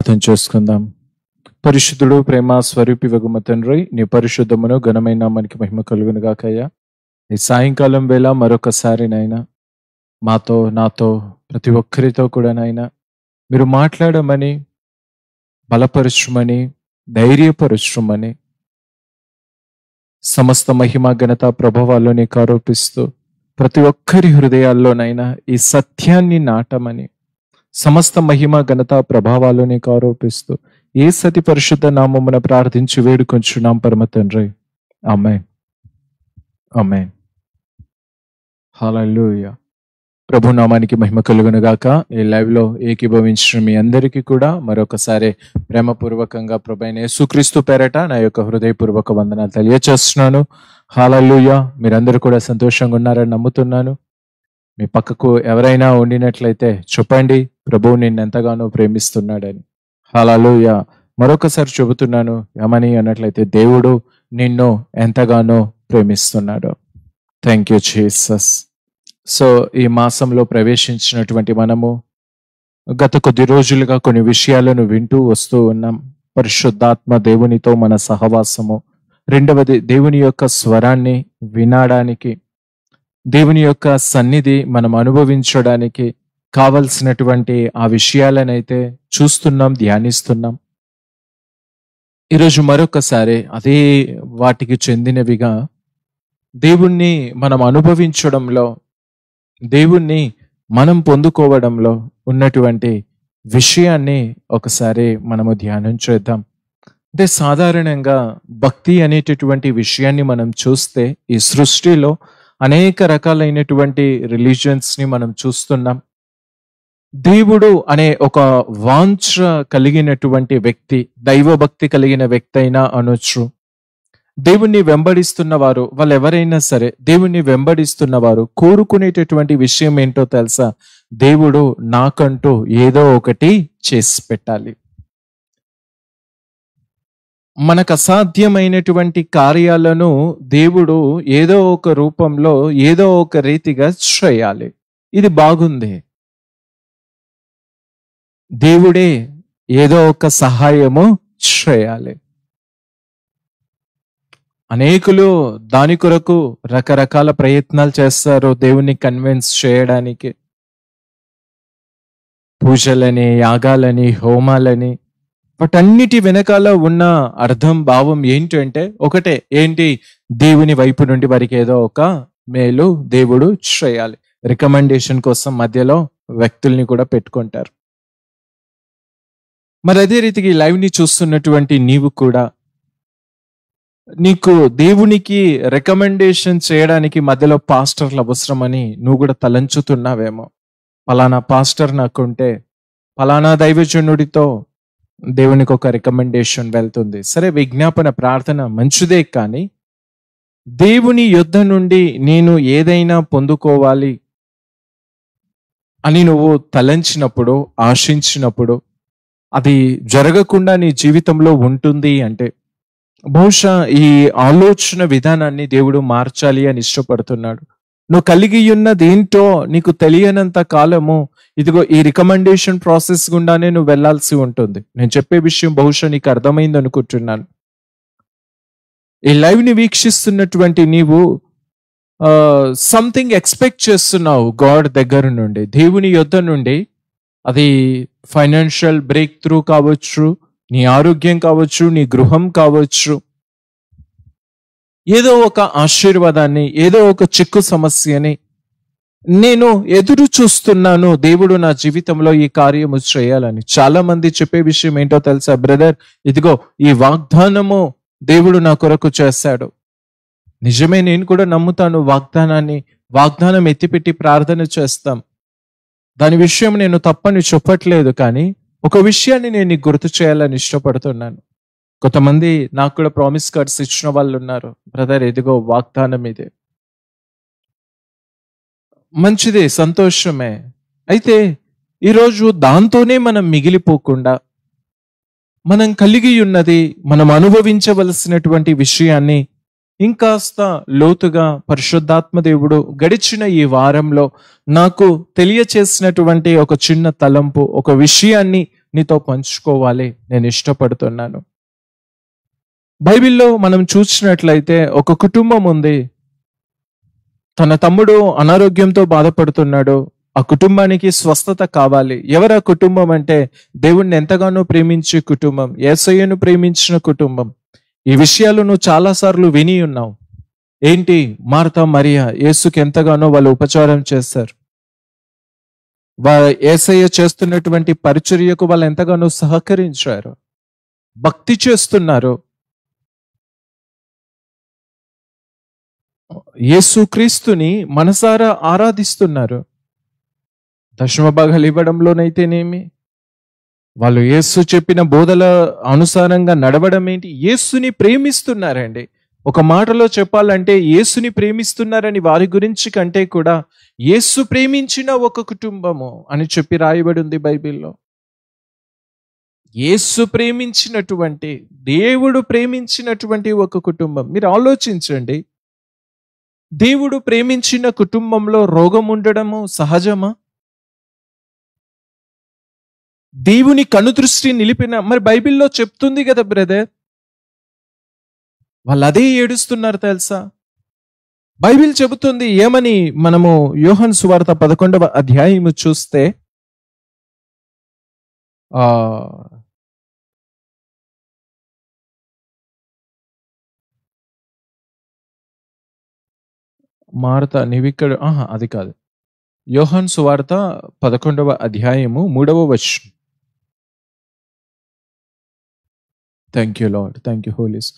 ప్రార్థన చేసుకుందాం. పరిశుద్ధుడు, ప్రేమ స్వరూపివగు మా తండ్రి, నీ పరిశుద్ధమును ఘనమైన నామానికి మహిమ కలుగును గాకయ్యా. ఈ సాయంకాలం వేళ మరొకసారి నాయనా నాతో ప్రతి ఒక్కరితో కూడా నాయనా మీరు మాట్లాడమని, బలపరచుమని, ధైర్యపరచుమని, సమస్త మహిమ ఘనత ప్రభావాల్లో నీకు ఆరోపిస్తూ ప్రతి ఒక్కరి హృదయాల్లోనైనా ఈ సత్యాన్ని నాటమని, సమస్త మహిమ ఘనత ప్రభావాల్లో నీకు ఆరోపిస్తూ ఏ సతి పరిశుద్ధ నామమున ప్రార్థించి వేడుకొంచున్నాం పరమ తండ్రి. ఆమేన్, ఆమేన్. హల్లెలూయా. ప్రభు నామానికి మహిమ కలుగును గాక. ఈ లైవ్ లో ఏకీభవించిన మీ అందరికీ కూడా మరొకసారి ప్రేమపూర్వకంగా ప్రభువైన యేసుక్రీస్తు పేరట నా యొక్క హృదయపూర్వక వందనాలు తెలియచేస్తున్నాను. హల్లెలూయా. మీరందరూ కూడా సంతోషంగా ఉన్నారని నమ్ముతున్నాను. మీ పక్కకు ఎవరైనా ఉండినట్లయితే చెప్పండి, ప్రభువు నిన్ను ఎంతగానో ప్రేమిస్తున్నాడని. హల్లెలూయా. మరొకసారి చెబుతున్నాను ఏమని అన్నట్లయితే, దేవుడు నిన్ను ఎంతగానో ప్రేమిస్తున్నాడు. Thank you Jesus. సో ఈ మాసంలో ప్రవేశించినటువంటి మనము గత కొద్ది రోజులుగా కొన్ని విషయాలను వింటూ వస్తూ ఉన్నాం. పరిశుద్ధాత్మ దేవునితో మన సహవాసము, రెండవది దేవుని యొక్క స్వరాన్ని వినడానికి, దేవుని యొక్క సన్నిధి మనం అనుభవించడానికి కావలసినటువంటి ఆ విషయాలనైతే చూస్తున్నాం, ధ్యానిస్తున్నాం. ఈరోజు మరొకసారి అదే వాటికి చెందినవిగా దేవుణ్ణి మనం అనుభవించడంలో, దేవుణ్ణి మనం పొందుకోవడంలో ఉన్నటువంటి విషయాన్ని ఒకసారి మనము ధ్యానం చేద్దాం. అంటే సాధారణంగా భక్తి అనేటటువంటి విషయాన్ని మనం చూస్తే ఈ సృష్టిలో అనేక రకాలైనటువంటి రిలీజియన్స్ ని మనం చూస్తున్నాం. దేవుడు అనే ఒక వాంఛ కలిగినటువంటి వ్యక్తి, దైవభక్తి కలిగిన వ్యక్తి అయినా అనొచ్చు. దేవుణ్ణి వెంబడిస్తున్న వారు, వాళ్ళు ఎవరైనా సరే దేవుణ్ణి వెంబడిస్తున్న వారు కోరుకునేటటువంటి విషయం ఏంటో తెలుసా? దేవుడు నాకంటూ ఏదో ఒకటి చేసి పెట్టాలి. మనకు అసాధ్యమైనటువంటి కార్యాలను దేవుడు ఏదో ఒక రూపంలో, ఏదో ఒక రీతిగా చేయాలి. ఇది బాగుంది. దేవుడే ఏదో ఒక సహాయము చేయాలి. అనేకులు దాని కొరకు రకరకాల ప్రయత్నాలు చేస్తారు దేవుణ్ణి కన్విన్స్ చేయడానికి. పూజలని, యాగాలని, హోమాలని, వాటన్నిటి వెనకాల ఉన్న అర్థం, భావం ఏంటంటే ఒకటే, ఏంటి? దేవుని వైపు నుండి వారికి ఏదో ఒక మేలు దేవుడు చేయాలి. రికమెండేషన్ కోసం మధ్యలో వ్యక్తుల్ని కూడా పెట్టుకుంటారు. మరి అదే రీతికి లైవ్ ని చూస్తున్నటువంటి నీవు కూడా నీకు దేవునికి రికమెండేషన్ చేయడానికి మధ్యలో పాస్టర్లు అవసరమని నువ్వు కూడా తలంచుతున్నావేమో. పలానా పాస్టర్ నాకుంటే, పలానా దైవజనుడితో దేవునికి ఒక రికమెండేషన్ వెళ్తుంది. సరే, విజ్ఞాపన ప్రార్థన మంచిదే, కానీ దేవుని యొద్ద నుండి నేను ఏదైనా పొందుకోవాలి అని నువ్వు తలంచినప్పుడు, ఆశించినప్పుడు అది జరగకుండా నీ జీవితంలో ఉంటుంది అంటే బహుశా ఈ ఆలోచన విధానాన్ని దేవుడు మార్చాలి అని ఇష్టపడుతున్నాడు. నువ్వు కలిగి ఉన్నది ఏంటో నీకు తెలియనంత కాలము ఇదిగో ఈ రికమెండేషన్ ప్రాసెస్ గుండానే నువ్వు వెళ్లాల్సి ఉంటుంది. నేను చెప్పే విషయం బహుశా నీకు అర్థమైంది అనుకుంటున్నాను. ఈ లైవ్ ని వీక్షిస్తున్నటువంటి నీవు సంథింగ్ ఎక్స్పెక్ట్ చేస్తున్నావు గాడ్ దగ్గర నుండి, దేవుని యొద్ద నుండి. అది ఫైనాన్షియల్ బ్రేక్ త్రూ కావచ్చు, నీ ఆరోగ్యం కావచ్చు, నీ గృహం కావచ్చు, ఏదో ఒక ఆశీర్వాదాన్ని, ఏదో ఒక చిక్కు సమస్యని నేను ఎదురు చూస్తున్నాను దేవుడు నా జీవితంలో ఈ కార్యము చేయాలని. చాలా మంది చెప్పే విషయం ఏంటో తెలుసా? బ్రదర్, ఇదిగో ఈ వాగ్దానము దేవుడు నా కొరకు చేశాడు. నిజమే, నేను కూడా నమ్ముతాను వాగ్దానాన్ని. వాగ్దానం ఎత్తిపెట్టి ప్రార్థన చేస్తాం, దాని విషయం నేను తప్పని చెప్పట్లేదు. కానీ ఒక విషయాన్ని నేను నీకు గుర్తు చేయాలని ఇష్టపడుతున్నాను. కొంతమంది నాకు కూడా ప్రామిస్ కార్డ్స్ ఇచ్చిన వాళ్ళు ఉన్నారు. బ్రదర్, ఇదిగో వాగ్దానం ఇదే. మంచిదే, సంతోషమే. అయితే ఈరోజు దాంతోనే మనం మిగిలిపోకుండా, మనం కలిగి ఉన్నది, మనం అనుభవించవలసినటువంటి విషయాన్ని ఇంకాస్త లోతుగా పరిశుద్ధాత్మ దేవుడు గడిచిన ఈ వారంలో నాకు తెలియచేసినటువంటి ఒక చిన్న తలంపు, ఒక విషయాన్ని నీతో పంచుకోవాలి నేను ఇష్టపడుతున్నాను. బైబిల్లో మనం చూసినట్లయితే ఒక కుటుంబం ఉంది. తన తమ్ముడు అనారోగ్యంతో బాధపడుతున్నాడు. ఆ కుటుంబానికి స్వస్థత కావాలి. ఎవరా కుటుంబం అంటే దేవుణ్ణి ఎంతగానో ప్రేమించే కుటుంబం, యేసయ్యను ప్రేమించిన కుటుంబం. ఈ విషయాలు నువ్వు చాలాసార్లు విని ఉన్నావు. ఏంటి? మార్తా మరియా యేసుకి ఎంతగానో వాళ్ళు ఉపచారం చేస్తారు. యేసయ్య చేస్తున్నటువంటి పరిచర్యకు వాళ్ళు ఎంతగానో సహకరించారు, భక్తి చేస్తున్నారు. యేసుక్రీస్తుని మనసారా ఆరాధిస్తున్నారు. దశమ భాగాలు ఇవ్వడంలోనైతేనేమి, వాళ్ళు యేసు చెప్పిన బోధల అనుసారంగా నడవడం ఏంటి, యేసుని ప్రేమిస్తున్నారండి. ఒక మాటలో చెప్పాలంటే యేసుని ప్రేమిస్తున్నారని వారి గురించి కంటే కూడా యేసు ప్రేమించిన ఒక కుటుంబము అని చెప్పి రాయబడి ఉంది బైబిల్లో. యేసు ప్రేమించినటువంటి, దేవుడు ప్రేమించినటువంటి ఒక కుటుంబం. మీరు ఆలోచించండి, దేవుడు ప్రేమించిన కుటుంబంలో రోగం ఉండడము సహజమా? దేవుని కనుదృష్టి నిలిపిన, మరి బైబిల్లో చెప్తుంది కదా బ్రదర్, వాళ్ళు అదే ఏడుస్తున్నారు తెలుసా? బైబిల్ చెబుతుంది ఏమని? మనము యోహాను సువార్త 11వ అధ్యాయము చూస్తే మార్తా నీవిక్కడ, అది కాదు, యోహాను సువార్త 11వ అధ్యాయము 3వ వచనం. Thank you lord, thank you holies.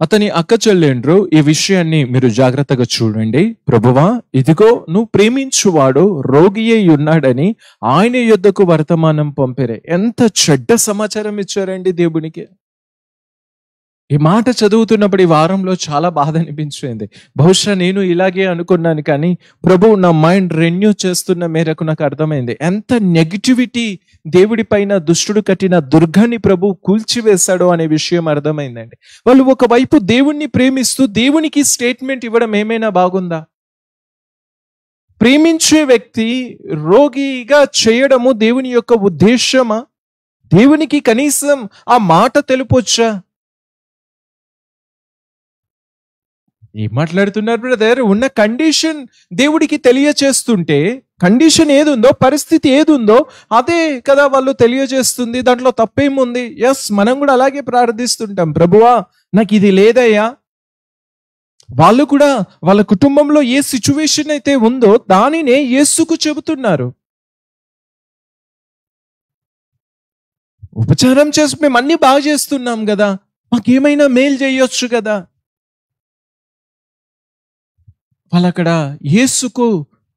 అతని అక్క చెల్లెండ్రు, ఈ విషయాన్ని మీరు జాగ్రత్తగా చూడండి. ప్రభువా, ఇదిగో నువ్వు ప్రేమించువాడు రోగి అయి ఉన్నాడని ఆయన యొద్దకు వర్తమానం పంపిరే. ఎంత చెడ్డ సమాచారం ఇచ్చారండి దేవునికి. ఈ మాట చదువుతున్నప్పుడు ఈ వారంలో చాలా బాధ అనిపించింది. బహుశా నేను ఇలాగే అనుకున్నాను, కానీ ప్రభు నా మైండ్ రెన్యూ చేస్తున్న మేరకు నాకు అర్థమైంది ఎంత నెగిటివిటీ దేవుడి పైన దుష్టుడు కట్టిన దుర్గాన్ని ప్రభు కూల్చివేశాడో అనే విషయం అర్థమైందండి. వాళ్ళు ఒకవైపు దేవుణ్ణి ప్రేమిస్తూ దేవునికి స్టేట్మెంట్ ఇవ్వడం ఏమైనా బాగుందా? ప్రేమించే వ్యక్తి రోగిగా చేయడము దేవుని యొక్క ఉద్దేశమా? దేవునికి కనీసం ఆ మాట తెలుపొచ్చా? ఏం మాట్లాడుతున్నారు బ్రదర్? ఉన్న కండిషన్ దేవుడికి తెలియచేస్తుంటే, కండిషన్ ఏదుందో, పరిస్థితి ఏదుందో అదే కదా వాళ్ళు తెలియజేస్తుంది. దాంట్లో తప్పేముంది? ఎస్, మనం కూడా అలాగే ప్రార్థిస్తుంటాం, ప్రభువా నాకు ఇది లేదయ్యా. వాళ్ళు కూడా వాళ్ళ కుటుంబంలో ఏ సిచ్యువేషన్ అయితే ఉందో దానినే యేసుకు చెబుతున్నారు. ఉపచారం చేసి మేము అన్ని బాగా చేస్తున్నాం కదా, మాకేమైనా మేలు చేయొచ్చు కదా. వాళ్ళు అక్కడ యేసుకు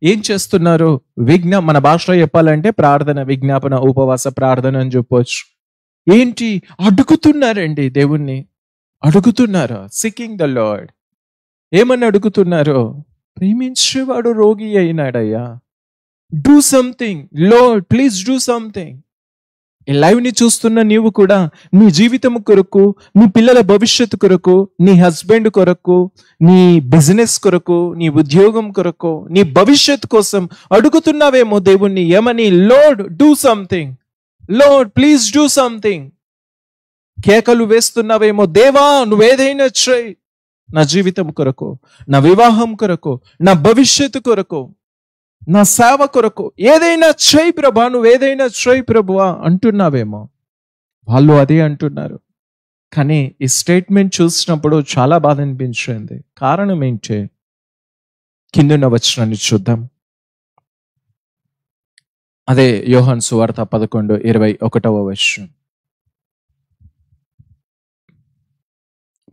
ఏం చేస్తున్నారు? మన భాషలో చెప్పాలంటే ప్రార్థన, విజ్ఞాపన, ఉపవాస ప్రార్థన అని చెప్పవచ్చు. ఏంటి? అడుగుతున్నారండి దేవుణ్ణి, అడుగుతున్నారు. Seeking the Lord. ఏమని అడుగుతున్నారు? ప్రేమించేవాడు రోగి అయినాడయ్యా, do something Lord, please do something. ఈ లైవ్ ని చూస్తున్న నీవు కూడా నీ జీవితం కొరకు, నీ పిల్లల భవిష్యత్తు కొరకు, నీ హస్బెండ్ కొరకు, నీ బిజినెస్ కొరకు, నీ ఉద్యోగం కొరకు, నీ భవిష్యత్తు కోసం అడుగుతున్నావేమో దేవుణ్ణి. ఏమని? Lord do something, Lord please do something. కేకలు వేస్తున్నావేమో, దేవా నువ్వేదైనా చేయి నా జీవితం కొరకు, నా వివాహం కొరకు, నా భవిష్యత్తు కొరకు, నా సేవ కొరకు, ఏదైనా చేయి ప్రభా, నువ్వేదైనా చేయి ప్రభువా అంటున్నావేమో. వాళ్ళు అదే అంటున్నారు. కానీ ఈ స్టేట్మెంట్ చూసినప్పుడు చాలా బాధ అనిపించింది. కారణం ఏంటి? కిందున్న వచనాన్ని చూద్దాం. అదే యోహాను సువార్త 11:21వ వచనం.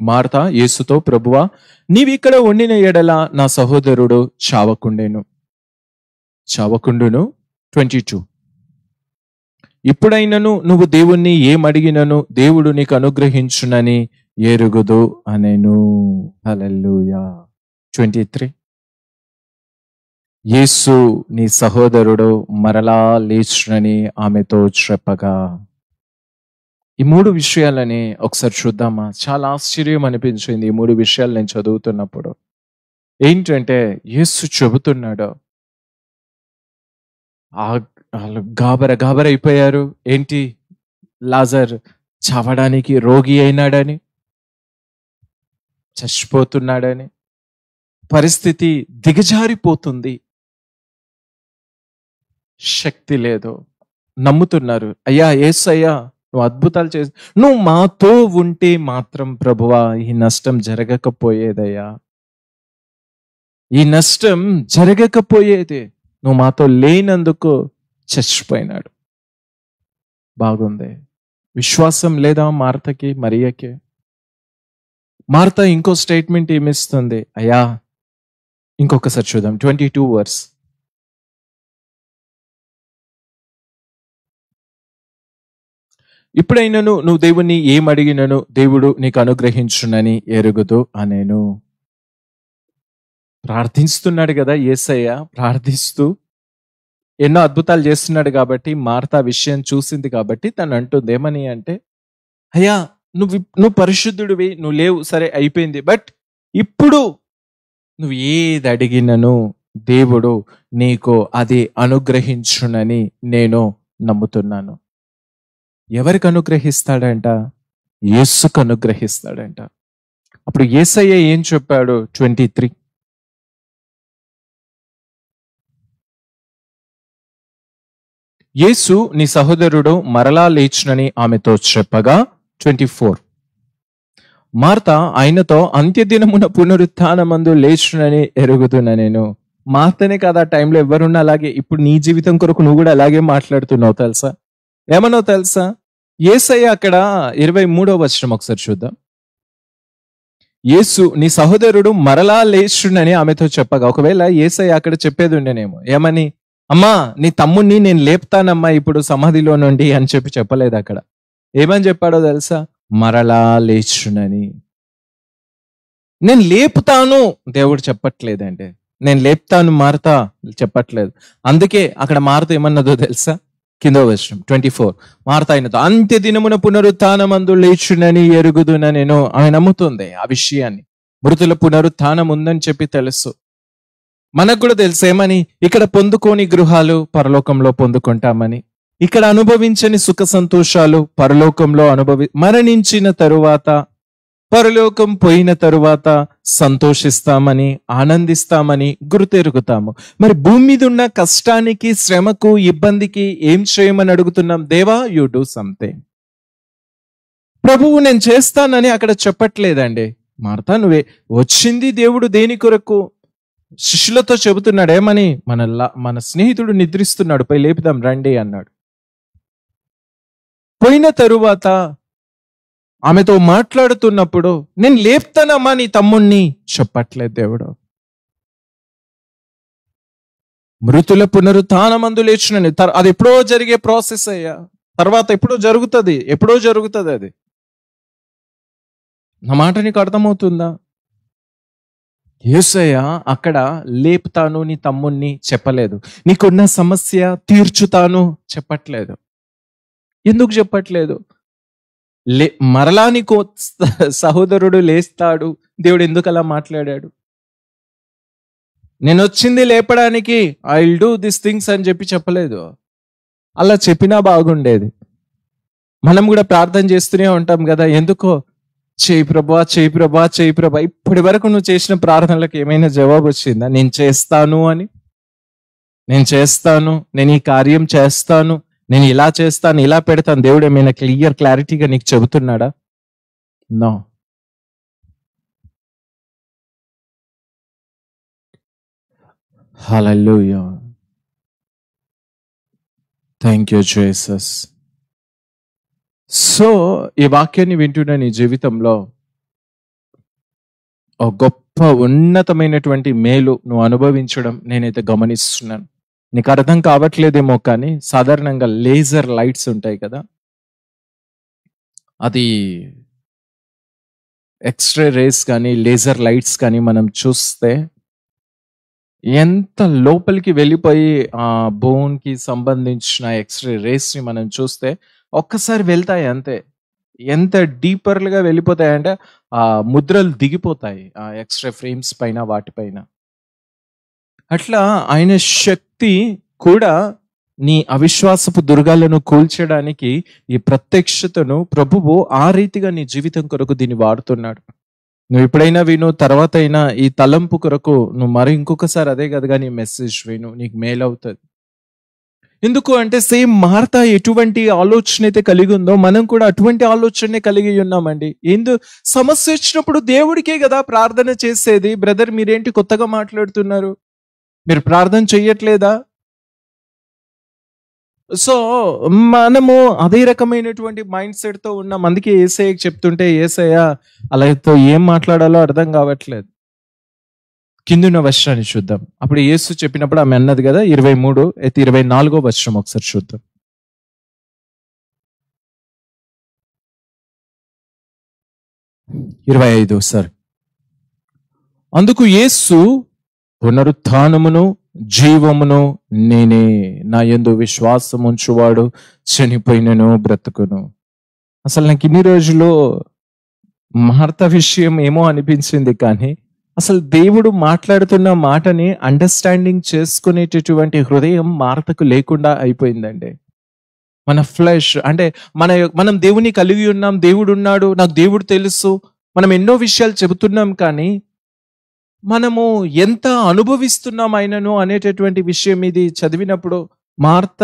మార్తా యేసుతో, ప్రభువా నీవిక్కడ ఉండిన ఎడల నా సహోదరుడు చావకుండును. 22. ఇప్పుడైనను నువ్వు దేవుణ్ణి ఏమడిగినను దేవుడు నీకు అనుగ్రహించునని ఎరుగుదు అనెను. హల్లెలూయా. 23. యేసు నీ సహోదరుడు మరలా లేచునని ఆమెతో చెప్పగా. ఈ 3 విషయాలని ఒకసారి చూద్దామా? చాలా ఆశ్చర్యం అనిపించింది ఈ 3 విషయాలు నేను చదువుతున్నప్పుడు. ఏంటంటే యేసు చెబుతున్నాడు, వాళ్ళు గాబర అయిపోయారు. ఏంటి, లాజర్ చావడానికి రోగి అయినాడని, చచ్చిపోతున్నాడని, పరిస్థితి దిగజారిపోతుంది, శక్తి లేదు. నమ్ముతున్నారు, అయ్యా యేసయ్యా నువ్వు అద్భుతాలు చేసి నువ్వు మాతో ఉంటే మాత్రం ప్రభువా ఈ నష్టం జరగకపోయేదయ్యా, ఈ నష్టం జరగకపోయేది, నువ్వు మాతో లేనందుకు చచ్చిపోయినాడు. బాగుంది. విశ్వాసం లేదా మార్తకి, మరియకి? మార్త ఇంకో స్టేట్మెంట్ ఏమిస్తుంది? అయ్యా, ఇంకొకసారి చూద్దాం 22 వర్స్. ఇప్పుడైనను నువ్వు దేవుణ్ణి ఏమడిగినను దేవుడు నీకు అనుగ్రహించునని ఎరుగుదు అనేను. ప్రార్థిస్తున్నాడు కదా యేసయ్య, ప్రార్థిస్తూ ఎన్నో అద్భుతాలు చేస్తున్నాడు కాబట్టి, మార్త విషయం చూసింది కాబట్టి తను అంటుంది ఏమని అంటే, అయ్యా నువ్వు పరిశుద్ధుడివి, నువ్వు లేవు, సరే అయిపోయింది, బట్ ఇప్పుడు నువ్వు ఏది అడిగినను దేవుడు నీకు అది అనుగ్రహించునని నేను నమ్ముతున్నాను. ఎవరికి అనుగ్రహిస్తాడంట? యేసుకు అనుగ్రహిస్తాడంట. అప్పుడు యేసయ్య ఏం చెప్పాడు? 23, యేసు నీ సహోదరుడు మరలా లేచునని ఆమెతో చెప్పగా 24, మార్త ఆయనతో అంత్యదినమున పునరుత్థానమందు లేచునని ఎరుగుతున్నా నేను. మార్తనే కాదు, ఆ టైంలో ఎవరున్నా అలాగే. ఇప్పుడు నీ జీవితం కొరకు నువ్వు కూడా అలాగే మాట్లాడుతున్నావు తెలుసా? ఏమన్నావు తెలుసా? యేసయ్య అక్కడ 23వ వచనం ఒకసారి చూద్దాం. యేసు నీ సహోదరుడు మరలా లేచునని ఆమెతో చెప్పగా, ఒకవేళ యేసయ్య అక్కడ చెప్పేది ఉండేనేమో, ఏమని, అమ్మా నీ తమ్ముణ్ణి నేను లేపుతానమ్మా ఇప్పుడు సమాధిలో నుండి అని చెప్పలేదు. అక్కడ ఏమని చెప్పాడో తెలుసా? మరలా లేచునని. నేను లేపుతాను దేవుడు చెప్పట్లేదండి, నేను లేపుతాను మార్త చెప్పట్లేదు. అందుకే అక్కడ మార్త ఏమన్నదో తెలుసా? కింద వచనం 24, మార్త ఆయనతో అంత్యదినమున పునరుత్థానమందు లేచునని ఎరుగుదున నేను. ఆమె నమ్ముతుంది ఆ విషయాన్ని, మృతుల పునరుత్థానం ఉందని చెప్పి తెలుసు. మనకు కూడా తెలుసు ఏమని, ఇక్కడ పొందుకోని గృహాలు పరలోకంలో పొందుకుంటామని, ఇక్కడ అనుభవించని సుఖ సంతోషాలు పరలోకంలో మరణించిన తరువాత, పరలోకం పోయిన తరువాత సంతోషిస్తామని, ఆనందిస్తామని గుర్తెరుగుతాము. మరి భూమి మీద ఉన్న కష్టానికి, శ్రమకు, ఇబ్బందికి ఏం చేయమని అడుగుతున్నాం? దేవా యు డూ సంథింగ్. ప్రభువు నేను చేస్తానని అక్కడ చెప్పట్లేదండి. మార్తా నువ్వే వచ్చింది దేవుడు దేని కొరకు? శిష్యులతో చెబుతున్నాడు ఏమని, మన స్నేహితుడు నిద్రిస్తున్నాడు, పోయి లేపుదాం రండి అన్నాడు. పోయిన తరువాత ఆమెతో మాట్లాడుతున్నప్పుడు నేను లేపుతానమ్మా నీ తమ్ముణ్ణి చెప్పట్లేదు దేవుడు. మృతుల పునరుత్థానమందు లేచునని, అది ఎప్పుడో జరిగే ప్రాసెస్ అయ్యా, తర్వాత ఎప్పుడో జరుగుతుంది అది. నా మాట నీకు అర్థమవుతుందా? యేసయ్య అక్కడ లేపుతాను నీ తమ్ముణ్ణి చెప్పలేదు, నీకున్న సమస్య తీర్చుతాను చెప్పట్లేదు. ఎందుకు చెప్పట్లేదు? మరలా నీకు సహోదరుడు లేస్తాడు, దేవుడు ఎందుకు అలా మాట్లాడాడు? నేను వచ్చింది లేపడానికి, I will do this things అని చెప్పలేదు. అలా చెప్పినా బాగుండేది. మనం కూడా ప్రార్థన చేస్తూనే ఉంటాం కదా, ఎందుకో చేయి ప్రభా, చేయి ప్రభా, చేయి ప్రభా. ఇప్పటి వరకు నువ్వు చేసిన ప్రార్థనలకు ఏమైనా జవాబు వచ్చిందా? నేను చేస్తాను అని, నేను చేస్తాను, నేను ఈ కార్యం చేస్తాను, నేను ఇలా చేస్తాను, ఇలా పెడతాను, దేవుడు ఏమైనా క్లారిటీగా నీకు చెబుతున్నాడా? No. Hallelujah, thank you Jesus. So ఈ వాక్యాన్ని వింటున్న నీ జీవితంలో ఒక గొప్ప ఉన్నతమైనటువంటి మేలు నువ్వు అనుభవించడం నేనైతే గమనిస్తున్నాను. నీకు అర్థం కావట్లేదేమో కానీ సాధారణంగా లేజర్ లైట్స్ ఉంటాయి కదా, అది ఎక్స్రే రేస్ కానీ లేజర్ లైట్స్ కానీ మనం చూస్తే ఎంత లోపలికి వెళ్ళిపోయి ఆ బోన్కి సంబంధించిన ఎక్స్రే రేస్ని మనం చూస్తే ఒక్కసారి వెళ్తాయి అంతే. ఎంత డీపర్లుగా వెళ్ళిపోతాయంటే ఆ ముద్రలు దిగిపోతాయి ఆ ఎక్స్రే ఫ్రేమ్స్ పైన, వాటిపైన. అట్లా ఆయన శక్తి కూడా నీ అవిశ్వాసపు దుర్గాలను కూల్చడానికి ఈ ప్రత్యక్షతను ప్రభువు ఆ రీతిగా నీ జీవితం కొరకు దీన్ని వాడుతున్నాడు. నువ్వు ఎప్పుడైనా విను, తర్వాత అయినా ఈ తలంపు కొరకు నువ్వు మరి ఇంకొకసారి అదే కదా నీ మెసేజ్ విను, నీకు మేలవుతుంది. ఎందుకు అంటే సేమ్ మార్తా ఎటువంటి ఆలోచన అయితే కలిగి ఉందో మనం కూడా అటువంటి ఆలోచనే కలిగి ఉన్నామండి. సమస్య వచ్చినప్పుడు దేవుడికే కదా ప్రార్థన చేసేది. బ్రదర్ మీరేంటి కొత్తగా మాట్లాడుతున్నారు, మీరు ప్రార్థన చెయ్యట్లేదా? సో మనము అదే రకమైనటువంటి మైండ్ సెట్ తో ఉన్నాం. అందుకే యేసయ్యకి చెప్తుంటే యేసయ్య అలాతో ఏం మాట్లాడాలో అర్థం కావట్లేదు. కిందున్న వచనాన్ని చూద్దాం. అప్పుడు యేసు చెప్పినప్పుడు ఆమె అన్నది కదా 23 అయితే 24 వచనం ఒకసారి చూద్దాం. 25 సార్. అందుకు యేసు పునరుత్థానమును జీవమును నేనే, నా యందు విశ్వాసం ఉంచువాడు చనిపోయినను బ్రతుకును. అసలు నాకు ఇన్ని రోజులు మార్త విషయం ఏమో అనిపించింది, కానీ అసలు దేవుడు మాట్లాడుతున్న మాటని అండర్స్టాండింగ్ చేసుకునేటటువంటి హృదయం మార్తకు లేకుండా అయిపోయిందండి. మన ఫ్లెష్ అంటే మనం దేవుని కలిగి ఉన్నాం, దేవుడు ఉన్నాడు, నాకు దేవుడు తెలుసు, మనం ఎన్నో విషయాలు చెబుతున్నాం, కానీ మనము ఎంత అనుభవిస్తున్నాం ఆయనను అనేటటువంటి విషయం ఇది చదివినప్పుడు మార్త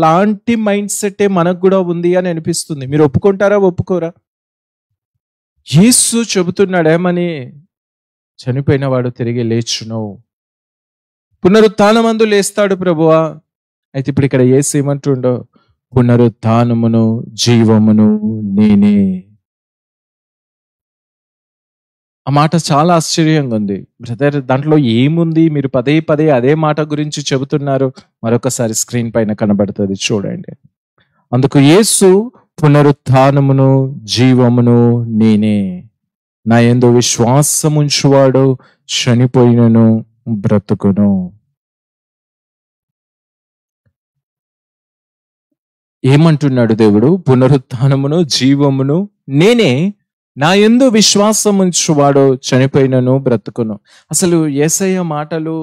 లాంటి మైండ్ సెట్టే మనకు కూడా ఉంది అని అనిపిస్తుంది. మీరు ఒప్పుకుంటారా ఒప్పుకోరా? యేసు చెబుతున్నాడు ఏమని, చనిపోయిన వాడు తిరిగి లేచును, పునరుత్థానమందు లేస్తాడు ప్రభువా. అయితే ఇప్పుడు ఇక్కడ యేసు ఏమంటుండో, పునరుత్థానమును జీవమును నేనే. ఆ మాట చాలా ఆశ్చర్యంగా ఉంది. బ్రదర్ దాంట్లో ఏముంది, మీరు పదే పదే అదే మాట గురించి చెబుతున్నారు? మరొకసారి స్క్రీన్ పైన కనబడుతుంది చూడండి. అందుకు యేసు పునరుత్థానమును జీవమును నేనే, నా యందు విశ్వాసముంచువాడు చనిపోయినను బ్రతుకును. ఏమంటున్నాడు దేవుడు? పునరుత్థానమును జీవమును నేనే, నా యందు విశ్వాసముంచువాడు చనిపోయినను బ్రతుకును. అసలు యేసయ్య మాటలు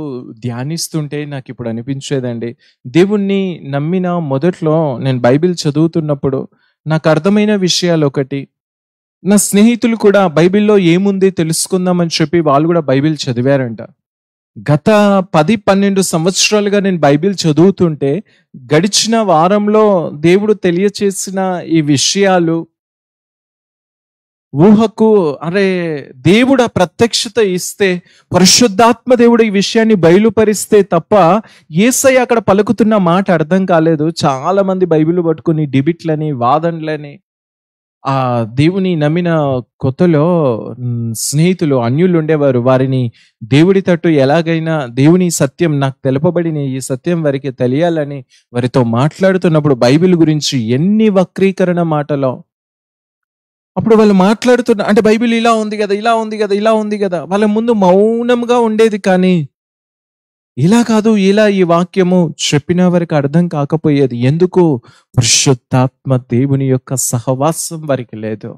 ధ్యానిస్తుంటే నాకు ఇప్పుడు అనిపించేదండి, దేవుణ్ణి నమ్మిన మొదట్లో నేను బైబిల్ చదువుతున్నప్పుడు నాకు అర్థమైన విషయాలు ఒకటి. నా స్నేహితులు కూడా బైబిల్లో ఏముంది తెలుసుకుందామని చెప్పి వాళ్ళు కూడా బైబిల్ చదివారంట. గత 10-12 సంవత్సరాలుగా నేను బైబిల్ చదువుతుంటే గడిచిన వారంలో దేవుడు తెలియచేసిన ఈ విషయాలు ఊహకు, అరే దేవుడు ప్రత్యక్షత ఇస్తే, పరిశుద్ధాత్మ దేవుడు ఈ విషయాన్ని బయలుపరిస్తే తప్ప యేసయ్య అక్కడ పలుకుతున్న మాట అర్థం కాలేదు. చాలా మంది బైబిల్ పట్టుకుని డిబిట్లని వాదనలని, ఆ దేవుని నమ్మిన కొత్తలో స్నేహితులు అన్యులు ఉండేవారు. వారిని దేవుడి తట్టు ఎలాగైనా దేవుని సత్యం నాకు తెలపబడిన ఈ సత్యం వారికి తెలియాలని వారితో మాట్లాడుతున్నప్పుడు బైబిల్ గురించి ఎన్ని వక్రీకరణ మాటలో. అప్పుడు వాళ్ళు మాట్లాడుతున్న అంటే బైబిల్ ఇలా ఉంది కదా, ఇలా ఉంది కదా, ఇలా ఉంది కదా, వాళ్ళ ముందు మౌనంగా ఉండేది. కానీ ఇలా కాదు, ఇలా ఈ వాక్యము చెప్పిన వారికి అర్థం కాకపోయేది. ఎందుకు? పరిశుద్ధాత్మ దేవుని యొక్క సహవాసం వారికి లేదు.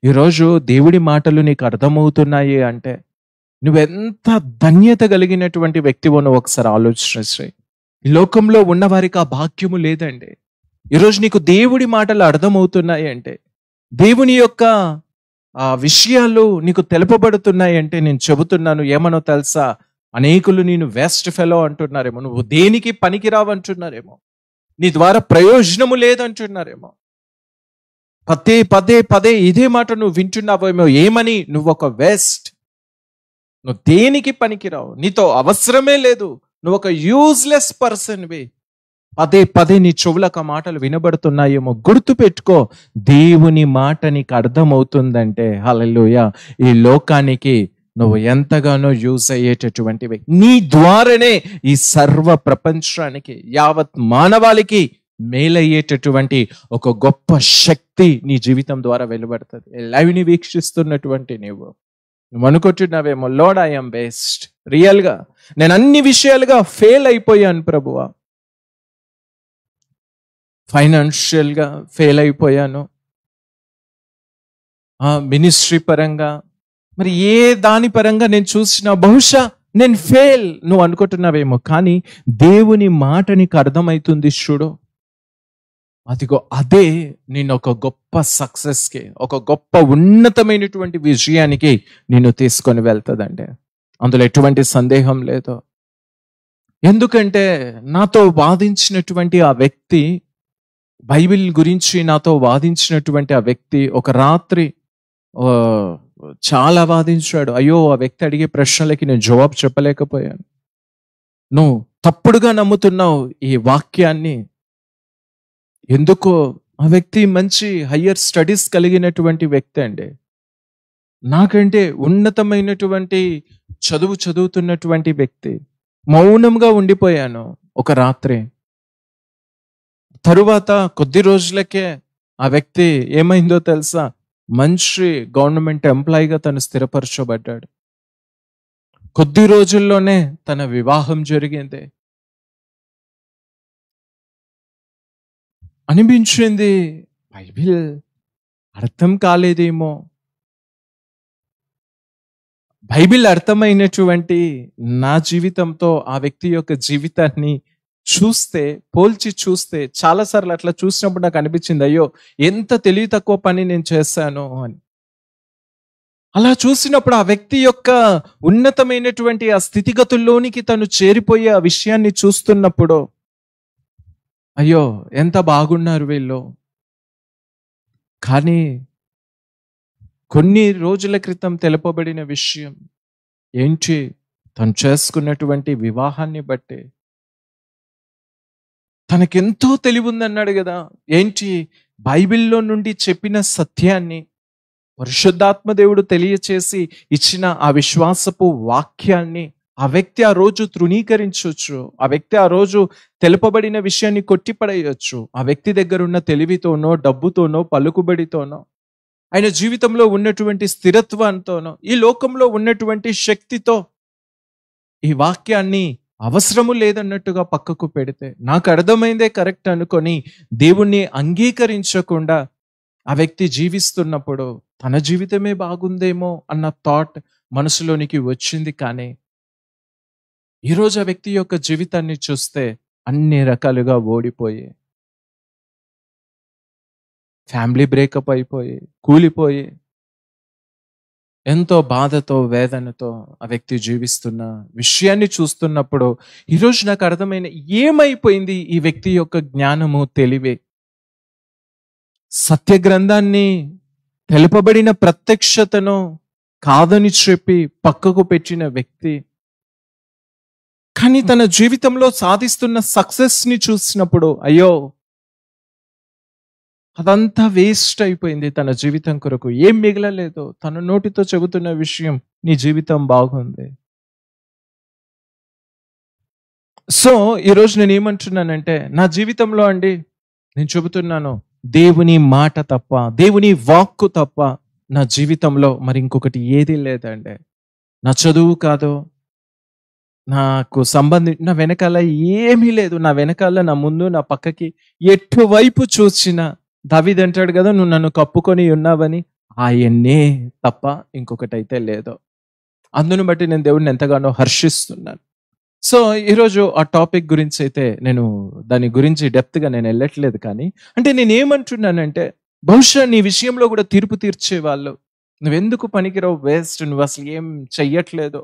ఈరోజు దేవుడి మాటలు నీకు అర్థమవుతున్నాయి అంటే నువ్వెంత ధన్యత కలిగినటువంటి వ్యక్తివో నువ్వు ఒకసారి ఆలోచించే. ఈ లోకంలో ఉన్న వారికి ఆ భాగ్యము లేదండి. ఈరోజు నీకు దేవుడి మాటలు అర్థమవుతున్నాయి అంటే, దేవుని యొక్క ఆ విషయాలు నీకు తెలుపబడుతున్నాయి అంటే, నేను చెబుతున్నాను ఏమనో తెలుసా, అనేకులు నేను వేస్ట్ ఫెలో అంటున్నారేమో, నువ్వు దేనికి పనికిరావు అంటున్నారేమో, నీ ద్వారా ప్రయోజనము లేదంటున్నారేమో, పదే పదే పదే ఇదే మాట నువ్వు వింటున్నావేమో. ఏమని? నువ్వు ఒక వేస్ట్, నువ్వు దేనికి పనికిరావు, నీతో అవసరమే లేదు, నువ్వు ఒక యూజ్లెస్ పర్సన్వి. పదే పదే నీ చెవులకు ఆ మాటలు వినబడుతున్నాయేమో. గుర్తు పెట్టుకో, దేవుని మాట నీకు అర్థమవుతుందంటే హల్లెలూయా, ఈ లోకానికి నువ్వు ఎంతగానో యూజ్ అయ్యేటటువంటి వ్యక్తి. నీ ద్వారానే ఈ సర్వ ప్రపంచానికి, యావత్ మానవాళికి మేలయ్యేటటువంటి ఒక గొప్ప శక్తి నీ జీవితం ద్వారా వెలువడుతుంది. లైవ్ని వీక్షిస్తున్నటువంటి నువ్వు అనుకుంటున్నావేమో, లార్డ్ ఐ యామ్ బెస్ట్, రియల్గా నేను అన్ని విషయాలుగా ఫెయిల్ అయిపోయాను ప్రభువా, ఫైనాన్షియల్గా ఫెయిల్ అయిపోయాను, మినిస్ట్రీ పరంగా, మరి ఏ దాని పరంగా నేను చూసినా బహుశా నేను ఫెయిల్ నువ్వు అనుకుంటున్నావేమో, కానీ దేవుని మాట నీకు అర్థమవుతుంది చూడు. అదిగో అదే నేను ఒక గొప్ప సక్సెస్కి, ఒక గొప్ప ఉన్నతమైనటువంటి విజయానికి నిన్ను తీసుకొని వెళ్తుందండి. అందులో ఎటువంటి సందేహం లేదు. ఎందుకంటే నాతో వాదించినటువంటి ఆ వ్యక్తి, బైబిల్ గురించి నాతో వాదించినటువంటి ఆ వ్యక్తి ఒక రాత్రి చాలా వాదించాడు. అయ్యో, ఆ వ్యక్తి అడిగే ప్రశ్నలకి నేను జవాబు చెప్పలేకపోయాను. నువ్వు తప్పుడుగా నమ్ముతున్నావు ఈ వాక్యాన్ని. ఎందుకో ఆ వ్యక్తి మంచి హయ్యర్ స్టడీస్ కలిగినటువంటి వ్యక్తి అండి, నాకంటే ఉన్నతమైనటువంటి చదువుతున్నటువంటి వ్యక్తి. మౌనంగా ఉండిపోయాను ఒక రాత్రి. తరువాత కొద్ది రోజులకే ఆ వ్యక్తి ఏమైందో తెలుసా? మంచి గవర్నమెంట్ ఎంప్లాయీగా తను స్థిరపరచబడ్డాడు. కొద్ది రోజుల్లోనే తన వివాహం జరిగింది. అనిపించింది బైబిల్ అర్థం కాలేదేమో. బైబిల్ అర్థమైనటువంటి నా జీవితంతో ఆ వ్యక్తి యొక్క జీవితాన్ని చూస్తే, పోల్చి చూస్తే, చాలాసార్లు అట్లా చూసినప్పుడు నాకు అనిపించింది, అయ్యో ఎంత తెలివి తక్కువ పని నేను చేశాను అని. అలా చూసినప్పుడు ఆ వ్యక్తి యొక్క ఉన్నతమైనటువంటి ఆ స్థితిగతుల్లోనికి తను చేరిపోయే ఆ విషయాన్ని చూస్తున్నప్పుడు, అయ్యో ఎంత బాగున్నారు వీళ్ళు. కానీ కొన్ని రోజుల క్రితం తెలుపబడిన విషయం ఏంటి? తను చేసుకున్నటువంటి వివాహాన్ని బట్టి తనకెంతో తెలివి ఉందన్నాడు కదా. ఏంటి? బైబిల్లో నుండి చెప్పిన సత్యాన్ని పరిశుద్ధాత్మ దేవుడు తెలియచేసి ఇచ్చిన ఆ విశ్వాసపు వాక్యాన్ని ఆ వ్యక్తి ఆ రోజు తృణీకరించవచ్చు. ఆ వ్యక్తి ఆ రోజు తెలుపబడిన విషయాన్ని కొట్టిపడేయచ్చు. ఆ వ్యక్తి దగ్గర ఉన్న తెలివితోనో, డబ్బుతోనో, పలుకుబడితోనో, ఆయన జీవితంలో ఉన్నటువంటి స్థిరత్వంతోనో, ఈ లోకంలో ఉన్నటువంటి శక్తితో ఈ వాక్యాన్ని అవసరము లేదన్నట్టుగా పక్కకు పెడితే, నాకు అర్థమైందే కరెక్ట్ అనుకొని దేవుణ్ణి అంగీకరించకుండా ఆ వ్యక్తి జీవిస్తున్నప్పుడు తన జీవితమే బాగుందేమో అన్న థాట్ మనసులోనికి వచ్చింది. కానీ ఈరోజు ఆ వ్యక్తి యొక్క జీవితాన్ని చూస్తే అన్ని రకాలుగా ఓడిపోయి, ఫ్యామిలీ బ్రేకప్ అయిపోయి, కూలిపోయి, ఎంతో బాధతో, వేదనతో ఆ వ్యక్తి జీవిస్తున్న విషయాన్ని చూస్తున్నప్పుడు ఈరోజు నాకు అర్థమైన ఏమైపోయింది ఈ వ్యక్తి యొక్క జ్ఞానము, తెలివి. సత్య గ్రంథాన్ని, తెలుపబడిన ప్రత్యక్షతను కాదని చెప్పి పక్కకు పెట్టిన వ్యక్తి, కానీ తన జీవితంలో సాధిస్తున్న సక్సెస్ ని చూసినప్పుడు అయ్యో అదంతా వేస్ట్ అయిపోయింది. తన జీవితం కొరకు ఏం మిగలలేదు. తన నోటితో చెబుతున్న విషయం, నీ జీవితం బాగుంది. సో ఈరోజు నేను ఏమంటున్నానంటే, నా జీవితంలో అండి నేను చెబుతున్నాను, దేవుని మాట తప్ప, దేవుని వాక్కు తప్ప నా జీవితంలో మరి ఇంకొకటి ఏది లేదండి. నా చదువు కాదు, నాకు నా వెనకాల ఏమీ లేదు. నా వెనకాల, నా ముందు, నా పక్కకి ఎటువైపు చూసినా దావీదు అంటాడు కదా, నువ్వు నన్ను కప్పుకొని ఉన్నావని, ఆయన్నే తప్ప ఇంకొకటి అయితే లేదు. అందును బట్టి నేను దేవుడిని ఎంతగానో హర్షిస్తున్నాను. సో ఈరోజు ఆ టాపిక్ గురించి అయితే నేను దాని గురించి డెప్త్గా నేను వెళ్ళట్లేదు. కానీ అంటే నేను ఏమంటున్నానంటే, బహుశా నీ విషయంలో కూడా తీర్పు తీర్చే వాళ్ళు, నువ్వెందుకు పనికిరావు, వేస్ట్, నువ్వు అసలు ఏం చెయ్యట్లేదు,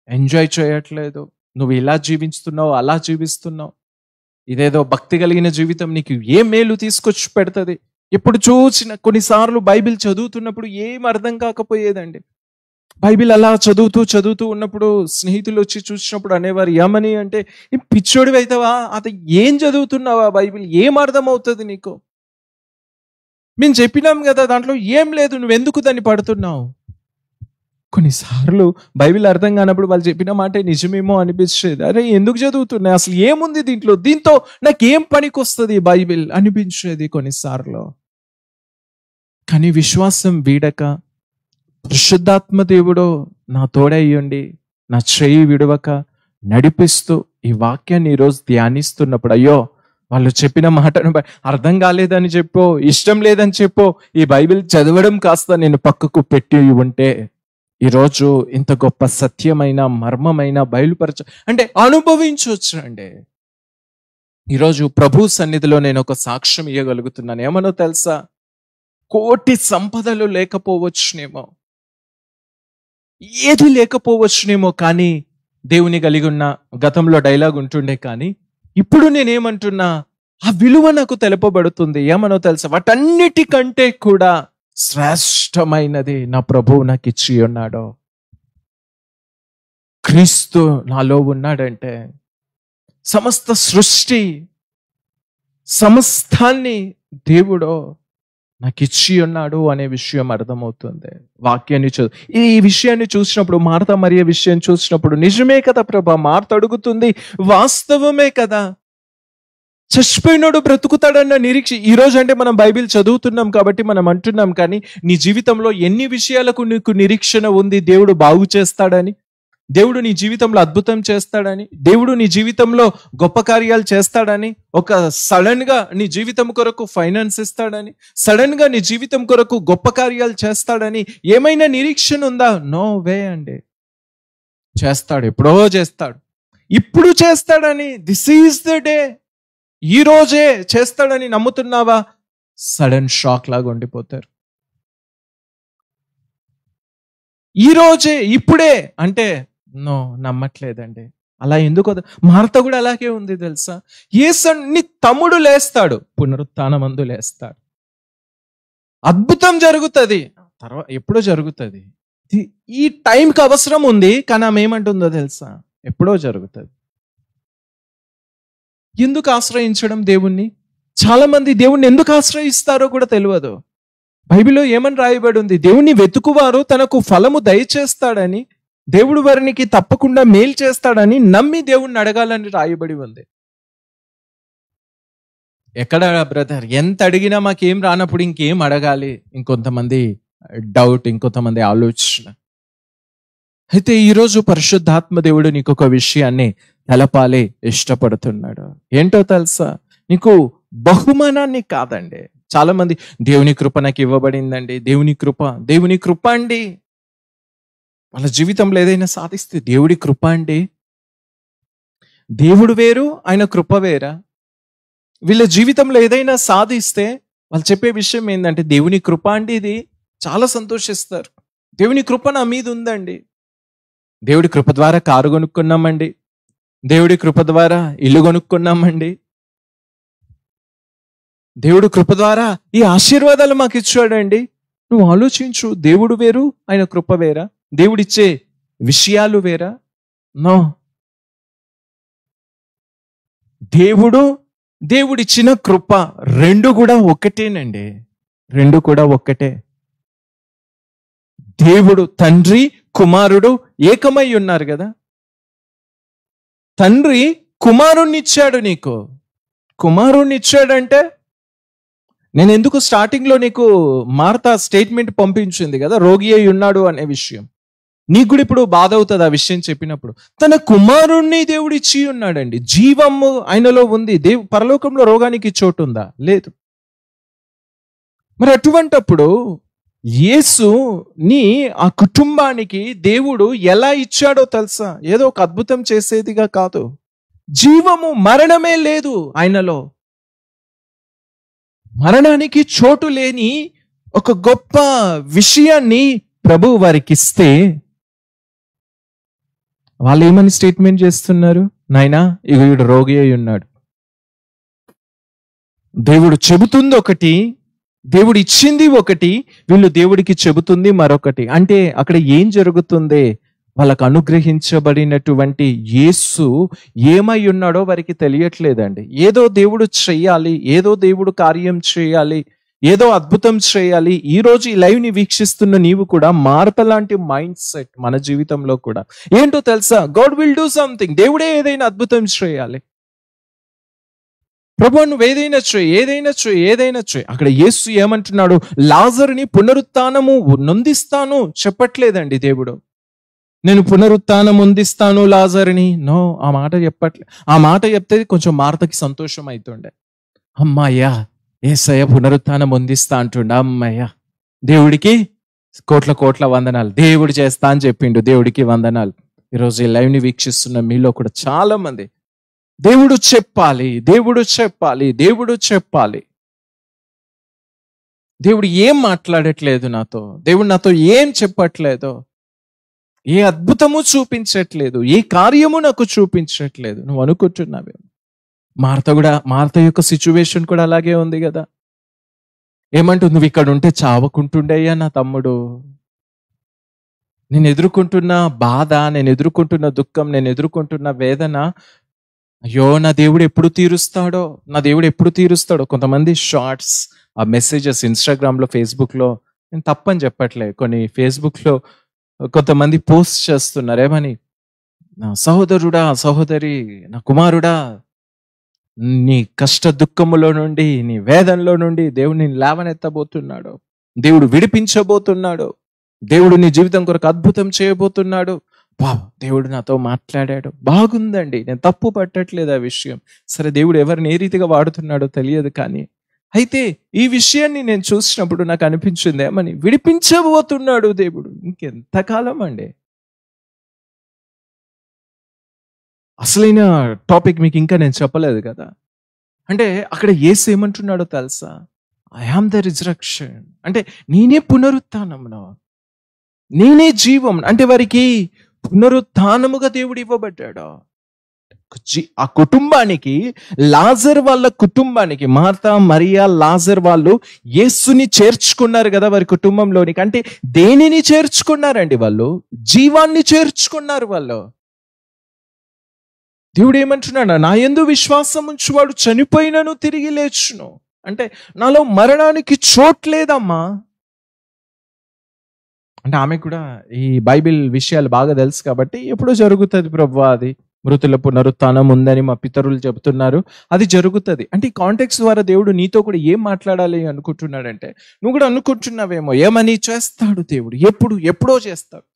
ఎంజాయ్ చేయట్లేదు, నువ్వు ఇలా జీవిస్తున్నావు, అలా జీవిస్తున్నావు, ఇదేదో భక్తి కలిగిన జీవితం నీకు ఏ మేలు తీసుకొచ్చి పెడుతుంది. ఎప్పుడు చూసిన కొన్నిసార్లు బైబిల్ చదువుతున్నప్పుడు ఏం అర్థం కాకపోయేదండి. బైబిల్ అలా చదువుతూ ఉన్నప్పుడు స్నేహితులు వచ్చి చూసినప్పుడు అనేవారు, ఏమని అంటే, పిచ్చోడివి అవుతావా, అది ఏం చదువుతున్నావా, బైబిల్ ఏం అర్థమవుతుంది నీకు, మేము చెప్పినాం కదా దాంట్లో ఏం లేదు, నువ్వెందుకు దాన్ని పడుతున్నావు. కొన్నిసార్లు బైబిల్ అర్థం కానప్పుడు వాళ్ళు చెప్పిన మాట నిజమేమో అనిపించేది. అరే ఎందుకు చదువుతున్నా, అసలు ఏముంది దీంట్లో, దీంతో నాకేం పనికి వస్తుంది బైబిల్ అనిపించేది కొన్నిసార్లు. కానీ విశ్వాసం వీడక, పరిశుద్ధాత్మ దేవుడు నా తోడయ్యుండి నా చేయి విడవక నడిపిస్తూ ఈ వాక్యాన్ని ఈరోజు ధ్యానిస్తున్నప్పుడు, అయ్యో వాళ్ళు చెప్పిన మాటను అర్థం కాలేదని చెప్పో, ఇష్టం లేదని చెప్పో, ఈ బైబిల్ చదవడం కాస్త నేను పక్కకు పెట్టి ఉంటే ఈరోజు ఇంత గొప్ప సత్యమైన మర్మమైన బయలుపరచ అంటే అనుభవించవచ్చు అండి. ఈరోజు ప్రభు సన్నిధిలో నేను ఒక సాక్ష్యం ఇవ్వగలుగుతున్నాను. ఏమనో తెలుసా? కోటి సంపదలు లేకపోవచ్చునేమో, ఏది లేకపోవచ్చునేమో, కానీ దేవుని కలిగి ఉన్న, గతంలో డైలాగ్ ఉంటుండే, కానీ ఇప్పుడు నేనేమంటున్నా, ఆ విలువ నాకు తెలుపబడుతుంది. ఏమనో తెలుసా? వాటన్నిటికంటే కూడా శ్రేష్టమైనది నా ప్రభువు నాకు ఇచ్చి ఉన్నాడు. క్రీస్తు నాలో ఉన్నాడంటే సమస్త సృష్టి సమస్తాన్ని దేవుడు నాకు ఇచ్చి ఉన్నాడు అనే విషయం అర్థమవుతుంది. వాక్యాన్ని ఈ విషయాన్ని చూసినప్పుడు, మార్త మరియ విషయం చూసినప్పుడు, నిజమే కదా ప్రభా, మార్త అడుగుతుంది వాస్తవమే కదా, చచ్చిపోయినోడు బ్రతుకుతాడన్న నిరీక్ష. ఈరోజు అంటే మనం బైబిల్ చదువుతున్నాం కాబట్టి మనం అంటున్నాం, కానీ నీ జీవితంలో ఎన్ని విషయాలకు నీకు నిరీక్షణ ఉంది? దేవుడు బాగు చేస్తాడని, దేవుడు నీ జీవితంలో అద్భుతం చేస్తాడని, దేవుడు నీ జీవితంలో గొప్ప కార్యాలు చేస్తాడని, ఒక సడన్ గా నీ జీవితం కొరకు ఫైనాన్స్ ఇస్తాడని, సడన్ గా నీ జీవితం కొరకు గొప్ప కార్యాలు చేస్తాడని ఏమైనా నిరీక్షణ ఉందా? నో వే అండి. చేస్తాడు, ఎప్పుడో చేస్తాడు, ఇప్పుడు చేస్తాడని, దిస్ ఈజ్ ద డే, ఈ రోజే చేస్తాడని నమ్ముతున్నావా? సడన్ షాక్ లాగా ఉండిపోతారు. ఈ రోజే, ఇప్పుడే అంటే నో, నమ్మట్లేదండి. అలా ఎందుకు? మార్త కూడా అలాగే ఉంది తెలుసా? యేసు నీ తమ్ముడు లేస్తాడు, పునరుత్థానమందు లేస్తాడు, అద్భుతం జరుగుతుంది, తర్వాత ఎప్పుడో జరుగుతుంది. ఈ టైంకి అవసరం ఉంది, కానీ ఆమె ఏమంటుందో తెలుసా? ఎప్పుడో జరుగుతుంది. ఎందుకు ఆశ్రయించడం దేవుణ్ణి? చాలా మంది దేవుణ్ణి ఎందుకు ఆశ్రయిస్తారో కూడా తెలియదు. బైబిల్లో ఏమని రాయబడి ఉంది? దేవుణ్ణి వెతుకువారు తనకు ఫలము దయచేస్తాడని, దేవుడు వారికి తప్పకుండా మేలు చేస్తాడని నమ్మి దేవుణ్ణి అడగాలని రాయబడి ఉంది. ఎక్కడ బ్రదర్, ఎంత అడిగినా మాకేం రానప్పుడు ఇంకేం అడగాలి? ఇంకొంతమంది డౌట్, ఇంకొంతమంది ఆలోచన. అయితే ఈరోజు పరిశుద్ధాత్మ దేవుడు నీకు ఒక విషయాన్ని తెలపాలి ఇష్టపడుతున్నాడు. ఏంటో తెలుసా? నీకు బహుమానాన్ని కాదండి. చాలా మంది దేవుని కృప నాకు ఇవ్వబడిందండి, దేవుని కృప, దేవుని కృప అండి. వాళ్ళ జీవితంలో ఏదైనా సాధిస్తే దేవుడి కృప అండి. దేవుడు వేరు, ఆయన కృప వేరా? వీళ్ళ జీవితంలో ఏదైనా సాధిస్తే వాళ్ళు చెప్పే విషయం ఏంటంటే దేవుని కృప అండి. ఇది చాలా సంతోషిస్తారు. దేవుని కృప నా మీద ఉందండి, దేవుడి కృప ద్వారా కారు కొనుక్కున్నామండి, దేవుడి కృప ద్వారా ఇల్లు కొనుక్కున్నామండి, దేవుడి కృప ద్వారా ఈ ఆశీర్వాదాలు మాకు ఇచ్చాడండి. నువ్వు ఆలోచించు, దేవుడు వేరు, ఆయన కృప వేరా? దేవుడిచ్చే విషయాలు వేరా? నో. దేవుడిచ్చిన కృప రెండు కూడా ఒక్కటేనండి, రెండు కూడా ఒక్కటే. దేవుడు తండ్రి కుమారుడు ఏకమై ఉన్నారు కదా. తండ్రి కుమారుణ్ణి ఇచ్చాడు నీకు. కుమారుణ్ణి ఇచ్చాడంటే, నేను ఎందుకు స్టార్టింగ్ లో నీకు మార్త స్టేట్మెంట్ పంపించింది కదా, రోగి అయి ఉన్నాడు అనే విషయం. నీకు కూడా ఇప్పుడు బాధ అవుతుంది ఆ విషయం చెప్పినప్పుడు. తన కుమారుణ్ణి దేవుడు ఇచ్చి ఉన్నాడండి. జీవము ఆయనలో ఉంది. పరలోకంలో రోగానికి చోటు ఉందా? లేదు. మరి అటువంటప్పుడు యేసుని ఆ కుటుంబానికి దేవుడు ఎలా ఇచ్చాడో తెలుసా? ఏదో ఒక అద్భుతం చేసేదిగా కాదు. జీవము, మరణమే లేదు ఆయనలో. మరణానికి చోటు లేని ఒక గొప్ప విషయాన్ని ప్రభు వారికి ఇస్తే వాళ్ళు ఏమని స్టేట్మెంట్ చేస్తున్నారు? నాయనా, ఇక వీడు రోగి అయి ఉన్నాడు. దేవుడు చెబుతుంది ఒకటి, దేవుడు ఇచ్చింది ఒకటి, వీళ్ళు దేవుడికి చెబుతుంది మరొకటి. అంటే అక్కడ ఏం జరుగుతుంది? వాళ్ళకు అనుగ్రహించబడినటువంటి యేసు ఏమై ఉన్నాడో వారికి తెలియట్లేదండి. ఏదో దేవుడు చెయ్యాలి, ఏదో దేవుడు కార్యం చేయాలి, ఏదో అద్భుతం చేయాలి. ఈ రోజు ఈ లైవ్ ని వీక్షిస్తున్న నీవు కూడా మార్త లాంటి మైండ్ సెట్ మన జీవితంలో కూడా ఏంటో తెలుసా? God will do something. దేవుడే ఏదైనా అద్భుతం చేయాలి. ప్రభు నువ్వు ఏదైనా చేయి, ఏదైనా చేయి, ఏదైనా చేయి. అక్కడ యేసు ఏమంటున్నాడు? లాజరుని పునరుత్థానము నొందిస్తాను చెప్పట్లేదండి దేవుడు. నేను పునరుత్థానం అందిస్తాను లాజరుని, నో, ఆ మాట చెప్పట్లే. ఆ మాట చెప్తే కొంచెం మార్తకి సంతోషం అవుతుండే. అమ్మాయ్యా, యేసయ్య పునరుత్థానం అందిస్తా అంటుండ, అమ్మయ్యా, దేవుడికి కోట్ల కోట్ల వందనాలు. దేవుడు చేస్తా అని చెప్పిండు, దేవుడికి వందనాలు. ఈరోజు ఈ లైవ్ ని వీక్షిస్తున్న మీలో కూడా చాలా మంది దేవుడు చెప్పాలి, దేవుడు చెప్పాలి, దేవుడు చెప్పాలి. దేవుడు ఏం మాట్లాడట్లేదు నాతో, దేవుడు నాతో ఏం చెప్పట్లేదు, ఏ అద్భుతము చూపించట్లేదు, ఏ కార్యము నాకు చూపించట్లేదు. నువ్వు అనుకుంటున్నావేమో. మార్త యొక్క సిచ్యువేషన్ కూడా అలాగే ఉంది కదా. ఏమంటుంది? నువ్వు ఇక్కడ ఉంటే చావకుంటుండేయ్యా నా తమ్ముడు. నేను ఎదుర్కొంటున్న బాధ, నేను ఎదుర్కొంటున్న దుఃఖం, నేను ఎదుర్కొంటున్న వేదన, అయ్యో నా దేవుడు ఎప్పుడు తీరుస్తాడో, నా దేవుడు ఎప్పుడు తీరుస్తాడో. కొంతమంది షార్ట్స్, ఆ మెసేజెస్ ఇన్స్టాగ్రామ్లో, ఫేస్బుక్లో, నేను తప్పని చెప్పట్లే, కొన్ని ఫేస్బుక్లో కొంతమంది పోస్ట్ చేస్తున్నారు ఏమని, నా సహోదరుడా, సహోదరి, నా కుమారుడా, నీ కష్ట దుఃఖములో నుండి, నీ వేదనలో నుండి దేవుడు నిన్ను లేవనెత్తబోతున్నాడు, దేవుడు విడిపించబోతున్నాడు, దేవుడు నీ జీవితం కొరకు అద్భుతం చేయబోతున్నాడు. వావ్, దేవుడు నాతో మాట్లాడాడు. బాగుందండి, నేను తప్పు పట్టట్లేదు ఆ విషయం. సరే, దేవుడు ఎవరిని ఏ రీతిగా వాడుతున్నాడో తెలియదు, కానీ అయితే ఈ విషయాన్ని నేను చూసినప్పుడు నాకు అనిపించింది ఏమని, విడిపించబోతున్నాడు దేవుడు. ఇంకెంతకాలం అండి? అసలైన టాపిక్ మీకు ఇంకా నేను చెప్పలేదు కదా. అంటే అక్కడ యేసు ఏమంటున్నాడో తెలుసా? ఐ యామ్ ద రిజరక్షన్, అంటే నేనే పునరుత్థానమును, నేనే జీవం. అంటే వారికి పునరుత్థానముగా దేవుడు ఇవ్వబడ్డాడు. ఆ కుటుంబానికి, లాజర్ వాళ్ళ కుటుంబానికి, మార్తా, మరియా, లాజర్ వాళ్ళు యేసుని చేర్చుకున్నారు కదా వారి కుటుంబంలోనికి. అంటే దేనిని చేర్చుకున్నారండి వాళ్ళు? జీవాన్ని చేర్చుకున్నారు వాళ్ళు. దేవుడు ఏమంటున్నాడు? నా యందు విశ్వాసం ఉంచువాడు చనిపోయినను తిరిగి లేచును. అంటే నాలో మరణానికి చోట్లేదమ్మా. అంటే ఆమె కూడా ఈ బైబిల్ విషయాలు బాగా తెలుసు కాబట్టి, ఎప్పుడో జరుగుతుంది ప్రభువా, అది మృతుల పునరుత్థానం ఉందని మా పితరులు చెబుతున్నారు, అది జరుగుతుంది. అంటే ఈ కాంటెక్స్ట్ ద్వారా దేవుడు నీతో కూడా ఏం మాట్లాడాలి అనుకుంటున్నాడంటే, నువ్వు కూడా అనుకుంటున్నావేమో ఏమని, చేస్తాడు దేవుడు, ఎప్పుడో చేస్తాడు,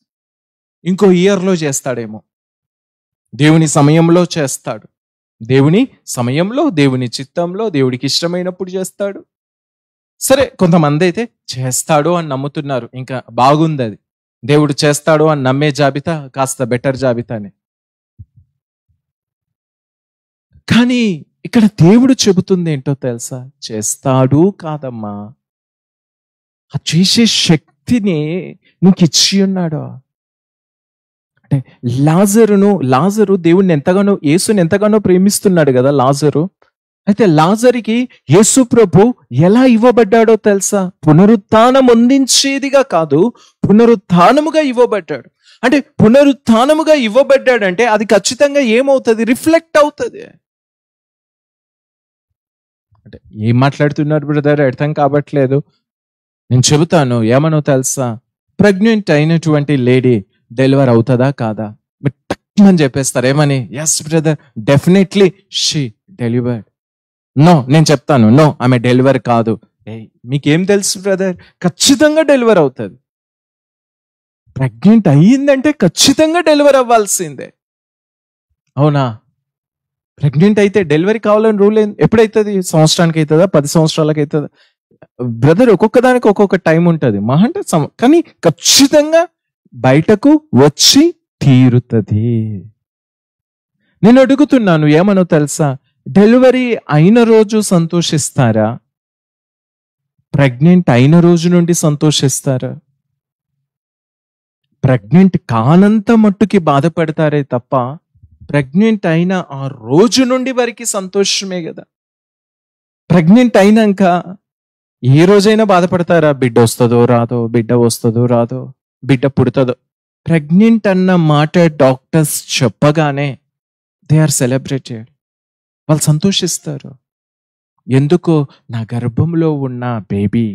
ఇంకో ఇయర్లో చేస్తాడేమో, దేవుని సమయంలో చేస్తాడు, దేవుని సమయంలో, దేవుని చిత్తంలో, దేవుడికి ఇష్టమైనప్పుడు చేస్తాడు. సరే, కొంతమంది అయితే చేస్తాడు అని నమ్ముతున్నారు, ఇంకా బాగుంది అది. దేవుడు చేస్తాడు అని నమ్మే జాబితా కాస్త బెటర్ జాబితానే. కానీ ఇక్కడ దేవుడు చెబుతుంది ఏంటో తెలుసా? చేస్తాడు కాదమ్మా, ఆ చేసే శక్తిని నీకు ఇచ్చి ఉన్నాడు. అంటే లాజరు దేవుడిని ఎంతగానో, యేసుని ఎంతగానో ప్రేమిస్తున్నాడు కదా లాజరు. అయితే లాజరుకి యేసు ప్రభు ఎలా ఇవ్వబడ్డాడో తెలుసా? పునరుత్థానం అందించేదిగా కాదు, పునరుత్థానముగా ఇవ్వబడ్డాడు. అంటే పునరుత్థానముగా ఇవ్వబడ్డాడంటే అది ఖచ్చితంగా ఏమవుతుంది? రిఫ్లెక్ట్ అవుతుంది. అంటే ఏం మాట్లాడుతున్నారు బ్రదర్, అర్థం కావట్లేదు. నేను చెబుతాను, ఏమనో తెలుసా? ప్రెగ్నెంట్ అయినటువంటి లేడీ డెలివర్ అవుతుందా కాదా? అని చెప్పేస్తారు ఏమని? Yes brother, definitely she delivered. No, నేను చెప్తాను, నో, ఆమె డెలివర్ కాదు. మీకేం తెలుసు బ్రదర్? ఖచ్చితంగా డెలివర్ అవుతుంది. ప్రెగ్నెంట్ అయ్యిందంటే ఖచ్చితంగా డెలివర్ అవ్వాల్సిందే. అవునా? ప్రెగ్నెంట్ అయితే డెలివరీ కావాలని రూల్ ఎప్పుడైతుంది? సంవత్సరానికి అవుతుందా, 10 సంవత్సరాలకు అవుతుందా? బ్రదర్, ఒక్కొక్క దానికి ఒక్కొక్క టైం ఉంటుంది. మహా అంటే కానీ ఖచ్చితంగా బయటకు వచ్చి తీరుతుంది. నేను అడుగుతున్నాను, ఏమనో తెలుసా? డెలివరీ అయిన రోజు సంతోషిస్తారా? ప్రెగ్నెంట్ అయిన రోజు నుండి సంతోషిస్తారా? ప్రెగ్నెంట్ కానంత మట్టుకి బాధపడతారే తప్ప, ప్రెగ్నెంట్ అయిన ఆ రోజు నుండి వారికి సంతోషమే కదా. ప్రెగ్నెంట్ అయినాక ఏ రోజైనా బాధపడతారా? బిడ్డ వస్తుందో రాదో, బిడ్డ వస్తుందో రాదో, బిడ్డ పుడుతుందో. ప్రెగ్నెంట్ అన్న మాట డాక్టర్స్ చెప్పగానే దే ఆర్ సెలబ్రేటెడ్, వాళ్ళు సంతోషిస్తారు. ఎందుకో నా గర్భంలో ఉన్న బేబీ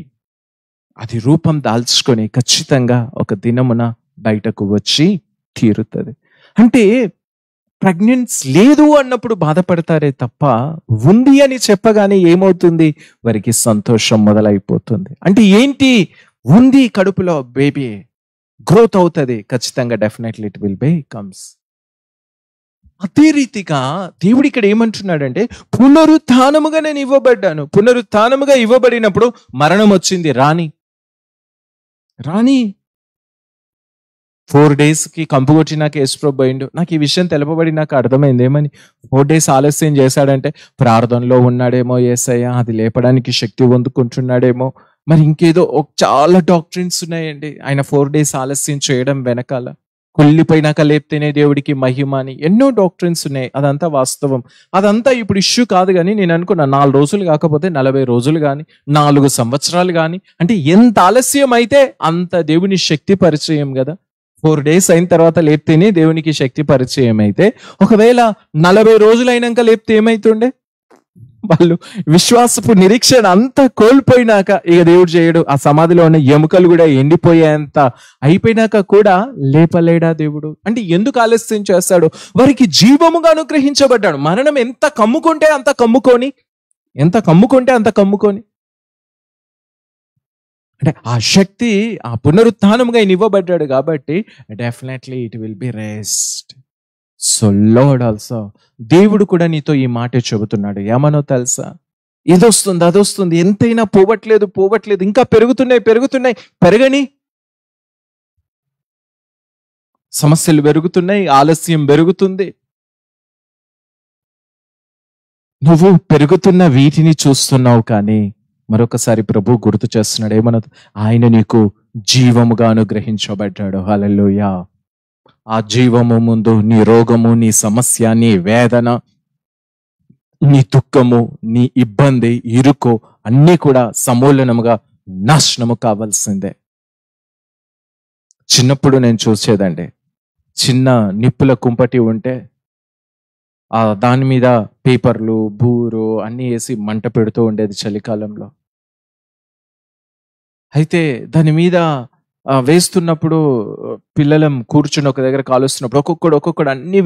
అది రూపం దాల్చుకొని ఖచ్చితంగా ఒక దినమున బయటకు వచ్చి తీరుతుంది. అంటే ప్రెగ్నెన్స్ లేదు అన్నప్పుడు బాధపడతారే తప్ప, ఉంది అని చెప్పగానే ఏమవుతుంది? వారికి సంతోషం మొదలైపోతుంది. అంటే ఏంటి? ఉంది కడుపులో బేబీ, గ్రోత్ అవుతుంది ఖచ్చితంగా, definitely it will be comes. అదే రీతిగా దేవుడు ఇక్కడ ఏమంటున్నాడంటే, పునరుత్థానముగా నేను ఇవ్వబడ్డాను. పునరుత్థానముగా ఇవ్వబడినప్పుడు మరణం వచ్చింది, రాని 4 డేస్కి కంపు కొట్టినాక యేసుప్రభు పోయిండు. నాకు ఈ విషయం తెలపబడి నాకు అర్థమైంది. ఏమని 4 డేస్ ఆలస్యం చేశాడంటే ప్రార్థనలో ఉన్నాడేమో యేసయ్య, అది లేపడానికి శక్తి పొందుకుంటున్నాడేమో, మరి ఇంకేదో చాలా డాక్ట్రిన్స్ ఉన్నాయండి ఆయన 4 డేస్ ఆలస్యం చేయడం వెనకాల. కుళ్ళిపోయినాక లేపితేనే దేవుడికి మహిమ అని ఎన్నో డాక్ట్రిన్స్ ఉన్నాయి. అదంతా వాస్తవం, అదంతా ఇప్పుడు ఇష్యూ కాదు. కానీ నేను అనుకున్నా 4 రోజులు కాకపోతే 40 రోజులు కానీ 4 సంవత్సరాలు కానీ, అంటే ఎంత ఆలస్యం అయితే అంత దేవుని శక్తి పరిచయం కదా. 4 డేస్ అయిన తర్వాత లేపితేనే దేవునికి శక్తి పరిచయం అయితే, ఒకవేళ 40 రోజులు అయినాక లేపితే ఏమైతుండే? వాళ్ళు విశ్వాసపు నిరీక్షణ అంతా కోల్పోయినాక ఇక దేవుడు చేయడు. ఆ సమాధిలో ఉన్న ఎముకలు కూడా ఎండిపోయేంత అయిపోయినాక కూడా లేపలేడా దేవుడు? అంటే ఎందుకు ఆలస్యం చేస్తాడు? వారికి జీవముగా అనుగ్రహించబడ్డాడు. మరణం ఎంత కమ్ముకుంటే అంత కమ్ముకొని, అంటే ఆ శక్తి ఆ పునరుత్థానముగా ఆయన ఇవ్వబడ్డాడు కాబట్టి definitely it will be rest. So lord also, దేవుడు కూడా నీతో ఈ మాట చెబుతున్నాడు. ఏమనో తెలుసా? ఏదొస్తుంది అదొస్తుంది, ఎంతైనా పోవట్లేదు, ఇంకా పెరుగుతున్నాయి, పెరగని. సమస్యలు పెరుగుతున్నాయి, ఆలస్యం పెరుగుతుంది. నువ్వు పెరుగుతున్న వీటిని చూస్తున్నావు, కానీ మరొకసారి ప్రభు గుర్తు చేస్తున్నాడు. ఏమన్నా? ఆయన నీకు జీవముగా అనుగ్రహించబడ్డాడు. హల్లెలూయా. ఆ జీవము ముందు నీ రోగము, నీ సమస్య, నీ వేదన, నీ దుఃఖము, నీ ఇబ్బంది, ఇరుకు అన్నీ కూడా సమూలనముగా నాశనము కావాల్సిందే. చిన్నప్పుడు నేను చూసేదండి, చిన్న నిప్పుల కుంపటి ఉంటే దాని మీద పేపర్లు, బూరు అన్నీ వేసి మంట పెడుతూ ఉండేది చలికాలంలో. అయితే దాని మీద వేస్తున్నప్పుడు పిల్లలం కూర్చుని ఒక దగ్గర కాలుస్తున్నప్పుడు ఒక్కొక్కడు అన్ని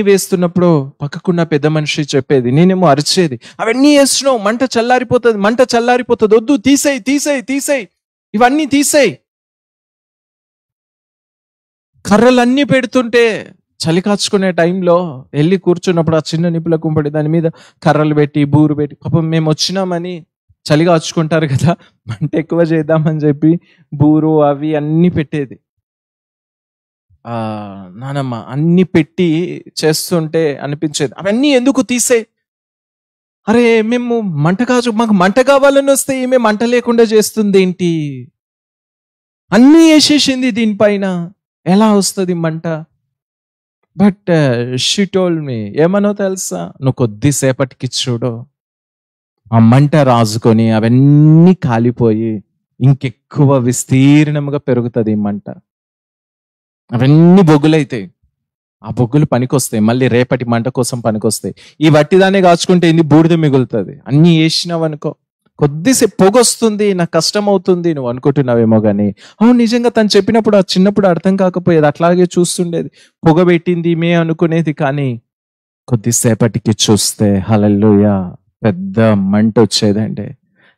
వేస్తున్నప్పుడు పక్కకున్న పెద్ద మనిషి చెప్పేది, నేనేమో అరిచేది, అవన్నీ వేస్తున్నావు, మంట చల్లారిపోతుంది, వద్దు, తీసేయి, ఇవన్నీ తీసేయి. కర్రలన్నీ పెడుతుంటే చలి కాచుకునే టైంలో వెళ్ళి కూర్చున్నప్పుడు ఆ చిన్న నిప్పుల కుంపడి దాని మీద కర్రలు పెట్టి, బూరు పెట్టి, పాపం మేము వచ్చినామని చలి కాచుకుంటారు కదా, మంట ఎక్కువ చేద్దామని చెప్పి బూరు అవి అన్ని పెట్టేది. నానమ్మ అన్ని పెట్టి చేస్తుంటే అనిపించేది, అవన్నీ ఎందుకు తీసేయి, అరే మేము మాకు మంట కావాలని వస్తే ఈమె మంట లేకుండా చేస్తుంది ఏంటి, అన్నీ వేసేసింది దీనిపైన, ఎలా వస్తుంది మంట? బట్ షీ టోల్డ్ మీ, ఏమనో తెలుసా? నువ్వు కొద్దిసేపటికి చూడు, ఆ మంట రాజుకొని అవన్నీ కాలిపోయి ఇంకెక్కువ విస్తీర్ణముగా పెరుగుతుంది ఈ మంట. అవన్నీ బొగ్గులైతాయి, ఆ బొగ్గులు పనికొస్తాయి, మళ్ళీ రేపటి మంట కోసం పనికొస్తాయి. ఈ వట్టిదానే కాచుకుంటే ఇది బూడిద మిగులుతుంది. అన్ని వేసినావనుకో కొద్దిసేపు పొగొస్తుంది, నాకు కష్టం అవుతుంది నువ్వు అనుకుంటున్నావేమో. కానీ అవును, నిజంగా తను చెప్పినప్పుడు ఆ చిన్నప్పుడు అర్థం కాకపోయేది, అట్లాగే చూస్తుండేది, పొగ పెట్టింది మే అనుకునేది. కానీ కొద్దిసేపటికి చూస్తే హల్లెలూయా పెద్ద మంట వచ్చేదండి.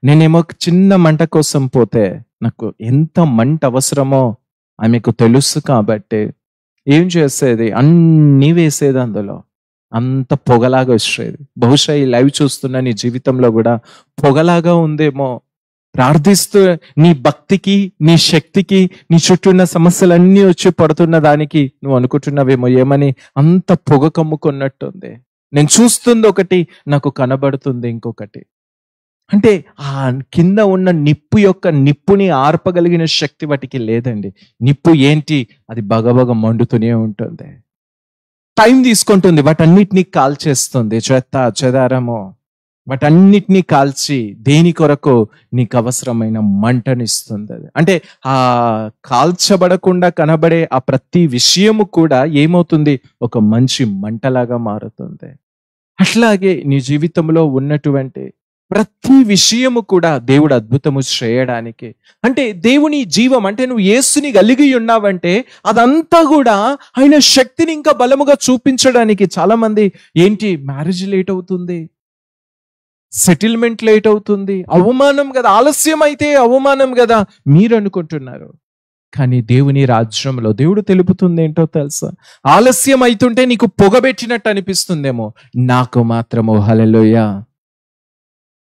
నేనేమో చిన్న మంట కోసం పోతే నాకు ఎంత మంట అవసరమో ఆమెకు తెలుసు కాబట్టి ఏం చేసేది, అన్నీ వేసేది, అందులో అంత పొగలాగా వచ్చేది. బహుశా ఈ లైవ్ చూస్తున్న నీ జీవితంలో కూడా పొగలాగా ఉందేమో. ప్రార్థిస్తూ నీ భక్తికి, నీ శక్తికి, నీ చుట్టూ ఉన్న సమస్యలన్నీ వచ్చి పడుతున్న దానికి నువ్వు అనుకుంటున్నావేమో, ఏమని అంత పొగ కమ్ముకున్నట్టుంది. నేను చూస్తుంది ఒకటి, నాకు కనబడుతుంది ఇంకొకటి. అంటే ఆ కింద ఉన్న నిప్పుని ఆర్పగలిగిన శక్తి వాటికి లేదండి. నిప్పు ఏంటి? అది బగబగ మండుతూనే ఉంటుంది, టైం తీసుకుంటుంది, వాటన్నిటినీ కాల్చేస్తుంది, చెదారము వాటన్నిటినీ కాల్చి దేని కొరకు నీకు అవసరమైన మంటనిస్తుంది. అది అంటే ఆ కాల్చబడకుండా కనబడే ఆ ప్రతి విషయము కూడా ఏమవుతుంది, ఒక మంచి మంటలాగా మారుతుంది. అట్లాగే నీ జీవితంలో ఉన్నటువంటి ప్రతి విషయము కూడా దేవుడు అద్భుతము చేయడానికి, అంటే దేవుని జీవం, అంటే నువ్వు యేసుని కలిగి ఉన్నావంటే అదంతా కూడా ఆయన శక్తిని ఇంకా బలముగా చూపించడానికి. చాలా మంది ఏంటి, మ్యారేజ్ లేట్ అవుతుంది, సెటిల్మెంట్ లేట్ అవుతుంది, అవమానం కదా, ఆలస్యం అయితే అవమానం కదా మీరు అనుకుంటున్నారు. కానీ దేవుని రాజ్యంలో దేవుడు తెలుపుతుంది ఏంటో తెలుసా? ఆలస్యం అవుతుంటే నీకు పొగబెట్టినట్టు అనిపిస్తుందేమో, నాకు మాత్రము హల్లెలూయా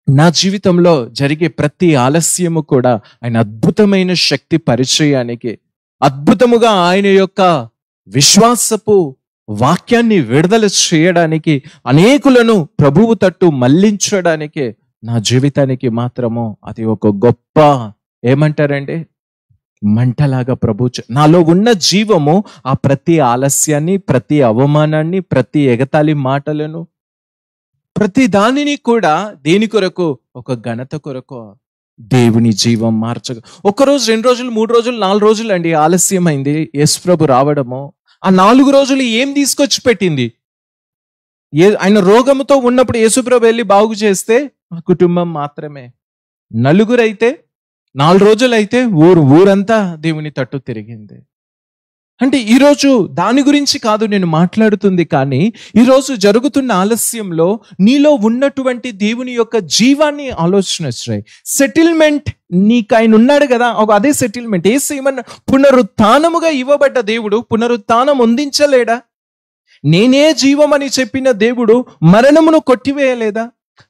నా జీవితంలో జరిగే ప్రతి ఆలస్యము కూడా ఆయన అద్భుతమైన శక్తి పరిచయానికి, అద్భుతముగా ఆయన యొక్క విశ్వాసపు వాక్యాన్ని విడుదల చేయడానికి, అనేకులను ప్రభువు తట్టు మళ్లించడానికి, నా జీవితానికి మాత్రము అది ఒక గొప్ప ఏమంటారండి మంటలాగా నాలో ఉన్న జీవము ఆ ప్రతి ఆలస్యాన్ని, ప్రతి అవమానాన్ని, ప్రతి ఎగతాళి మాటలను, ప్రతి దానిని కూడా దేని కొరకు, ఒక ఘనత కొరకు దేవుని జీవం మార్చగా. 1 రోజు, 2 రోజులు, 3 రోజులు, 4 రోజులు అండి ఆలస్యమైంది యేసు ప్రభు రావడము. ఆ 4 రోజులు ఏం తీసుకొచ్చి పెట్టింది? ఆయన రోగముతో ఉన్నప్పుడు యేసు ప్రభు వెళ్ళి బాగు చేస్తే ఆ కుటుంబం మాత్రమే. నలుగురైతే 4 రోజులైతే ఊరంతా దేవుని తట్టు తిరిగింది. అంటే ఈరోజు దాని గురించి కాదు నేను మాట్లాడుతుంది, కానీ ఈరోజు జరుగుతున్న ఆలస్యంలో నీలో ఉన్నటువంటి దేవుని యొక్క జీవాన్ని ఆలోచన చేయి. సెటిల్మెంట్ నీకు ఆయన ఉన్నాడు కదా, అదే సెటిల్మెంట్. ఏమన్నా పునరుత్థానముగా ఇవ్వబడ్డ దేవుడు పునరుత్థానం అందించలేడా? నేనే జీవం అని చెప్పిన దేవుడు మరణమును కొట్టివేయలేదా?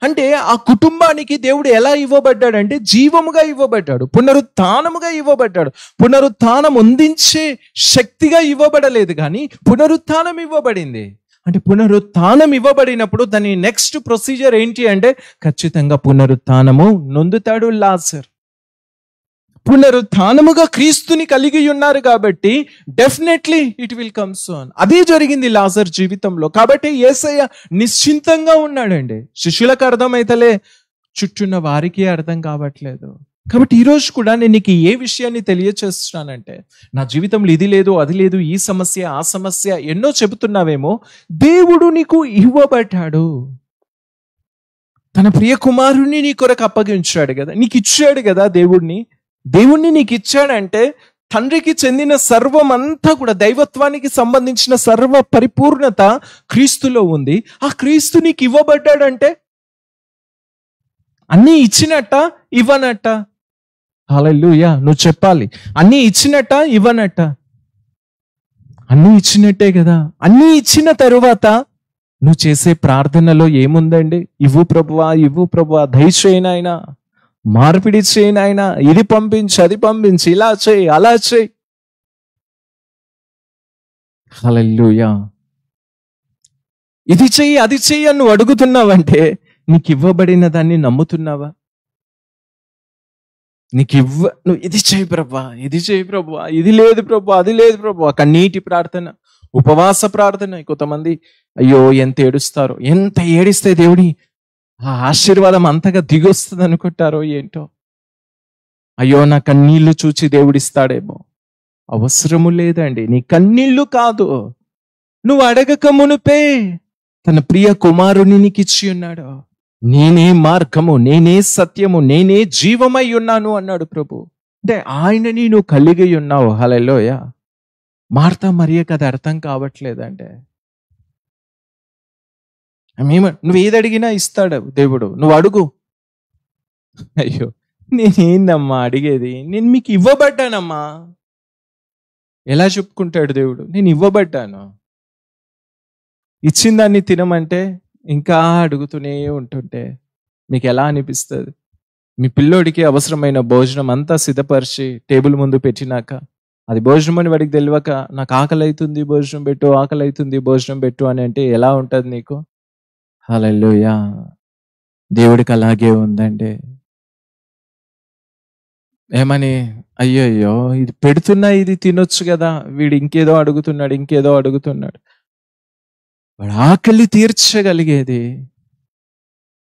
అంటే ఆ కుటుంబానికి దేవుడు ఎలా ఇవ్వబడ్డాడంటే జీవముగా ఇవ్వబడ్డాడు, పునరుత్థానముగా ఇవ్వబడ్డాడు. పునరుత్థానం అందించే శక్తిగా ఇవ్వబడలేదు, కానీ పునరుత్థానం ఇవ్వబడింది. అంటే పునరుత్థానం ఇవ్వబడినప్పుడు దాని నెక్స్ట్ ప్రొసీజర్ ఏంటి అంటే ఖచ్చితంగా పునరుత్థానము నొందుతాడు లాజర్. పునరుత్థానముగా క్రీస్తుని కలిగి ఉన్నారు కాబట్టి definitely it will come soon. అదే జరిగింది లాజర్ జీవితంలో. కాబట్టి యేసయ్య నిశ్చింతంగా ఉన్నాడండి. శిష్యులకు అర్థమైతలే, చుట్టూన్న వారికి అర్థం కావట్లేదు. కాబట్టి ఈరోజు కూడా నేను నీకు ఏ విషయాన్ని తెలియచేస్తున్నానంటే, నా జీవితంలో ఇది లేదు, అది లేదు, ఈ సమస్య, ఆ సమస్య ఎన్నో చెబుతున్నావేమో. దేవుడు నీకు ఇవ్వబడ్డాడు. తన ప్రియ కుమారుణ్ణి నీ కొరకు అప్పగించాడు కదా, నీకు ఇచ్చాడు కదా. దేవుణ్ణి నీకు ఇచ్చాడంటే తండ్రికి చెందిన సర్వం అంతా కూడా, దైవత్వానికి సంబంధించిన సర్వ పరిపూర్ణత క్రీస్తులో ఉంది. ఆ క్రీస్తు నీకు ఇవ్వబడ్డాడంటే అన్నీ ఇచ్చినట్ట ఇవ్వనట్ట? హల్లెలూయా. నువ్వు చెప్పాలి, అన్నీ ఇచ్చినట్ట ఇవ్వనట్ట? అన్నీ ఇచ్చినట్టే కదా. అన్నీ ఇచ్చిన తరువాత నువ్వు చేసే ప్రార్థనలో ఏముందండి? ఇవ్వు ప్రభువా, ఇవ్వు ప్రభువా, దయచేయనాయనా, మార్పిడి చేయనాయనా, ఇది పంపించి, అది పంపించి, ఇలా చేయి, అలా చేయి. హల్లెలూయా. ఇది చెయ్యి, అది చెయ్యి అని నువ్వు అడుగుతున్నావంటే నీకు ఇవ్వబడిన దాన్ని నమ్ముతున్నావా? నువ్వు ఇది చేయి ప్రభువా, ఇది చేయి ప్రభువా, ఇది లేదు ప్రభువా, అది లేదు ప్రభువా. కన్నీటి ప్రార్థన, ఉపవాస ప్రార్థన. కొంతమంది అయ్యో ఎంత ఏడుస్తారో, ఎంత ఏడిస్తే దేవుడి ఆ ఆశీర్వాదం అంతగా దిగొస్తుంది అనుకుంటారో ఏంటో. అయ్యో నా కన్నీళ్లు చూచి దేవుడిస్తాడేమో. అవసరము లేదండి. నీ కన్నీళ్లు కాదు, నువ్వు అడగక మునుపే తన ప్రియ కుమారుని నీకు ఇచ్చి ఉన్నాడు. నేనే మార్గము, నేనే సత్యము, నేనే జీవమై ఉన్నాను అన్నాడు ప్రభు. అంటే ఆయనని నువ్వు కలిగి ఉన్నావు. హల్లెలూయా. మార్తా మరియకు అది అర్థం కావట్లేదంటే, నువ్వు ఏది అడిగినా ఇస్తాడు దేవుడు, నువ్వు అడుగు. అయ్యో నేనేందమ్మా అడిగేది, నేను మీకు ఇవ్వబడ్డానమ్మా. ఎలా చెప్పుకుంటాడు దేవుడు? నేను ఇవ్వబడ్డాను. ఇచ్చిన దాన్ని తినమంటే ఇంకా అడుగుతూనే ఉంటుంటే మీకు ఎలా అనిపిస్తుంది? మీ పిల్లోడికి అవసరమైన భోజనం అంతా సిద్ధపరిచి టేబుల్ ముందు పెట్టినాక అది భోజనం అని వాడికి తెలియక నాకు ఆకలి అవుతుంది భోజనం పెట్టు, ఆకలి అవుతుంది భోజనం పెట్టు అని అంటే ఎలా ఉంటుంది నీకు? హల్లెలూయా. దేవుడికి అలాగే ఉందండి. ఏమని, అయ్యో ఇది పెడుతున్నా, ఇది తినొచ్చు కదా, వీడు ఇంకేదో అడుగుతున్నాడు. వాడు ఆకలి తీర్చగలిగేది,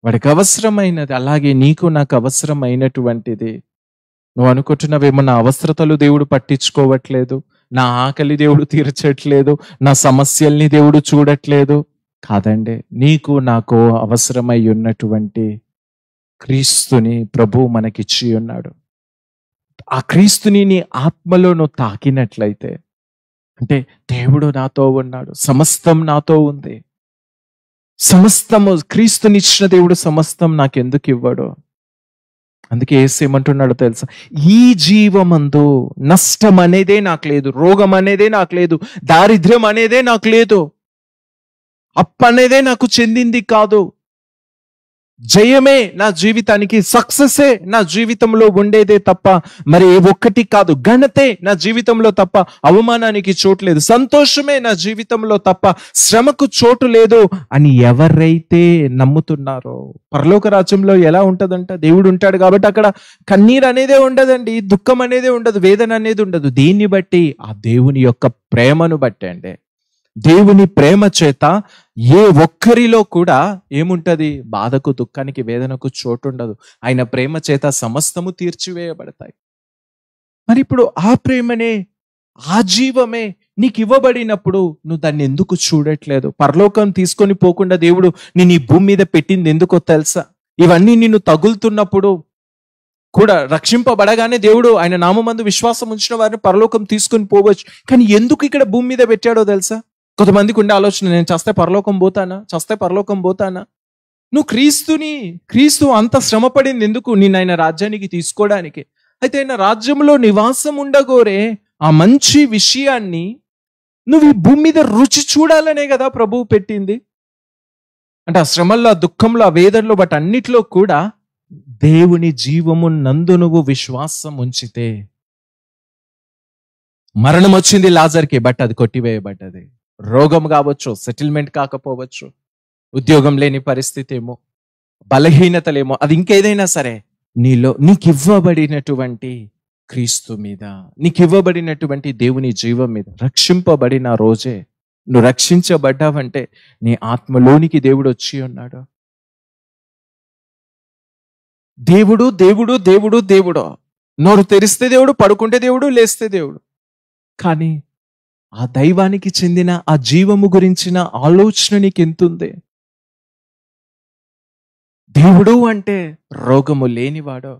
వాడికి అవసరమైనది. అలాగే నీకు నాకు అవసరమైనటువంటిది. నువ్వు అనుకుంటున్నావేమో నా అవసరతలు దేవుడు పట్టించుకోవట్లేదు, నా ఆకలి దేవుడు తీర్చట్లేదు, నా సమస్యల్ని దేవుడు చూడట్లేదు. కాదండి, నీకు నాకు అవసరమై ఉన్నటువంటి క్రీస్తుని ప్రభు మనకిచ్చి ఉన్నాడు. ఆ క్రీస్తుని నీ ఆత్మలో నువ్వు తాకినట్లయితే, అంటే దేవుడు నాతో ఉన్నాడు, సమస్తం నాతో ఉంది, సమస్తము క్రీస్తునిచ్చిన దేవుడు సమస్తం నాకెందుకు ఇవ్వడు? అందుకే యేసు ఏమంటున్నాడో తెలుసా? ఈ జీవమందు నష్టం అనేదే నాకు లేదు, రోగం అనేదే నాకు లేదు, దారిద్ర్యం అనేదే నాకు లేదు, అప్పు అనేదే నాకు చెందింది కాదు. జయమే నా జీవితానికి, సక్సెసే నా జీవితంలో ఉండేదే తప్ప మరి ఏ ఒక్కటి కాదు. ఘనతే నా జీవితంలో తప్ప అవమానానికి చోటు లేదు. సంతోషమే నా జీవితంలో తప్ప శ్రమకు చోటు లేదు అని ఎవరైతే నమ్ముతున్నారో, పరలోక రాజ్యంలో ఎలా ఉంటదంట, దేవుడు ఉంటాడు కాబట్టి అక్కడ కన్నీరు అనేదే ఉండదండి, దుఃఖం అనేదే ఉండదు, వేదన అనేది ఉండదు. దీన్ని బట్టి ఆ దేవుని యొక్క ప్రేమను బట్టి అండి. దేవుని ప్రేమ చేత ఏ ఒక్కరిలో కూడా ఏముంటది, బాధకు, దుఃఖానికి, వేదనకు చోటు ఉండదు. ఆయన ప్రేమ చేత సమస్తము తీర్చివేయబడతాయి. మరి ఇప్పుడు ఆ ప్రేమనే, ఆ జీవమే నీకు ఇవ్వబడినప్పుడు నువ్వు దాన్ని ఎందుకు చూడట్లేదు? పరలోకం తీసుకొని పోకుండా దేవుడు నేను ఈ భూమి మీద పెట్టింది ఎందుకో తెలుసా? ఇవన్నీ నిన్ను తగులుతున్నప్పుడు కూడా రక్షింపబడగానే దేవుడు ఆయన నామమందు విశ్వాసం ఉంచిన వారిని పరలోకం తీసుకొని పోవచ్చు. కానీ ఎందుకు ఇక్కడ భూమి మీద పెట్టాడో తెలుసా? కొంతమందికి ఉండే ఆలోచన, నేను చస్తే పరలోకం పోతానా? నువ్వు క్రీస్తు అంత శ్రమ పడింది ఎందుకు? నేను ఆయన రాజ్యానికి తీసుకోవడానికి. అయితే ఆయన రాజ్యంలో నివాసం ఉండగోరే ఆ మంచి విషయాన్ని నువ్వు ఈ భూమి మీద రుచి చూడాలనే కదా ప్రభువు పెట్టింది. అంటే ఆ శ్రమల్లో, ఆ దుఃఖంలో, ఆ వేదనలో, బట్ అన్నిట్లో కూడా దేవుని జీవము నందు నువ్వు విశ్వాసం ఉంచితే, మరణం వచ్చింది లాజర్కి, బట్ అది కొట్టివేయబడ్డది. రోగం కావచ్చు, సెటిల్మెంట్ కాకపోవచ్చు, ఉద్యోగం లేని పరిస్థితి ఏమో, బలహీనతలేమో, అది ఇంకేదైనా సరే, నీకు ఇవ్వబడినటువంటి క్రీస్తు మీద, నీకు ఇవ్వబడినటువంటి దేవుని జీవం మీద రక్షింపబడిన రోజే నువ్వు రక్షించబడ్డావంటే నీ ఆత్మలోనికి దేవుడు వచ్చి ఉన్నాడు. దేవుడు నోరు తెరిస్తే దేవుడు, పడుకుంటే దేవుడు, లేస్తే దేవుడు. కానీ ఆ దైవానికి చెందిన ఆ జీవము గురించిన ఆలోచన నీకు ఎంతుంది? దేవుడు అంటే రోగము లేనివాడు,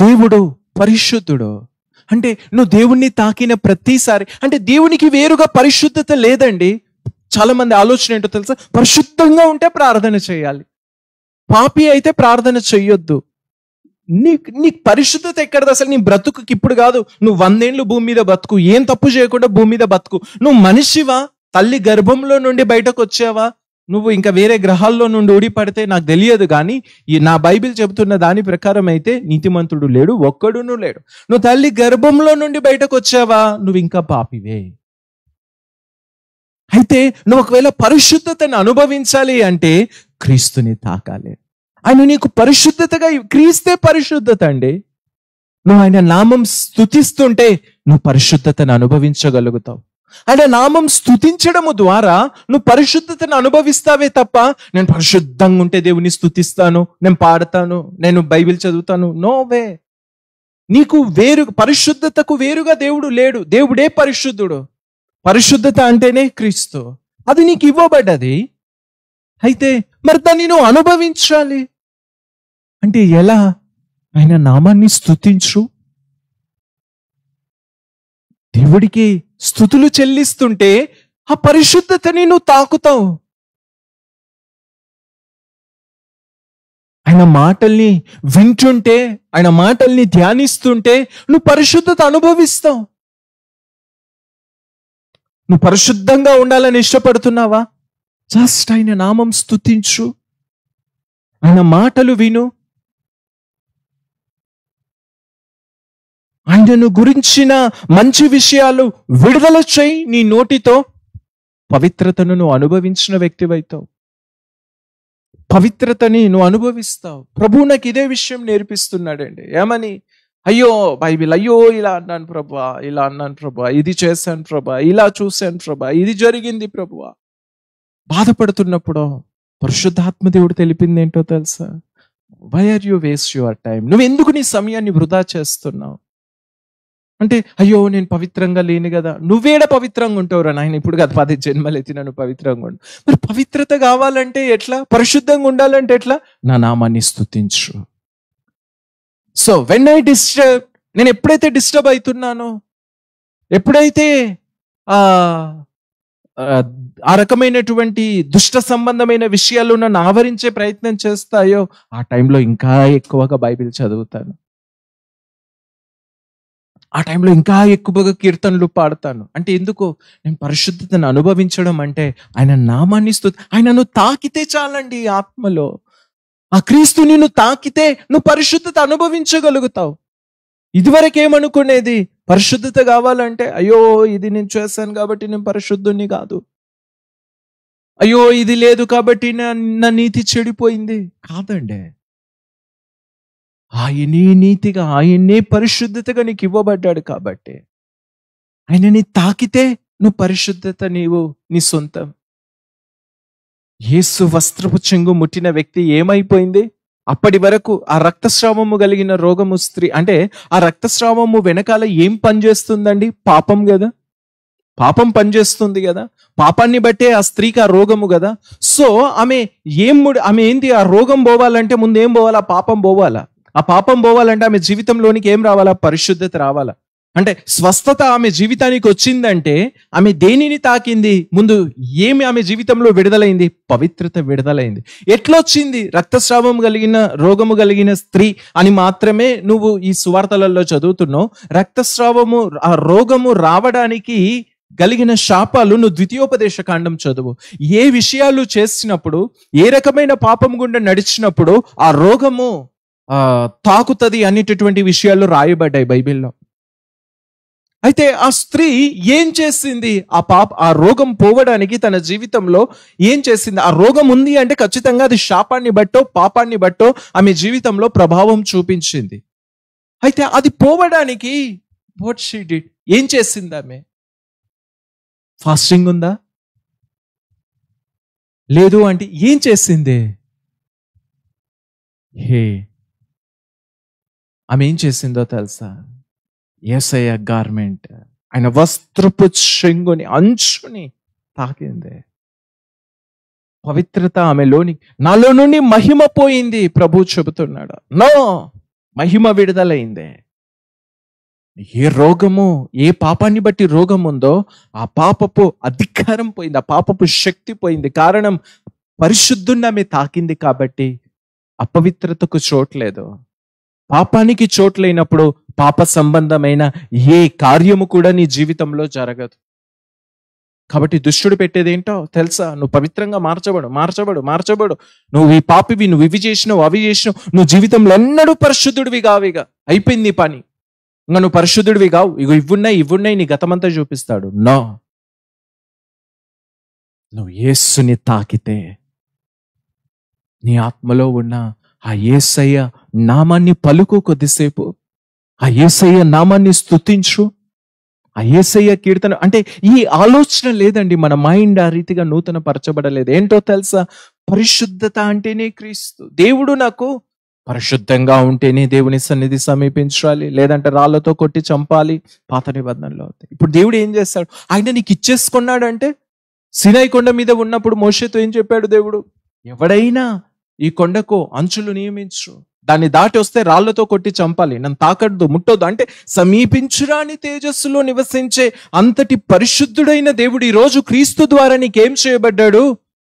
దేవుడు పరిశుద్ధుడు. అంటే నువ్వు దేవుణ్ణి తాకిన ప్రతిసారి, అంటే దేవునికి వేరుగా పరిశుద్ధత లేదండి. చాలా మంది ఆలోచన ఏంటో తెలుసా? పరిశుద్ధంగా ఉంటే ప్రార్థన చేయాలి, పాపి అయితే ప్రార్థన చెయ్యొద్దు. నీకు పరిశుద్ధత ఎక్కడది అసలు? నీ బ్రతుకుకి ఇప్పుడు కాదు, నువ్వు 100 ఏళ్ళు భూమి మీద బతుకు, ఏం తప్పు చేయకుండా భూమి మీద బతుకు. నువ్వు మనిషివా? తల్లి గర్భంలో నుండి బయటకు వచ్చావా? నువ్వు ఇంకా వేరే గ్రహాల్లో నుండి ఊడిపడితే నాకు తెలియదు, కానీ నా బైబిల్ చెబుతున్న దాని ప్రకారం అయితే నీతిమంతుడు లేడు, ఒక్కడును లేడు. నువ్వు తల్లి గర్భంలో నుండి బయటకు వచ్చావా? నువ్వు ఇంకా పాపివే. అయితే నువ్వు ఒకవేళ పరిశుద్ధతను అనుభవించాలి అంటే క్రీస్తుని తాకాలి. ఆయన నీకు పరిశుద్ధతగా, క్రీస్తే పరిశుద్ధత అండి. నువ్వు ఆయన నామం స్తుతిస్తుంటే నువ్వు పరిశుద్ధతను అనుభవించగలుగుతావు. ఆయన నామం స్తుతించడము ద్వారా నువ్వు పరిశుద్ధతను అనుభవిస్తావే తప్ప, నేను పరిశుద్ధంగా ఉంటే దేవుని స్తుతిస్తాను, నేను పాడతాను, నేను బైబిల్ చదువుతాను, నోవే. నీకు పరిశుద్ధతకు వేరుగా దేవుడు లేడు. దేవుడే పరిశుద్ధుడు. పరిశుద్ధత అంటేనే క్రీస్తు. అది నీకు ఇవ్వబడ్డది. అయితే మరి దాన్ని నువ్వు అనుభవించాలి అంటే ఎలా? ఆయన నామాన్ని స్తుతించు, దేవుడికి స్తుతులు చెల్లిస్తుంటే ఆ పరిశుద్ధతని నువ్వు తాకుతావు. ఆయన మాటల్ని వింటుంటే, ఆయన మాటల్ని ధ్యానిస్తుంటే నువ్వు పరిశుద్ధత అనుభవిస్తావు. నువ్వు పరిశుద్ధంగా ఉండాలని ఇష్టపడుతున్నావా? జస్ట్ ఆయన నామం స్తుతించు, ఆయన మాటలు విను, ఆయనను గురించిన మంచి విషయాలు విడుదల చేయి. నీ నోటితో పవిత్రతను నువ్వు అనుభవించిన వ్యక్తివైతావు, పవిత్రతని నువ్వు అనుభవిస్తావు. ప్రభువు నాకు ఇదే విషయం నేర్పిస్తున్నాడండి. ఏమని? అయ్యో బైబిల్, అయ్యో ఇలా అన్నాను ప్రభువా, ఇలా అన్నాను ప్రభువా, ఇది చేశాను ప్రభువా, ఇలా చూశాను ప్రభువా, ఇది జరిగింది ప్రభువా. బాధపడుతున్నప్పుడు పరిశుద్ధాత్మ దేవుడు తెలిపింది ఏంటో తెలుసా? Why are you waste your time? నువ్వు ఎందుకు నీ సమయాన్ని వృధా చేస్తున్నావు? అంటే అయ్యో నేను పవిత్రంగా లేని కదా. నువ్వేడ పవిత్రంగా ఉంటావురా నాయన? ఇప్పుడు కదా 10 జన్మలు ఎత్తి నన్ను పవిత్రంగా ఉండు. మరి పవిత్రత కావాలంటే ఎట్లా? పరిశుద్ధంగా ఉండాలంటే ఎట్లా? నా నామాన్ని స్తుతించు. సో వెన్ ఐ డిస్టర్బ్, నేను ఎప్పుడైతే డిస్టర్బ్ అవుతున్నానో, ఎప్పుడైతే ఆ రకమైనటువంటి దుష్ట సంబంధమైన విషయాలు నన్ను ఆవరించే ప్రయత్నం చేస్తాయో, ఆ టైంలో ఇంకా ఎక్కువగా బైబిల్ చదువుతాను. ఆ టైంలో ఇంకా ఎక్కువగా కీర్తనలు పాడతాను. అంటే ఎందుకు? నేను పరిశుద్ధతను అనుభవించడం అంటే ఆయన నామాన్ని ఆయనను తాకితే చాలండి ఆత్మలో. ఆ క్రీస్తు నిన్ను తాకితే నువ్వు పరిశుద్ధత అనుభవించగలుగుతావు. ఇదివరకు ఏమనుకునేది? పరిశుద్ధత కావాలంటే అయ్యో ఇది నేను చేశాను కాబట్టి నేను పరిశుద్ధుని కాదు, అయ్యో ఇది లేదు కాబట్టి నా నీతి చెడిపోయింది కాదండి. ఆయనే నీతిగా, ఆయనే పరిశుద్ధతగా నీకు ఇవ్వబడ్డాడు కాబట్టి ఆయనని తాకితే నువ్వు పరిశుద్ధత, నీ సొంతం. యేసు వస్త్రపు చెంగు ముట్టిన వ్యక్తి ఏమైపోయింది? అప్పటి వరకు ఆ రక్తస్రావము కలిగిన రోగము స్త్రీ, అంటే ఆ రక్తస్రావము వెనకాల ఏం పనిచేస్తుందండి? పాపం కదా, పాపం పనిచేస్తుంది కదా, పాపాన్ని బట్టే ఆ స్త్రీకి ఆ రోగము కదా. సో ఆమె ఆమె ఏంటి? ఆ రోగం పోవాలంటే ముందు ఏం పోవాలా? పాపం పోవాలా. ఆ పాపం పోవాలంటే ఆమె జీవితంలోనికి ఏం రావాలా? పరిశుద్ధత రావాలా. అంటే స్వస్థత ఆమె జీవితానికి వచ్చిందంటే ఆమె దేనిని తాకింది? ముందు ఏమి ఆమె జీవితంలో విడుదలైంది? పవిత్రత విడుదలైంది. ఎట్లొచ్చింది? రక్తస్రావం కలిగిన రోగము కలిగిన స్త్రీ అని మాత్రమే నువ్వు ఈ సువార్తలలో చదువుతున్నావు. రక్తస్రావము, ఆ రోగము రావడానికి కలిగిన శాపాలు నువ్వు ద్వితీయోపదేశ కాండం చదువు. ఏ విషయాలు చేసినప్పుడు, ఏ రకమైన పాపం గుండా నడిచినప్పుడు ఆ రోగము తాకుతుంది అనేటటువంటి విషయాలు రాయబడ్డాయి బైబిల్లో. అయితే ఆ స్త్రీ ఏం చేసింది? ఆ రోగం పోవడానికి తన జీవితంలో ఏం చేసింది? ఆ రోగం ఉంది అంటే ఖచ్చితంగా అది శాపాన్ని బట్టో పాపాన్ని బట్టో ఆమె జీవితంలో ప్రభావం చూపించింది. అయితే అది పోవడానికి వాట్ షీ డిడ్, ఏం చేసింది ఆమె? ఫాస్టింగ్ ఉందా? లేదు అంటే ఏం చేసింది? ఆమె ఏం చేసిందో తెలుసా? యేసయ్య గార్మెంట్, ఆయన వస్త్రపు చెంగుని అంచుని తాకింది. పవిత్రత ఆమెలోని, నాలో నుండి మహిమ పోయింది ప్రభు చెబుతున్నాడు. నో, మహిమ విడుదలైంది. ఏ రోగము, ఏ పాపాన్ని బట్టి రోగం ఉందో ఆ పాపపు అధికారం పోయింది, ఆ పాపపు శక్తి పోయింది. కారణం పరిశుద్ధుని ఆమె తాకింది కాబట్టి అపవిత్రతకు చోట్లేదు. పాపానికి చోట్లైనప్పుడు పాప సంబంధమైన ఏ కార్యము కూడా నీ జీవితంలో జరగదు. కాబట్టి దుష్టుడు పెట్టేది ఏంటో తెలుసా? నువ్వు పవిత్రంగా మార్చబడు, నువ్వు ఈ పాపివి, నువ్వు ఇవి చేసినావు, అవి చేసినావు, నువ్వు జీవితంలో ఎన్నడూ పరిశుద్ధుడివి కావిగా, అయిపోయింది నీ పని, ఇంకా నువ్వు పరిశుద్ధుడివి కావు, ఇగో ఇవున్నాయి నీ గతమంతా చూపిస్తాడు. నో, నువ్వు యేసుని తాకితే నీ ఆత్మలో ఉన్న ఆ యేసయ్య నామాన్ని పలుకు, కొద్దిసేపు ఆ యేసయ్య నామాన్ని స్తుతించు, ఆ యేసయ్య కీర్తన. అంటే ఈ ఆలోచన లేదండి, మన మైండ్ ఆ రీతిగా నూతన పరచబడలేదు. ఏంటో తెలుసా? పరిశుద్ధత అంటేనే క్రీస్తు. దేవుడు నాకు పరిశుద్ధంగా ఉంటేనే దేవుని సన్నిధి సమీపించాలి, లేదంటే రాళ్లతో కొట్టి చంపాలి, పాత నిబంధనలో. ఇప్పుడు దేవుడు ఏం చేస్తాడు? ఆయన నీకు ఇచ్చేసుకున్నాడంటే, సినాయి కొండ మీద ఉన్నప్పుడు మోషేతో ఏం చెప్పాడు దేవుడు? ఎవడైనా ఈ కొండకు అంచులు నియమించు, దాన్ని దాటి వస్తే రాళ్లతో కొట్టి చంపాలి, నన్ను తాకద్దు, ముట్టొద్దు. అంటే సమీపించురాని తేజస్సులో నివసించే అంతటి పరిశుద్ధుడైన దేవుడు ఈరోజు క్రీస్తు ద్వారా నీకేం చేయబడ్డాడు?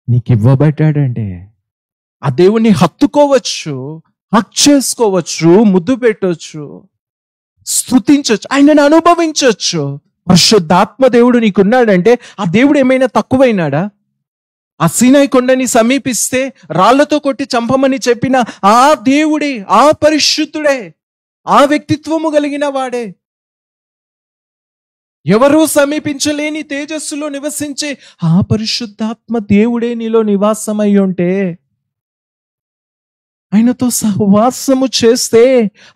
నీకు ఇవ్వబడ్డాడండి. ఆ దేవుణ్ణి హత్తుకోవచ్చు, హక్ చేసుకోవచ్చు, ముద్దు పెట్టవచ్చు, స్తుతించవచ్చు, ఆయనను అనుభవించవచ్చు. పరిశుద్ధాత్మ దేవుడు నీకున్నాడంటే ఆ దేవుడు ఏమైనా తక్కువైనాడా? ఆ సీనాయి కొండని సమీపిస్తే రాళ్లతో కొట్టి చంపమని చెప్పిన ఆ దేవుడే, ఆ పరిశుద్ధుడే, ఆ వ్యక్తిత్వము కలిగిన వాడే, ఎవరూ సమీపించలేని తేజస్సులో నివసించే ఆ పరిశుద్ధాత్మ దేవుడే నీలో నివాసమై ఉంటే, ఆయనతో సహవాసము చేస్తే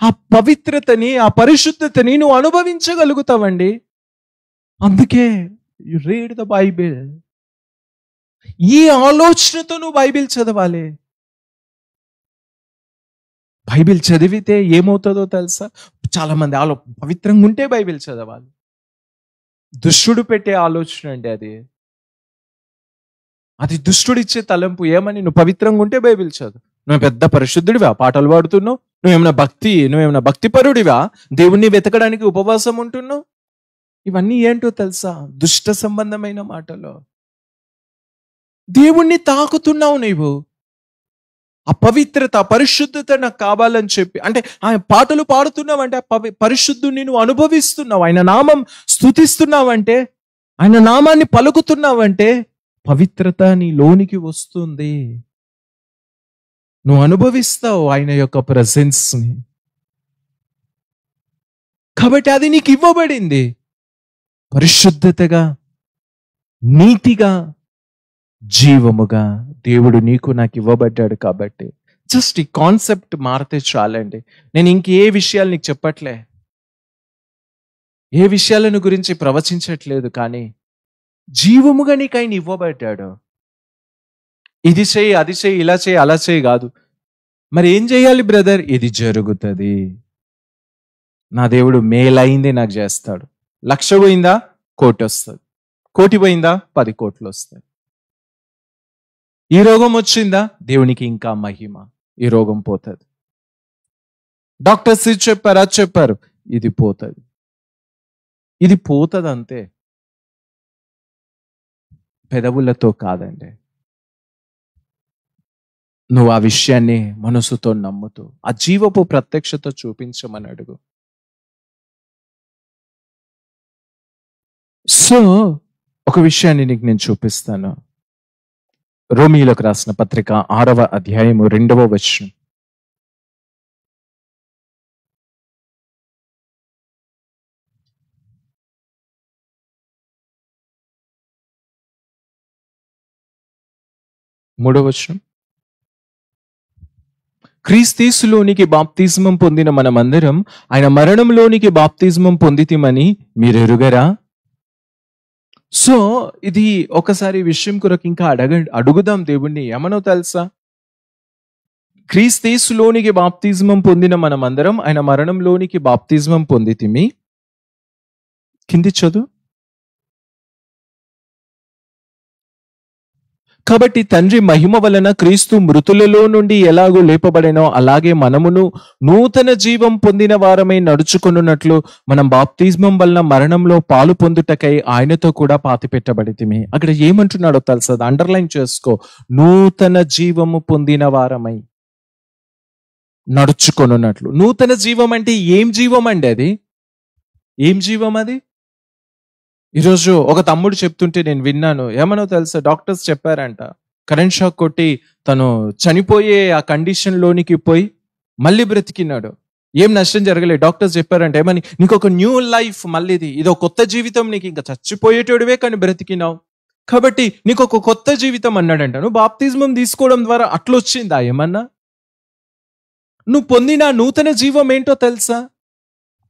ఆ పవిత్రతని, ఆ పరిశుద్ధతని నువ్వు అనుభవించగలుగుతావండి. అందుకే యు రీడ్ ద బైబిల్. ఈ ఆలోచనతో నువ్వు బైబిల్ చదవాలి. బైబిల్ చదివితే ఏమవుతుందో తెలుసా? చాలా మంది పవిత్రంగా ఉంటే బైబిల్ చదవాలి. దుష్టుడు పెట్టే ఆలోచన అండి అది దుష్టుడిచ్చే తలంపు. ఏమని? నువ్వు పవిత్రంగా ఉంటే బైబిల్ చదువు, నువ్వు పెద్ద పరిశుద్ధుడివా, పాటలు పాడుతున్నావు, నువ్వేమైనా భక్తిపరుడివా, దేవుణ్ణి వెతకడానికి ఉపవాసం ఉంటున్నావు. ఇవన్నీ ఏంటో తెలుసా? దుష్ట సంబంధమైన మాటలు. దేవుణ్ణి తాకుతున్నావు నీవు, ఆ పవిత్రత, పరిశుద్ధత నాకు కావాలని చెప్పి, అంటే ఆయన పాటలు పాడుతున్నావంటే ఆ పరిశుద్ధుని నువ్వు అనుభవిస్తున్నావు, ఆయన నామం స్తుతిస్తున్నావంటే, ఆయన నామాన్ని పలుకుతున్నావంటే పవిత్రత నీ లోనికి వస్తుంది. నువ్వు అనుభవిస్తావు ఆయన యొక్క ప్రెజెన్స్ ని. కాబట్టి అది నీకు ఇవ్వబడింది. పరిశుద్ధతగా, నీతిగా, జీవముగా దేవుడు నీకు నాకు ఇవ్వబడ్డాడు. కాబట్టి జస్ట్ ఈ కాన్సెప్ట్ మారితే చాలండి. నేను ఇంకే విషయాలు నీకు చెప్పట్లే, ఏ విషయాలను గురించి ప్రవచించట్లేదు, కానీ జీవముగా నీకు ఆయన ఇవ్వబడ్డాడు. ఇది చేయి, అది చేయి, ఇలా చేయి, అలా చేయి కాదు. మరి ఏం చేయాలి బ్రదర్? ఇది జరుగుతుంది. నా దేవుడు మేలైంది నాకు చేస్తాడు. 1,00,000 పోయిందా 1,00,00,000 వస్తుంది. 1,00,00,000 పోయిందా 10 కోట్లు వస్తాయి. ఈ రోగం వచ్చిందా దేవునికి ఇంకా మహిమ, ఈ రోగం పోతుంది. డాక్టర్స్ ఇది చెప్పారు, అది చెప్పారు, ఇది పోతుంది. ఇది పోతుంది అంతే, పెదవులతో కాదండి. నువ్వు ఆ విషయాన్ని మనసుతో నమ్ముతూ ఆ జీవపు ప్రత్యక్షత చూపించమని అడుగు. సో ఒక విషయాన్ని నీకు నేను చూపిస్తాను. రోమీయులకు రాసిన పత్రిక 6వ అధ్యాయము 2వ వచనం. మూడవ వచనం. క్రీస్తులోనికి బాప్తిస్మం పొందిన మనమందరం ఆయన మరణంలోనికి బాప్తిస్మం పొందితిమని మీరు ఎరుగరా? సో ఇది ఒకసారి విషయం కొరకు ఇంకా అడుగుదాం దేవుణ్ణి. ఏమనో తెలుసా? క్రీస్తులోనికి బాప్తిస్మం పొందిన మనమందరం ఆయన మరణంలోనికి బాప్తిస్మం పొందితిమి. కింది చదువు. కాబట్టి తండ్రి మహిమ వలన క్రీస్తు మృతులలో నుండి ఎలాగో లేపబడేనో అలాగే మనమును నూతన జీవం పొందిన వారమై నడుచుకున్నట్లు మనం బాప్తిస్మం వలన మరణంలో పాలు పొందుటకై ఆయనతో కూడా పాతిపెట్టబడితిమి. అక్కడ ఏమంటున్నాడో తెలుసా? అండర్లైన్ చేసుకో. నూతన జీవము పొందిన వారమై నడుచుకొనున్నట్లు. నూతన జీవం అంటే ఏం జీవం అండి? అది ఏం జీవం? అది ఈరోజు ఒక తమ్ముడు చెప్తుంటే నేను విన్నాను. ఏమనో తెలుసా? డాక్టర్స్ చెప్పారంట, కరెంట్ షాక్ కొట్టి తను చనిపోయే ఆ కండిషన్ లోనికి పోయి మళ్ళీ బ్రతికినాడు. ఏం నష్టం జరగలేదు. డాక్టర్స్ చెప్పారంట, ఏమని? నీకు ఒక న్యూ లైఫ్, మళ్ళీ ఇది ఒక కొత్త జీవితం, నీకు ఇంకా చచ్చిపోయేటోడివే కానీ బ్రతికినావు కాబట్టి నీకు ఒక కొత్త జీవితం అన్నాడంట. నువ్వు బాప్తిజమం తీసుకోవడం ద్వారా అట్లొచ్చిందా ఏమన్నా? నువ్వు పొందిన నూతన జీవం ఏంటో తెలుసా?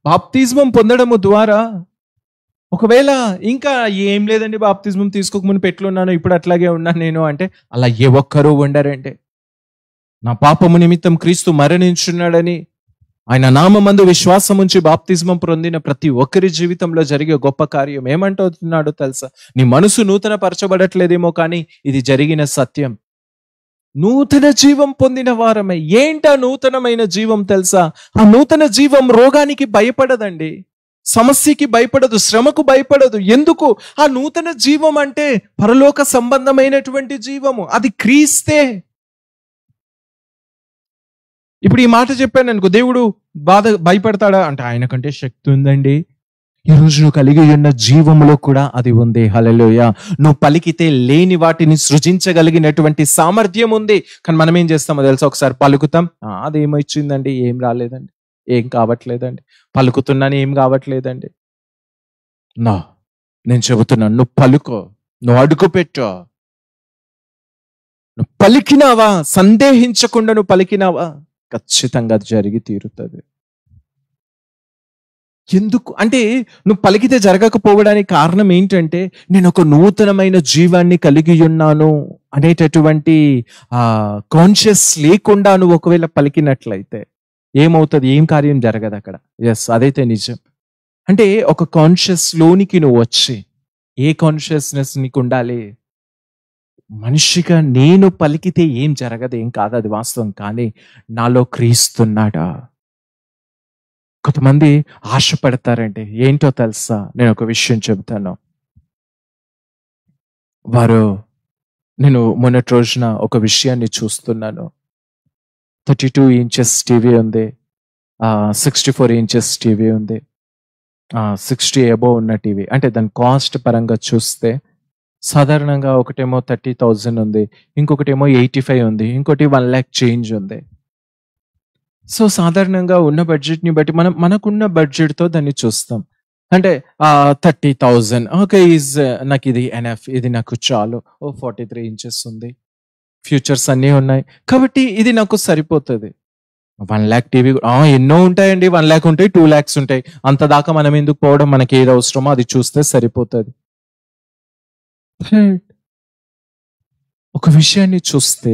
బాప్తిజమం పొందడము ద్వారా. ఒకవేళ ఇంకా ఏం లేదండి, బాప్తిజమం తీసుకోక మునుపు ఎట్లున్నాను ఇప్పుడు అట్లాగే ఉన్నాను నేను అంటే, అలా ఏ ఒక్కరూ ఉండరంటే. నా పాపము నిమిత్తం క్రీస్తు మరణించున్నాడని ఆయన నామమందు విశ్వాసం ఉంచి బాప్తిజమం పొందిన ప్రతి ఒక్కరి జీవితంలో జరిగే గొప్ప కార్యం ఏమంటున్నాడో తెలుసా? నీ మనసు నూతన పరచబడట్లేదేమో కానీ ఇది జరిగిన సత్యం. నూతన జీవం పొందిన వారమే. ఏంటా నూతనమైన జీవం తెలుసా? ఆ నూతన జీవం రోగానికి భయపడదండి, సమస్యకి భయపడదు, శ్రమకు భయపడదు. ఎందుకు? ఆ నూతన జీవం అంటే పరలోక సంబంధమైనటువంటి జీవము, అది క్రీస్తే. ఇప్పుడు ఈ మాట చెప్పాను అనుకో, దేవుడు భయపడతాడా అంటే ఆయన కంటే శక్తి ఉందండి. ఈరోజు నువ్వు కలిగి ఉన్న జీవంలో కూడా అది ఉంది. హల్లెలూయా. నువ్వు పలికితే లేని వాటిని సృజించగలిగినటువంటి సామర్థ్యం ఉంది. కానీ మనం ఏం చేస్తామో తెలుసా? ఒకసారి పలుకుతాం, అదేమో ఇచ్చిందండి, ఏం రాలేదండి, ఏం కావట్లేదండి, పలుకుతున్నాను ఏం కావట్లేదండి. నేను చెబుతున్నాను, నువ్వు పలుకో, నువ్వు అడుగు పెట్టు. నువ్వు పలికినావా, సందేహించకుండా నువ్వు పలికినావా, ఖచ్చితంగా అది జరిగి తీరుతుంది. ఎందుకు అంటే నువ్వు పలికితే జరగకపోవడానికి కారణం ఏంటంటే, నేను ఒక నూతనమైన జీవాన్ని కలిగి ఉన్నాను అనేటటువంటి కాన్షియస్ లేకుండా నువ్వు ఒకవేళ పలికినట్లయితే ఏమవుతుంది? ఏం కార్యం జరగదు అక్కడ. ఎస్, అదైతే నిజం. అంటే ఒక కాన్షియస్ లోనికి నువ్వు వచ్చి, ఏ కాన్షియస్నెస్ నీకు ఉండాలి? మనిషిగా నేను పలికితే ఏం జరగదు, ఏం కాదు, అది వాస్తవం. కానీ నాలో క్రీస్తున్నాడా? కొంతమంది ఆశపడతారండి. ఏంటో తెలుసా? నేను ఒక విషయం చెబుతాను. నేను మొన్నటి రోజున ఒక విషయాన్ని చూస్తున్నాను. 32 ఇంచెస్ టీవీ ఉంది, 64 ఇంచెస్ టీవీ ఉంది, 60 అబోవ్ ఉన్న టీవీ. అంటే దాని కాస్ట్ పరంగా చూస్తే సాధారణంగా ఒకటేమో 30,000 ఉంది, ఇంకొకటేమో 85 ఉంది, ఇంకోటి 1,00,000 చేంజ్ ఉంది. సో సాధారణంగా ఉన్న బడ్జెట్ని బట్టి మనకున్న బడ్జెట్తో దాన్ని చూస్తాం. అంటే 30,000 ఓకే, నాకు ఇది ఎనఫ్, ఇది నాకు చాలు. 43 ఇంచెస్ ఉంది, ఫ్యూచర్స్ అన్నీ ఉన్నాయి, కాబట్టి ఇది నాకు సరిపోతుంది. 1,00,000 టీవీ ఎన్నో ఉంటాయండి, 1,00,000 ఉంటాయి, 2,00,000 ఉంటాయి. అంత దాకా మనం ఎందుకు పోవడం? మనకి ఏది అవసరమో అది చూస్తే సరిపోతుంది. ఒక విషయాన్ని చూస్తే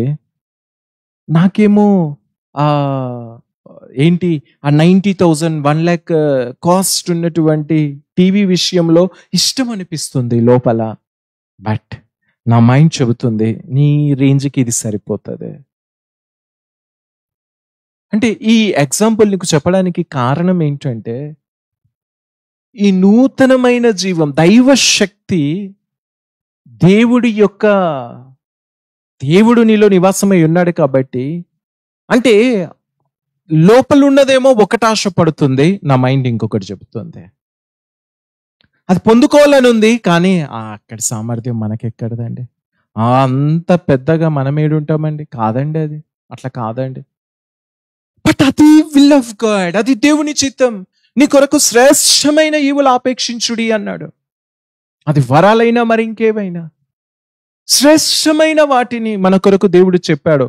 నాకేమో ఏంటి 90,000 1,00,000 కాస్ట్ ఉన్నటువంటి టీవీ విషయంలో ఇష్టం అనిపిస్తుంది లోపల. బట్ నా మైండ్ చెబుతుంది నీ రేంజ్కి ఇది సరిపోతుంది. అంటే ఈ ఎగ్జాంపుల్ నీకు చెప్పడానికి కారణం ఏంటంటే, ఈ నూతనమైన జీవం, దైవ శక్తి, దేవుడు నీలో నివాసమై ఉన్నాడు కాబట్టి, అంటే లోపల ఉన్నదేమో ఒకటి ఆశపడుతుంది, నా మైండ్ ఇంకొకటి చెబుతుంది. అది పొందుకోవాలని ఉంది, కానీ అక్కడి సామర్థ్యం మనకెక్కడదండి. అంత పెద్దగా మనం ఏడుంటామండి? కాదండి, అది అట్లా కాదండి. బట్ అది విల్ ఆఫ్ గాడ్, అది దేవుని చిత్తం. నీ కొరకు శ్రేష్టమైన ఈవులు ఆపేక్షించుడి అన్నాడు. అది వరాలైనా మరి ఇంకేవైనా శ్రేష్టమైన వాటిని మన కొరకు దేవుడు చెప్పాడు.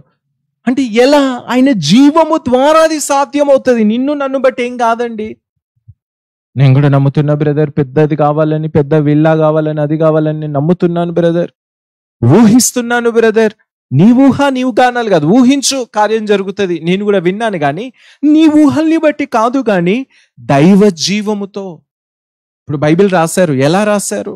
అంటే ఎలా? ఆయన జీవము ద్వారా అది సాధ్యమవుతుంది. నిన్ను నన్ను బట్టి ఏం కాదండి. నేను కూడా నమ్ముతున్నా బ్రదర్, పెద్దది కావాలని, పెద్ద విల్లా కావాలని, అది కావాలని నేను నమ్ముతున్నాను బ్రదర్, ఊహిస్తున్నాను బ్రదర్. నీ ఊహ నీవు కానాలి కాదు, ఊహించు, కార్యం జరుగుతుంది. నేను కూడా విన్నాను, కానీ నీ ఊహల్ని బట్టి కాదు, కానీ దైవ జీవముతో. ఇప్పుడు బైబిల్ రాశారు, ఎలా రాశారు?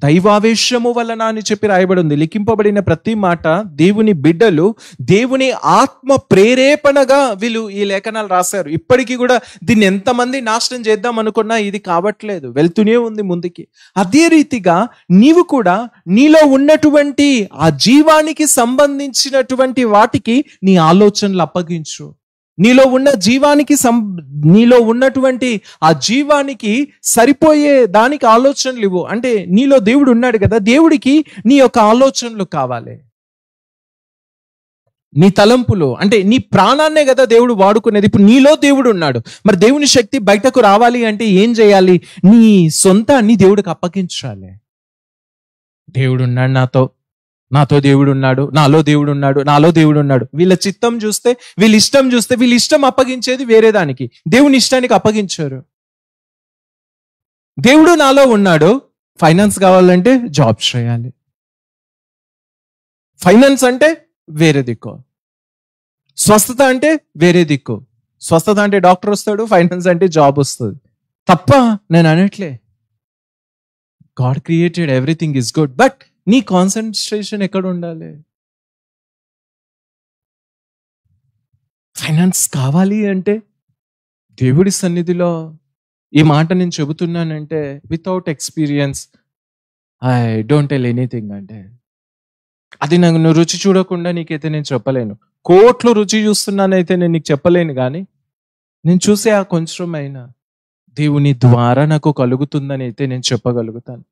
దైవావేశము వలన అని చెప్పి రాయబడి ఉంది. లిఖింపబడిన ప్రతి మాట దేవుని బిడ్డలు, దేవుని ఆత్మ ప్రేరేపణగా వీళ్ళు ఈ లేఖనాలు రాశారు. ఇప్పటికీ కూడా దీన్ని ఎంతమంది నాశనం చేద్దాం అనుకున్నా ఇది కావట్లేదు, వెళ్తూనే ఉంది ముందుకి. అదే రీతిగా నీవు కూడా నీలో ఉన్నటువంటి ఆ జీవానికి సంబంధించినటువంటి వాటికి నీ ఆలోచనలు అప్పగించు. నీలో ఉన్న జీవానికి నీలో ఉన్నటువంటి ఆ జీవానికి సరిపోయే దానికి ఆలోచనలు ఇవ్వు. అంటే నీలో దేవుడు ఉన్నాడు కదా, దేవుడికి నీ యొక్క ఆలోచనలు కావాలి, నీ తలంపులు. అంటే నీ ప్రాణాన్నే కదా దేవుడు వాడుకునేది. ఇప్పుడు నీలో దేవుడు ఉన్నాడు, మరి దేవుని శక్తి బయటకు రావాలి అంటే ఏం చేయాలి? నీ సొంతాన్ని దేవుడికి అప్పగించాలి. దేవుడు ఉన్నాడు, నాతో దేవుడు ఉన్నాడు, నాలో దేవుడు ఉన్నాడు, నాలో దేవుడు ఉన్నాడు. వీళ్ళ చిత్తం చూస్తే, వీళ్ళ ఇష్టం చూస్తే, వీళ్ళ ఇష్టం అప్పగించేది వేరే దానికి, దేవుని ఇష్టానికి అప్పగించారు. దేవుడు నాలో ఉన్నాడు, ఫైనాన్స్ కావాలంటే జాబ్ చేయాలి, ఫైనాన్స్ అంటే వేరే దిక్కు, స్వస్థత అంటే వేరే దిక్కు. స్వస్థత అంటే డాక్టర్ వస్తాడు, ఫైనాన్స్ అంటే జాబ్ వస్తుంది. తప్ప నేను అనట్లే. God created everything is good, but నీ కాన్సన్ట్రేషన్ ఎక్కడ ఉండాలి? ఫైనాన్స్ కావాలి అంటే దేవుడి సన్నిధిలో ఈ మాట నేను చెబుతున్నానంటే without experience I don't tell anything. అంటే అది నువ్వు రుచి చూడకుండా నీకైతే నేను చెప్పలేను. కోట్లు రుచి చూస్తున్నానైతే నేను నీకు చెప్పలేను, కానీ నేను చూసే ఆ కొంచెమైనా దేవుని ద్వారా నాకు కలుగుతుందని అయితే నేను చెప్పగలుగుతాను.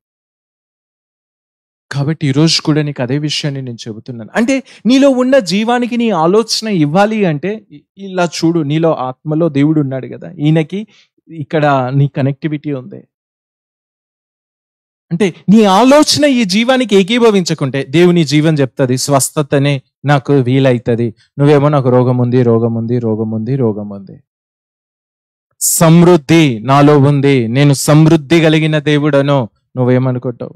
కాబట్టి ఈరోజు కూడా నీకు అదే విషయాన్ని నేను చెబుతున్నాను. అంటే నీలో ఉన్న జీవానికి నీ ఆలోచన ఇవ్వాలి అంటే ఇలా చూడు, నీలో ఆత్మలో దేవుడు ఉన్నాడు కదా, ఈయనకి ఇక్కడ నీ కనెక్టివిటీ ఉంది. అంటే నీ ఆలోచన ఈ జీవానికి ఏకీభవించకుంటే దేవుని జీవం చెప్తుంది స్వస్థతనే నాకు వీలైతుంది. నువ్వేమో నాకు రోగం ఉంది, రోగం ఉంది, రోగం ఉంది, రోగం ఉంది. సమృద్ధి నాలో ఉంది, నేను సమృద్ధి కలిగిన దేవుడను. నువ్వేమనుకుంటావు?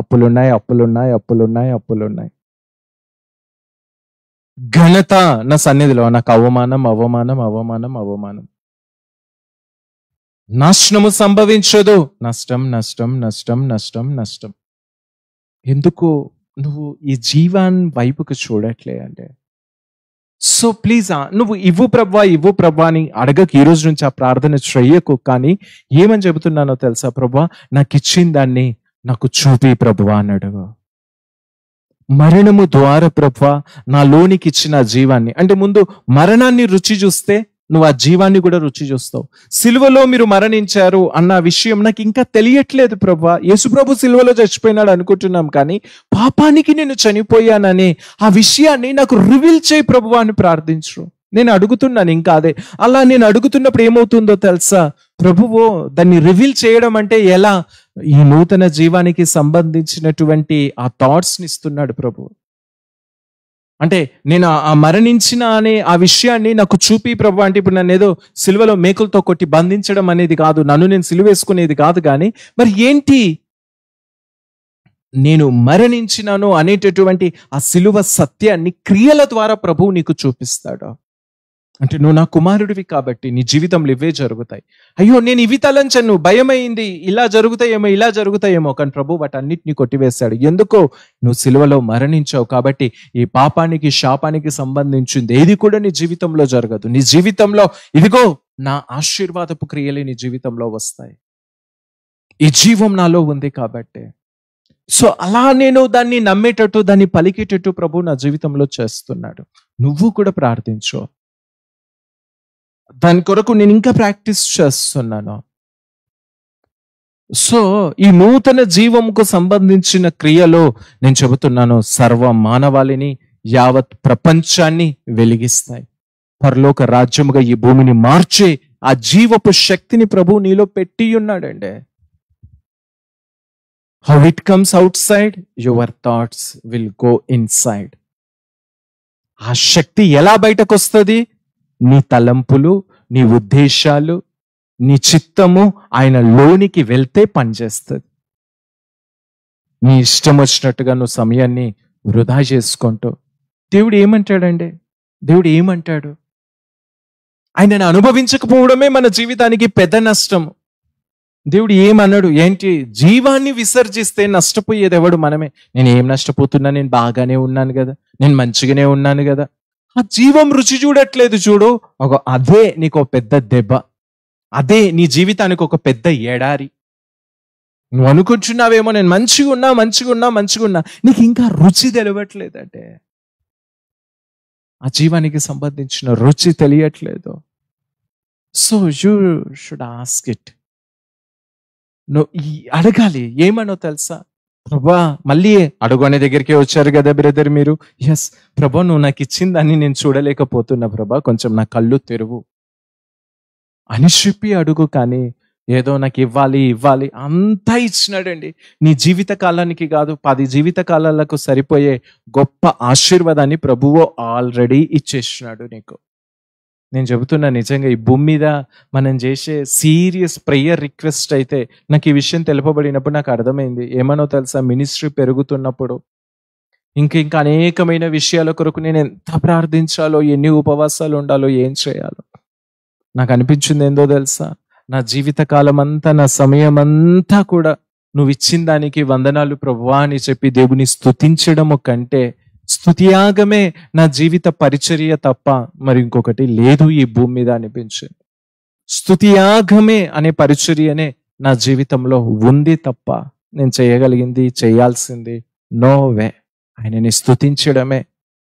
అప్పులున్నాయి, అప్పులున్నాయి, అప్పులున్నాయి, అప్పులున్నాయి. ఘనత నా సన్నిధిలో, నాకు అవమానం, అవమానం, అవమానం, అవమానం. నాశనము సంభవించదు, నష్టం, నష్టం, నష్టం, నష్టం, నష్టం. ఎందుకు నువ్వు ఈ జీవాన్ని వైపుకు చూడట్లే? అంటే సో ప్లీజ్ నువ్వు ఇవ్వు ప్రభా, ఇవ్వు ప్రభా అని అడగకు. ఈ రోజు నుంచి ఆ ప్రార్థన చెయ్యకు. కానీ ఏమని చెబుతున్నానో తెలుసా? ప్రభా నాకు ఇచ్చిన దాన్ని నాకు చూపి ప్రభువా అని అడుగు. మరణము ద్వారా ప్రభువా నా లోనికి ఇచ్చిన జీవాన్ని, అంటే ముందు మరణాన్ని రుచి చూస్తే నువ్వు ఆ జీవాన్ని కూడా రుచి చూస్తావు. సిలువలో మీరు మరణించారు అన్న విషయం నాకు ఇంకా తెలియట్లేదు ప్రభువా. యేసుప్రభు సిలువలో చచ్చిపోయినాడు అనుకుంటున్నాం, కానీ పాపానికి నేను చనిపోయానని ఆ విషయాన్ని నాకు రివీల్ చేయి ప్రభువా అని ప్రార్థించు. నేను అడుగుతున్నాను ఇంకా అదే. అలా నేను అడుగుతున్నప్పుడు ఏమవుతుందో తెలుసా ప్రభువు, దాన్ని రివీల్ చేయడం అంటే ఎలా? ఈ నూతన జీవానికి సంబంధించినటువంటి ఆ థాట్స్ ని ఇస్తున్నాడు ప్రభు. అంటే నేను ఆ మరణించిన అనే ఆ విషయాన్ని నాకు చూపి ప్రభు. అంటే ఇప్పుడు నన్ను ఏదో సిలువలో మేకులతో కొట్టి బంధించడం అనేది కాదు, నన్ను నేను సిలువ వేసుకునేది కాదు, కానీ మరి ఏంటి నేను మరణించినాను అనేటటువంటి ఆ సిలువ సత్యాన్ని క్రియల ద్వారా ప్రభువు నీకు చూపిస్తాడు. అంటే నువ్వు నా కుమారుడివి కాబట్టి నీ జీవితంలో ఇవే జరుగుతాయి. అయ్యో నేను ఇవి తలంచను, భయమైంది, ఇలా జరుగుతాయేమో ఇలా జరుగుతాయేమో, కానీ ప్రభు వాటన్నిటిని కొట్టివేశాడు. ఎందుకో నువ్వు సిలువలో మరణించావు కాబట్టి ఈ పాపానికి శాపానికి సంబంధించింది ఏది కూడా నీ జీవితంలో జరగదు. నీ జీవితంలో ఇదిగో నా ఆశీర్వాదపు క్రియలే నీ జీవితంలో వస్తాయి. ఈ జీవం నాలో ఉంది కాబట్టి. సో అలా నేను దాన్ని నమ్మేటట్టు, దాన్ని పలికేటట్టు ప్రభు నా జీవితంలో చేస్తున్నాడు. నువ్వు కూడా ప్రార్థించు. దాని కొరకు నేను ఇంకా ప్రాక్టీస్ చేస్తున్నాను. సో ఈ నూతన జీవంకు సంబంధించిన క్రియలో నేను చెబుతున్నాను, సర్వ మానవాళిని, యావత్ ప్రపంచాన్ని వెలిగిస్తాయి. పరలోక రాజ్యముగా ఈ భూమిని మార్చే ఆ జీవపు శక్తిని ప్రభు నీలో పెట్టి ఉన్నాడండి. How it comes out side, your thoughts will go inside. ఆ శక్తి ఎలా బయటకు వస్తుంది? నీ తలంపులు, నీ ఉద్దేశాలు, నీ చిత్తము ఆయన లోనికి వెళ్తే పనిచేస్తుంది. నీ ఇష్టం వచ్చినట్టుగా నువ్వు సమయాన్ని వృధా చేసుకుంటూ, దేవుడు ఏమంటాడండి? దేవుడు ఏమంటాడు? ఆయనను అనుభవించకపోవడమే మన జీవితానికి పెద్ద నష్టము. దేవుడు ఏమన్నాడు? ఏంటి? జీవాన్ని విసర్జిస్తే నష్టపోయేది ఎవడు? మనమే. నేను ఏం నష్టపోతున్నా? నేను బాగానే ఉన్నాను కదా, నేను మంచిగానే ఉన్నాను కదా. ఆ జీవం రుచి చూడట్లేదు చూడు, అదే నీకు ఒక పెద్ద దెబ్బ, అదే నీ జీవితానికి ఒక పెద్ద ఎడారి. నువ్వు అనుకుంటున్నావేమో నేను మంచిగా ఉన్నా మంచిగా ఉన్నా మంచిగా ఉన్నా, నీకు ఇంకా రుచి తెలియట్లేదంటే ఆ జీవానికి సంబంధించిన రుచి తెలియట్లేదు. So you should ask it. నువ్వు అడగాలి. ఏమనో తెలుసా? ప్రభా, మళ్ళీ అడుగు అనే దగ్గరికే వచ్చారు కదా బ్రదర్ మీరు. ఎస్ ప్రభా, నువ్వు నాకు ఇచ్చిన దాన్ని నేను చూడలేకపోతున్నా ప్రభా, కొంచెం నా కళ్ళు తెరువు అని చెప్పి అడుగు. కానీ ఏదో నాకు ఇవ్వాలి ఇవ్వాలి అంతా ఇచ్చినాడండి. నీ జీవిత కాలానికి కాదు, 10 జీవిత కాలాలకు సరిపోయే గొప్ప ఆశీర్వాదాన్ని ప్రభువు ఆల్రెడీ ఇచ్చేసినాడు నీకు. నేను చెబుతున్నా, నిజంగా ఈ భూమి మీద మనం చేసే సీరియస్ ప్రేయర్ రిక్వెస్ట్ అయితే, నాకు ఈ విషయం తెలుపబడినప్పుడు నాకు అర్థమైంది. ఏమనో తెలుసా? మినిస్ట్రీ పెరుగుతున్నప్పుడు ఇంకా అనేకమైన విషయాల కొరకు నేను ఎంత ప్రార్థించాలో, ఎన్ని ఉపవాసాలు ఉండాలో, ఏం చేయాలో నాకు అనిపించింది ఏందో తెలుసా? నా జీవిత కాలం అంతా, నా సమయం అంతా కూడా నువ్వు ఇచ్చిన దానికి వందనాలు ప్రభువా అని చెప్పి దేవుని స్తుతించడము కంటే, స్తుతియాగమే నా జీవిత పరిచర్య తప్ప మరి ఇంకొకటి లేదు ఈ భూమి మీద అనిపించింది. స్తుతియాగమే అనే పరిచర్యనే నా జీవితంలో ఉంది తప్ప నేను చేయగలిగింది, చేయాల్సింది నో వే. ఆయనని స్తుతించడమే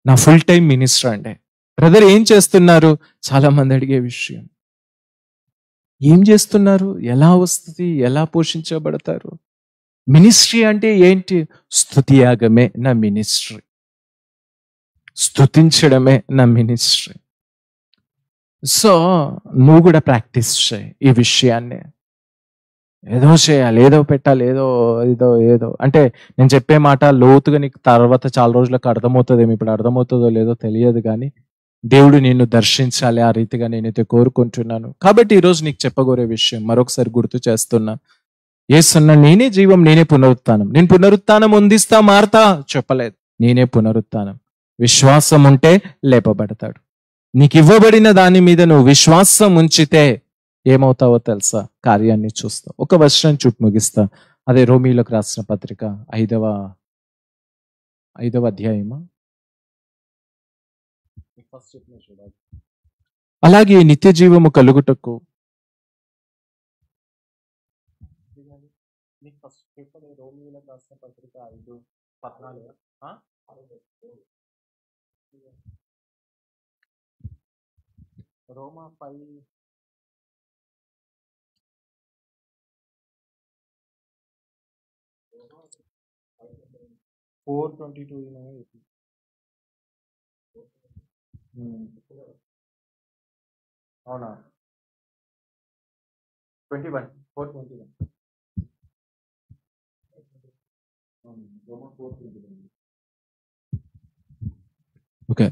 నా ఫుల్ టైం మినిస్టర్ అండి. బ్రదర్ ఏం చేస్తున్నారు? చాలా మంది అడిగే విషయం. ఏం చేస్తున్నారు? ఎలా వస్తుంది? ఎలా పోషించబడతారు? మినిస్ట్రీ అంటే ఏంటి? స్తుతియాగమే నా మినిస్ట్రీ, స్తుతించడమే నా మినిస్ట్రీ. సో నువ్వు కూడా ప్రాక్టీస్ చేయి ఈ విషయాన్ని. ఏదో చేయాలి, ఏదో పెట్టాలి, ఏదో ఏదో ఏదో అంటే నేను చెప్పే మాట లోతుగా నీకు తర్వాత చాలా రోజులకు అర్థమవుతుందేమో. ఇప్పుడు అర్థమవుతుందో లేదో తెలియదు, కానీ దేవుడు నిన్ను దర్శించాలి ఆ రీతిగా నేనైతే కోరుకుంటున్నాను. కాబట్టి ఈరోజు నీకు చెప్పగోరే విషయం మరొకసారి గుర్తు చేస్తున్నా. యేసన్న నేనే జీవం, నేనే పునరుత్థానం. నేను పునరుత్థానం పొందిస్తా మారతా చెప్పలేదు, నేనే పునరుత్థానం. విశ్వాసం ఉంటే లేపబడతాడు. నీకు ఇవ్వబడిన దాని మీద నువ్వు విశ్వాసం ఉంచితే ఏమవుతావో తెలుసా? కార్యాన్ని చూస్తావు. ఒక వచనం చూపు ముగిస్తా. అదే రోమీలకు రాసిన పత్రిక 5వ అధ్యాయమా. అలాగే నిత్య జీవము కలుగుటకు రోమీలకు రాసిన పత్రిక 5:14 రోమా 5 4:22 అవునా 21 4:21 రోమా 4:21 ఓకే.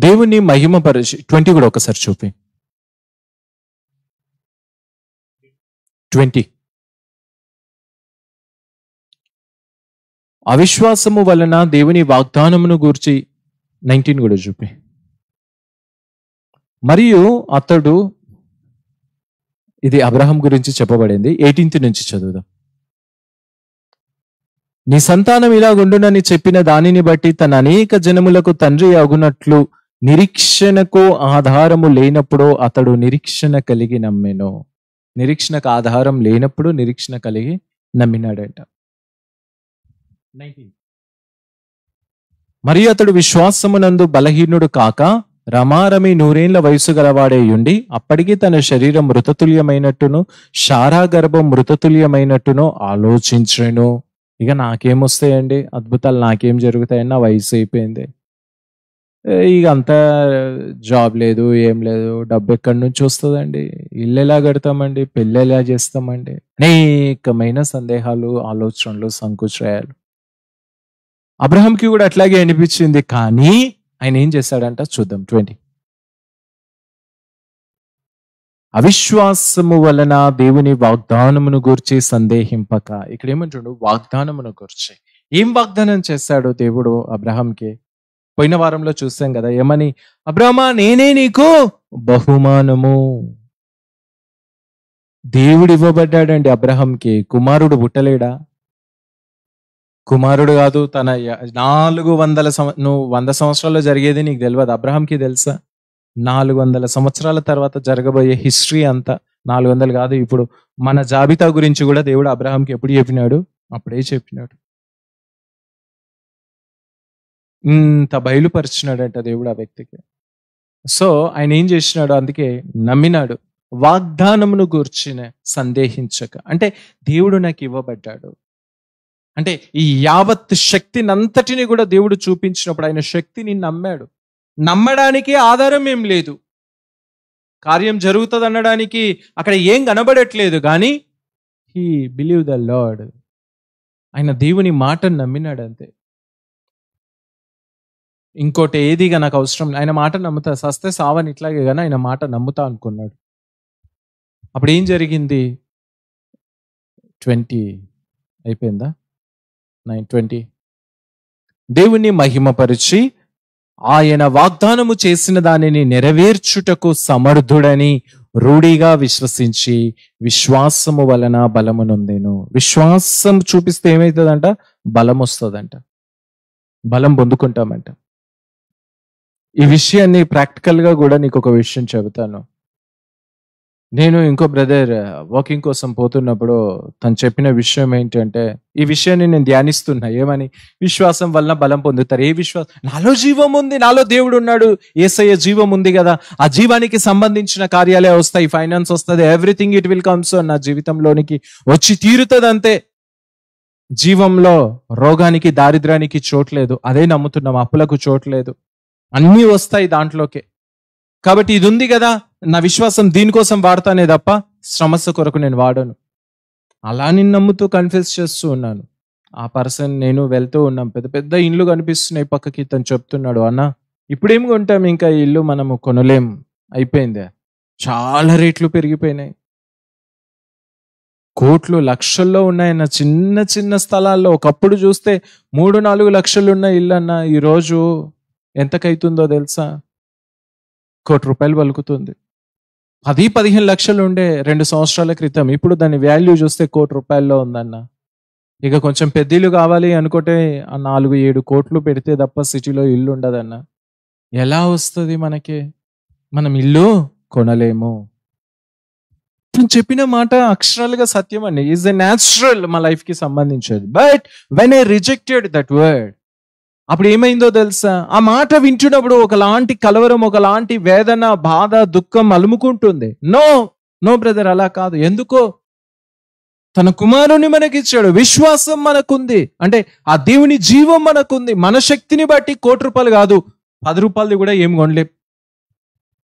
దేవుని మహిమపరిచి 20 కూడా ఒకసారి చూపి 20 అవిశ్వాసము వలన దేవుని వాగ్దానమును గూర్చి 19 కూడా చూపి. మరియు అతడు, ఇది అబ్రహం గురించి చెప్పబడింది, 18 నుంచి చదువుదాం. నీ సంతానం ఇలాగుండునని చెప్పిన దానిని బట్టి తన అనేక జనములకు తండ్రి అగునట్లు నిరీక్షణకు ఆధారము లేనప్పుడు అతడు నిరీక్షణ కలిగి నమ్మెను. నిరీక్షణకు ఆధారం లేనప్పుడు నిరీక్షణ కలిగి నమ్మినాడంట. మరియు అతడు విశ్వాసమునందు బలహీనుడు కాక రమారమి 100 వయసు గలవాడే ఉండి అప్పటికి తన శరీరం మృతతుల్యమైనట్టును శారా గర్భం మృతతుల్యమైనట్టును ఆలోచించెను. ఇక నాకేమొస్తాయండి అద్భుతాలు, నాకేం జరుగుతాయని, నా వయసు అయిపోయింది, ఇక అంతా జాబ్ లేదు, ఏం లేదు, డబ్బు ఎక్కడి నుంచి వస్తుందండి, ఇల్లు ఎలా కడతామండి, పెళ్ళి ఎలా చేస్తామండి, అనేకమైన సందేహాలు, ఆలోచనలు, సంకుచయాలు. అబ్రహాంకి కూడా అట్లాగే అనిపించింది. కానీ ఆయన ఏం చేశాడంట చూద్దాం. 20 అవిశ్వాసము వలన దేవుని వాగ్దానమును గూర్చి సందేహింపక. ఇక్కడ ఏమంటాడు? వాగ్దానమును గూర్చి. ఏం వాగ్దానం చేశాడు దేవుడు అబ్రహాంకి? పోయిన వారంలో చూసాం కదా, ఏమని? అబ్రహమా, నేనే నీకు బహుమానము. దేవుడు ఇవ్వబడ్డాడండి అబ్రహాంకి. కుమారుడు పుట్టలేడా? కుమారుడు కాదు, తన 400 నువ్వు 100 సంవత్సరాల్లో జరిగేది నీకు తెలియదు, అబ్రహాంకి తెలుసా? 400 సంవత్సరాల తర్వాత జరగబోయే హిస్టరీ అంతా, 400 కాదు, ఇప్పుడు మన జాబితా గురించి కూడా దేవుడు అబ్రహాంకి ఎప్పుడు చెప్పినాడు? అప్పుడే చెప్పినాడు. ఇంత బయలుపరిచినాడంట దేవుడు ఆ వ్యక్తికి. సో ఆయన ఏం చేసినాడు? అందుకే నమ్మినాడు. వాగ్దానమును గూర్చిన సందేహించక, అంటే దేవుడు నాకు ఇవ్వబడ్డాడు, అంటే ఈ యావత్ శక్తినంతటిని కూడా దేవుడు చూపించినప్పుడు ఆయన శక్తిని నమ్మాడు. నమ్మడానికి ఆధారం ఏం లేదు, కార్యం జరుగుతుంది అనడానికి అక్కడ ఏం కనబడట్లేదు, కానీ హీ బిలీవ్ ద లార్డ్. ఆయన దేవుని మాటను నమ్మినాడు అంతే. ఇంకోటి ఏదిగా నాకు అవసరం, ఆయన మాట నమ్ముతా, సస్తే సావని ఇట్లాగే, కానీ ఆయన మాట నమ్ముతా అనుకున్నాడు. అప్పుడు ఏం జరిగింది? 20 అయిపోయిందా? 9:20 దేవుని మహిమపరిచి ఆయన వాగ్దానము చేసిన దానిని నెరవేర్చుటకు సమర్థుడని రూఢిగా విశ్వసించి విశ్వాసము వలన బలము నొందెను. విశ్వాసం చూపిస్తే ఏమవుతుందంట? బలం వస్తుందంట, బలం పొందుకుంటామంట. ఈ విషయాన్ని ప్రాక్టికల్ గా కూడా నీకు ఒక విషయం చెబుతాను. నేను ఇంకో బ్రదర్ వాకింగ్ కోసం పోతున్నప్పుడు తను చెప్పిన విషయం ఏంటంటే, ఈ విషయాన్ని నేను ధ్యానిస్తున్నా. ఏమని? విశ్వాసం వలన బలం పొందుతారు. ఏ విశ్వాసం? నాలో జీవం ఉంది, నాలో దేవుడు ఉన్నాడు, యేసయ్య జీవం ఉంది కదా, ఆ జీవానికి సంబంధించిన కార్యాలే వస్తాయి, ఫైనాన్స్ వస్తుంది, everything it will come. So నా జీవితంలోనికి వచ్చి తీరుతుంది అంతే. జీవంలో రోగానికి, దారిద్ర్యానికి చోట్లేదు, అదే నమ్ముతున్నాం. అప్పులకు చోట్లేదు, అన్నీ వస్తాయి దాంట్లోకే. కాబట్టి ఇది ఉంది కదా, నా విశ్వాసం దీనికోసం వాడతానే తప్ప సమస్య కొరకు నేను వాడను. అలా నేను నమ్ముతూ కన్ఫ్యూజ్ చేస్తూ ఉన్నాను. ఆ పర్సన్ నేను వెళ్తూ ఉన్నాం, పెద్ద పెద్ద ఇండ్లు కనిపిస్తున్నాయి పక్కకి. తను చెప్తున్నాడు, అన్న ఇప్పుడేం కొంటాం, ఇంకా ఇల్లు మనము కొనలేం, అయిపోయింది, చాలా రేట్లు పెరిగిపోయినాయి, కోట్లు లక్షల్లో ఉన్నాయన్న. చిన్న చిన్న స్థలాల్లో ఒకప్పుడు చూస్తే 3-4 లక్షలు ఉన్న ఇల్లు అన్న ఈరోజు ఎంతకైతుందో తెలుసా? 1 కోటి రూపాయలు పలుకుతుంది. 10-15 లక్షలు ఉండే 2 సంవత్సరాల క్రితం, ఇప్పుడు దాని వాల్యూ చూస్తే 1 కోటి రూపాయల్లో ఉందన్న. ఇక కొంచెం పెద్దలు కావాలి అనుకుంటే 4-7 కోట్లు పెడితే తప్ప సిటీలో ఇల్లు ఉండదన్న. ఎలా వస్తుంది మనకి? మనం ఇల్లు కొనలేము. తను చెప్పిన మాట అక్షరాలుగా సత్యం అండి. ఈజ్ ఎ న్యాచురల్ మా లైఫ్ కి సంబంధించేది. But when I rejected that word, అప్పుడు ఏమైందో తెలుసా? ఆ మాట వింటున్నప్పుడు ఒకలాంటి కలవరం, ఒకలాంటి వేదన, బాధ, దుఃఖం అలుముకుంటుంది. నో నో బ్రదర్, అలా కాదు. ఎందుకో తన కుమారుని మనకిచ్చాడు. విశ్వాసం మనకుంది అంటే ఆ దేవుని జీవం మనకుంది. మన శక్తిని బట్టి ₹1,00,00,000 కాదు, ₹10 కూడా ఏం కొనలేం.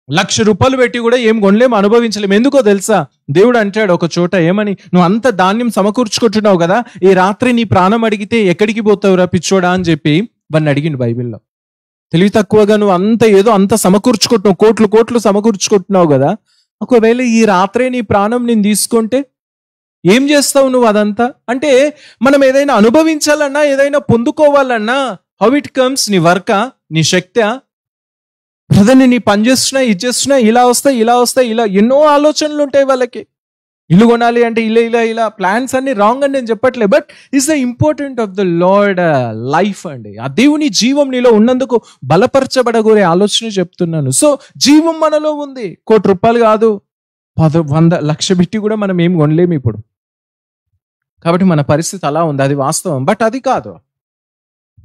₹1,00,000 పెట్టి కూడా ఏం కొనలేం, అనుభవించలేం. ఎందుకో తెలుసా? దేవుడు అంటాడు ఒక చోట, ఏమని? నువ్వు అంత ధాన్యం సమకూర్చుకుంటున్నావు కదా, ఈ రాత్రి నీ ప్రాణం అడిగితే ఎక్కడికి పోతావురా పిచ్చోడా అని చెప్పి వాడిని అడిగిండు బైబిల్లో. తెలివి తక్కువగా నువ్వు అంత సమకూర్చుకుంటున్నావు, కోట్లు సమకూర్చుకుంటున్నావు కదా, ఒకవేళ ఈ రాత్రే నీ ప్రాణం నేను తీసుకుంటే ఏం చేస్తావు నువ్వు అదంతా? అంటే మనం ఏదైనా అనుభవించాలన్నా, ఏదైనా పొందుకోవాలన్నా, హౌ ఇట్ కమ్స్? నీ వర్కా, నీ శక్తా? బ్రదర్ నీ పని చేస్తున్నా, ఇది చేస్తున్నా, ఇలా వస్తాయి, ఇలా ఎన్నో ఆలోచనలు ఉంటాయి వాళ్ళకి. ఇల్లు కొనాలి అంటే ఇలా ప్లాన్స్ అన్ని రాంగ్ అని నేను చెప్పట్లే. But is the important of the lord life అండి. ఆ దేవుని జీవం నీలో ఉన్నందుకు బలపరచబడగోరే ఆలోచన చెప్తున్నాను. సో జీవం మనలో ఉంది. ₹1,00,00,000 కాదు, 10, 100, 1,00,000 పెట్టి కూడా మనం ఏం కొనలేము ఇప్పుడు. కాబట్టి మన పరిస్థితి అలా ఉంది, అది వాస్తవం. బట్ అది కాదు,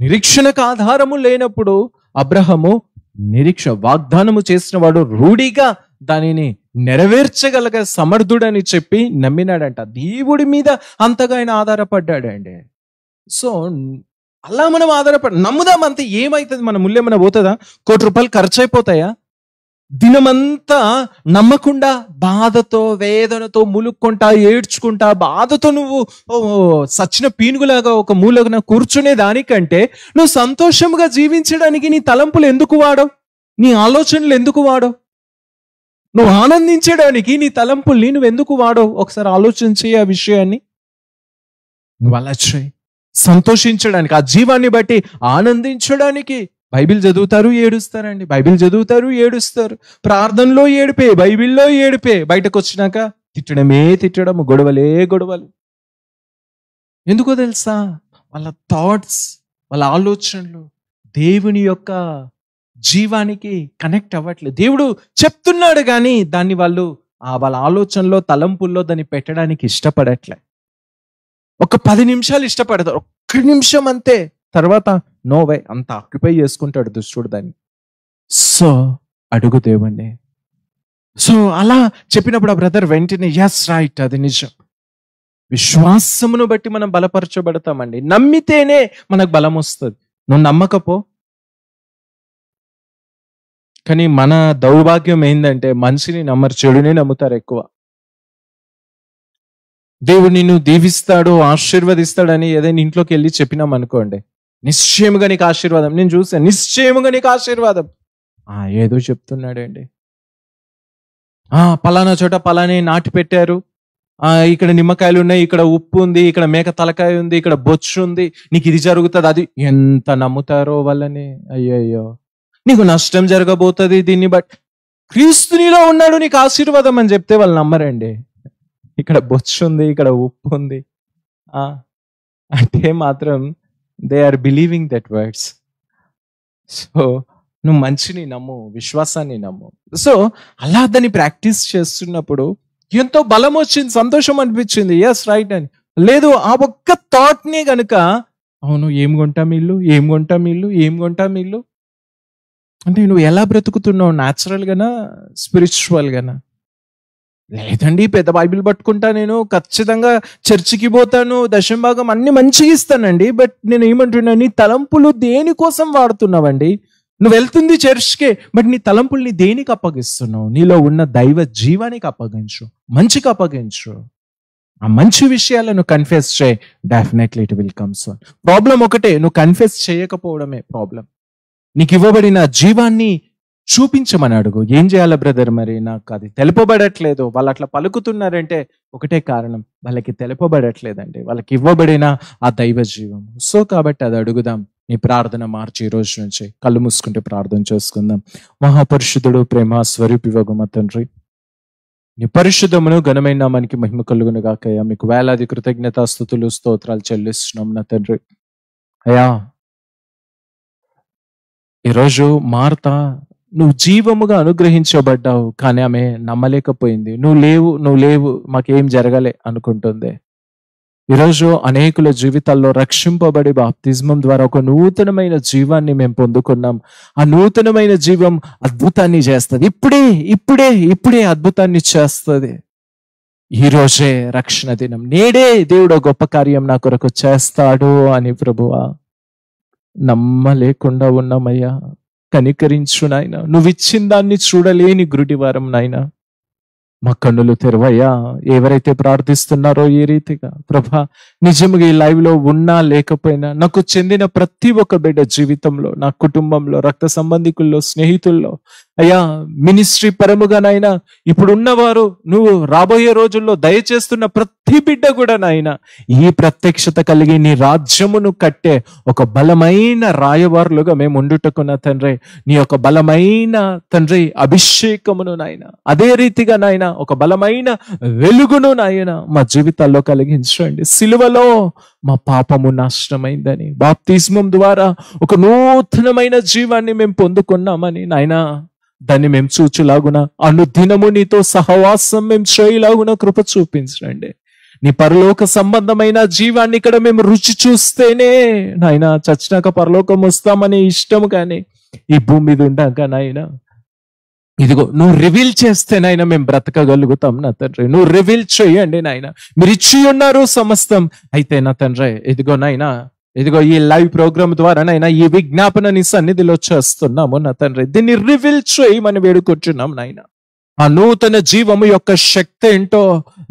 నిరీక్షణకు ఆధారము లేనప్పుడు అబ్రహము వాగ్దానము చేసిన వాడు రూఢిగా దానిని నెరవేర్చగలగ సమర్థుడని చెప్పి నమ్మినాడంట. దేవుడి మీద అంతగా ఆయన ఆధారపడ్డాడండి. సో అలా మనం నమ్ముదాం అంతే. ఏమైతుంది? మన మూల్యమన పోతుందా? ₹1,00,00,000 ఖర్చు అయిపోతాయా? దినమంతా నమ్మకుండా బాధతో, వేదనతో ములుక్కుంటా, ఏడ్చుకుంటా, బాధతో నువ్వు సచ్చిన పీనుగులాగా ఒక మూలన కూర్చునే దానికంటే నువ్వు సంతోషంగా జీవించడానికి నీ తలంపులు ఎందుకు వాడవు? నీ ఆలోచనలు ఎందుకు వాడవు? నువ్వు ఆనందించడానికి నీ తలంపుల్ని నువ్వు ఎందుకు వాడవు? ఒకసారి ఆలోచించి ఆ విషయాన్ని. నువ్వు అలా చేయి. సంతోషించడానికి, ఆ జీవాన్ని బట్టి ఆనందించడానికి. బైబిల్ చదువుతారు, ఏడుస్తారండి. బైబిల్ చదువుతారు, ఏడుస్తారు. ప్రార్థనలో ఏడిపే, బైబిల్లో ఏడిపే. బయటకు వచ్చినాక తిట్టడము, గొడవలు. ఎందుకో తెలుసా? వాళ్ళ థాట్స్, వాళ్ళ ఆలోచనలు దేవుని యొక్క జీవానికి కనెక్ట్ అవ్వట్లేదు. దేవుడు చెప్తున్నాడు కానీ దాన్ని వాళ్ళు వాళ్ళ ఆలోచనలో, తలంపుల్లో దాన్ని పెట్టడానికి ఇష్టపడట్లే. ఒక 10 నిమిషాలు ఇష్టపడతారు, 1 నిమిషం అంతే. తర్వాత నోవే అంత ఆక్యుపై చేసుకుంటాడు దుష్టుడు దాన్ని. సో అడుగు దేవుణ్ణి. సో అలా చెప్పినప్పుడు ఆ బ్రదర్ వెంటనే ఎస్ రైట్, అది నిజం. విశ్వాసమును బట్టి మనం బలపరచబడతామండి. నమ్మితేనే మనకు బలం వస్తుంది. నువ్వు నమ్మకపో. కానీ మన దౌర్భాగ్యం ఏంటంటే మనిషిని నమ్మరు, చెడునే నమ్ముతారు ఎక్కువ. దేవుడు నిన్ను దీవిస్తాడు, ఆశీర్వదిస్తాడని ఏదైనా ఇంట్లోకి వెళ్ళి చెప్పినాం అనుకోండి, నిశ్చయముగా నీకు ఆశీర్వాదం. నేను చూసాను, నిశ్చయముగా నీకు ఆశీర్వాదం. ఏదో చెప్తున్నాడండి. పలానా చోట పలానే నాటి పెట్టారు, ఇక్కడ నిమ్మకాయలు ఉన్నాయి, ఇక్కడ ఉప్పు ఉంది, ఇక్కడ మేక తలకాయ ఉంది, ఇక్కడ బొచ్చు ఉంది, నీకు ఇది జరుగుతుంది, అది. ఎంత నమ్ముతారో వాళ్ళని. అయ్యయ్యో, నీకు నష్టం జరగబోతుంది దీన్ని బట్టి. క్రీస్తు నీలో ఉన్నాడు, నీకు ఆశీర్వాదం అని చెప్తే వాళ్ళు నమ్మరండి. ఇక్కడ బొచ్చు ఉంది, ఇక్కడ ఉప్పు ఉంది అంటే మాత్రం they are believing that words. So నువ్వు మంచిని నమ్ము, విశ్వాసాన్ని నమ్ము. సో అలా దాన్ని ప్రాక్టీస్ చేస్తున్నప్పుడు ఎంతో బలం వచ్చింది, సంతోషం అనిపించింది. ఎస్ రైట్ అని. లేదు, ఆ ఒక్క థాట్నే గనుక, అవును ఏం కొంటాం ఇల్లు అంటే నువ్వు ఎలా బ్రతుకుతున్నావు? న్యాచురల్ గానా, స్పిరిచువల్ గానా? లేదండి, పెద్ద బైబిల్ పట్టుకుంటా, నేను ఖచ్చితంగా చర్చికి పోతాను, దశంభాగం అన్ని మంచిగా ఇస్తానండి. బట్ నేను ఏమంటున్నా, నీ తలంపులు దేనికోసం వాడుతున్నావండి? నువ్వు వెళ్తుంది చర్చ్కే, బట్ నీ తలంపుల్ని దేనికి అప్పగిస్తున్నావు? నీలో ఉన్న దైవ జీవానికి అప్పగించు, మంచికి అప్పగించు. ఆ మంచి విషయాలను కన్ఫెస్ చేయి, definitely it will come soon. Problem ఒకటే, నువ్వు కన్ఫెస్ చేయకపోవడమే ప్రాబ్లం. నీకు ఇవ్వబడిన జీవాన్ని చూపించమని అడుగు. ఏం చేయాలి బ్రదర్? మరి నాకు అది తెలుపబడట్లేదు. వాళ్ళు అట్లా పలుకుతున్నారంటే ఒకటే కారణం, వాళ్ళకి తెలుపబడట్లేదండి, వాళ్ళకి ఇవ్వబడిన ఆ దైవ జీవం. సో కాబట్టి అది అడుగుదాం. నీ ప్రార్థన మార్చి ఈ రోజు నుంచి కళ్ళు మూసుకుంటే ప్రార్థన చేసుకుందాం. మహాపరిశుద్ధుడు, ప్రేమ స్వరూపివగు మా తండ్రి, నీ పరిశుద్ధమును ఘనమైన నామానికి మహిమ కలుగును గాకయ్యా. మీకు వేలాది కృతజ్ఞతాస్తుతులు, స్తోత్రాలు చెల్లిస్తున్నాం నా తండ్రి. అయ్యా, ఈరోజు మార్తా నువ్వు జీవముగా అనుగ్రహించబడ్డావు, కానీ ఆమె నమ్మలేకపోయింది. నువ్వు లేవు మాకేం జరగలే అనుకుంటుంది. ఈరోజు అనేకుల జీవితాల్లో రక్షింపబడి బాప్తిజమం ద్వారా ఒక నూతనమైన జీవాన్ని మేము పొందుకున్నాం. ఆ నూతనమైన జీవం అద్భుతాన్ని చేస్తుంది. ఇప్పుడే అద్భుతాన్ని చేస్తుంది. ఈ రోజే రక్షణ దినం. నేడే దేవుడు గొప్ప కార్యం నా కొరకు చేస్తాడు అని ప్రభువా నమ్మలేకుండా ఉన్నామయ్యా. కనికరించు నాయన. నువ్వు ఇచ్చిన దాన్ని చూడలేని గురుడివారం నాయన. మా కన్నులు తెరవయ్యా. ఎవరైతే ప్రార్థిస్తున్నారో ఈ రీతిగా ప్రభా, నిజంగా ఈ లైవ్ లో ఉన్నా లేకపోయినా నాకు చెందిన ప్రతి ఒక్క బిడ్డ జీవితంలో, నా కుటుంబంలో, రక్త సంబంధికుల్లో, స్నేహితుల్లో అయ్యా, మినిస్ట్రీ పరముగా నాయన ఇప్పుడు ఉన్నవారు, నువ్వు రాబోయే రోజుల్లో దయచేస్తున్న ప్రతి బిడ్డ కూడా నాయన ఈ ప్రత్యక్షత కలిగి నీ రాజ్యమును కట్టే ఒక బలమైన రాయవారులుగా మేము ఉండుటకున్న తండ్రి, నీ యొక్క బలమైన తండ్రి అభిషేకమును నాయన, అదే రీతిగా నాయన ఒక బలమైన వెలుగును నాయన మా జీవితాల్లో కలిగించండి. సిలువలో మా పాపము నాశనమైందని, బాప్తిస్మం ద్వారా ఒక నూతనమైన జీవాన్ని మేము పొందుకున్నామని నాయన దాన్ని మేము చూచులాగున, అనుదినము నీతో సహవాసం మేము చేయలాగున కృప చూపించండి. నీ పరలోక సంబంధమైన జీవాన్ని ఇక్కడ మేము రుచి చూస్తేనే నాయన చచ్చినాక పరలోకం వస్తామనే ఇష్టం, కానీ ఈ భూమి మీద ఉండాక నాయన ఇదిగో నువ్వు రివీల్ చేస్తేనైనా మేము బ్రతకగలుగుతాం నా తండ్రి. నువ్వు రివీల్ చేయండి నాయన. మీరు ఇచ్చి ఉన్నారు సమస్తం. అయితే నా తండ్రి ఇదిగో నాయన, ఇదిగో ఈ లైవ్ ప్రోగ్రామ్ ద్వారా నైనా ఈ విజ్ఞాపన నీ సన్నిధిలో చేస్తున్నాము నా తండ్రి. దీన్ని రివీల్ చేయమని వేడుకుంటున్నాం నాయన. ఆ నూతన జీవము యొక్క శక్తి ఏంటో,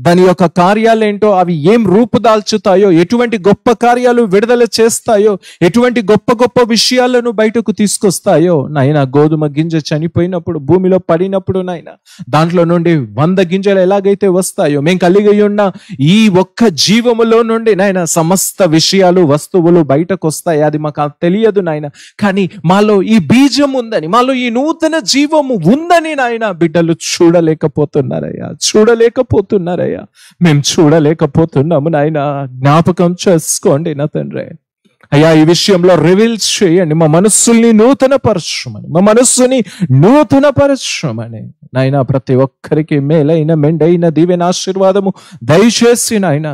దాని యొక్క కార్యాలేంటో, అవి ఏం రూపుదాల్చుతాయో, ఎటువంటి గొప్ప కార్యాలు విడుదల చేస్తాయో, ఎటువంటి గొప్ప గొప్ప విషయాలను బయటకు తీసుకొస్తాయో నాయన. గోధుమ గింజ చనిపోయినప్పుడు, భూమిలో పడినప్పుడు నాయన దాంట్లో నుండి 100 గింజలు ఎలాగైతే వస్తాయో, మేము కలిగి ఉన్న ఈ ఒక్క జీవములో నుండి నాయన సమస్త విషయాలు, వస్తువులు బయటకు వస్తాయి. అది మాకు తెలియదు నాయన, కానీ మాలో ఈ బీజం ఉందని, మాలో ఈ నూతన జీవము ఉందని నాయన బిడ్డలు చూడలేకపోతున్నారయ్యా. మేము చూడలేకపోతున్నాము నాయన. జ్ఞాపకం చేసుకోండి నా తండ్రి. అయ్యా, ఈ విషయంలో రివీల్ చేయండి. మా మనస్సుని నూతనపరచమని నాయన ప్రతి ఒక్కరికి మేలైన మెండైన దీవెన ఆశీర్వాదము దయచేసి నాయన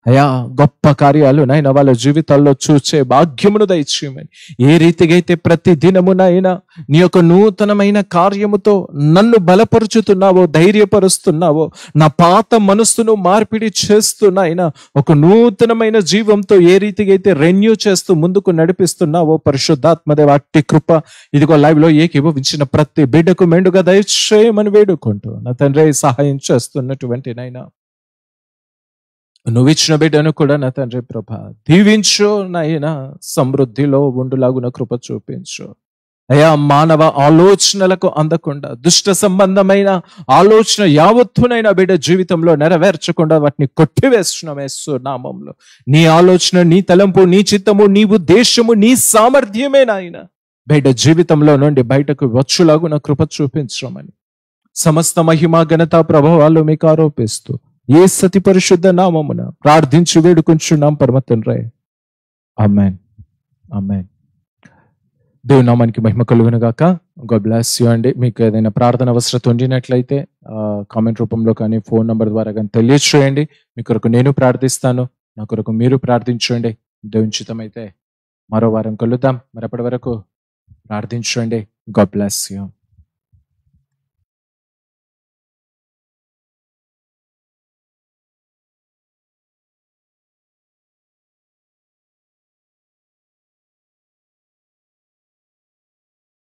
అయ్యా గొప్ప కార్యాలు నాయన వాళ్ళ జీవితాల్లో చూసే భాగ్యమును దయచేయమని. ఏ రీతిగా అయితే ప్రతి దినము నాయన నీ యొక్క నూతనమైన కార్యముతో నన్ను బలపరుచుతున్నావో, ధైర్యపరుస్తున్నావో, నా పాత మనస్సును మార్పిడి చేస్తున్నాయినా ఒక నూతనమైన జీవంతో ఏ రీతిగా అయితే రెన్యూ చేస్తూ ముందుకు నడిపిస్తున్నావో పరిశుద్ధాత్మదేవ అట్టి కృప ఇదిగో లైవ్ లో ఏకీభవించిన ప్రతి బిడ్డకు మెండుగా దయచేయమని వేడుకుంటూ నా తండ్రి సహాయం చేస్తున్నటువంటి నాయన నువ్వు ఇచ్చిన బిడ్డను కూడా నా తండ్రి ప్రభా దీవించు నాయన. సమృద్ధిలో ఉండులాగున కృప చూపించు అయ్యా. మానవ ఆలోచనలకు అందకుండా, దుష్ట సంబంధమైన ఆలోచన యావత్తునైనా బిడ్డ జీవితంలో నెరవేర్చకుండా వాటిని కొట్టివేస్తున్నాం యేసు నామములో. నీ ఆలోచన, నీ తలంపు, నీ చిత్తము, నీ ఉద్దేశము, నీ సామర్థ్యమే నాయన బిడ్డ జీవితంలో నుండి బయటకు వచ్చులాగున కృప చూపించమని సమస్త మహిమ ఘనత ప్రభావాలు మీకు ఆరోపిస్తూ ఏ సతి పరిశుద్ధ నామమున ప్రార్థించి వేడుకుంటున్నాం పరమ తండ్రి. ఆమేన్, ఆమేన్. దేవుని నామానికి మహిమ కలుగును గాక. గాడ్ బ్లెస్ యు అండి. మీకు ఏదైనా ప్రార్థన అవసరత ఉండినట్లయితే కామెంట్ రూపంలో కానీ ఫోన్ నంబర్ ద్వారా కానీ తెలియచేయండి. మీ కొరకు నేను ప్రార్థిస్తాను, నా కొరకు మీరు ప్రార్థించండి. దేవుని చిత్తమైతే మరో వారం కలుద్దాం. మరప్పటి వరకు ప్రార్థించండి. God bless you.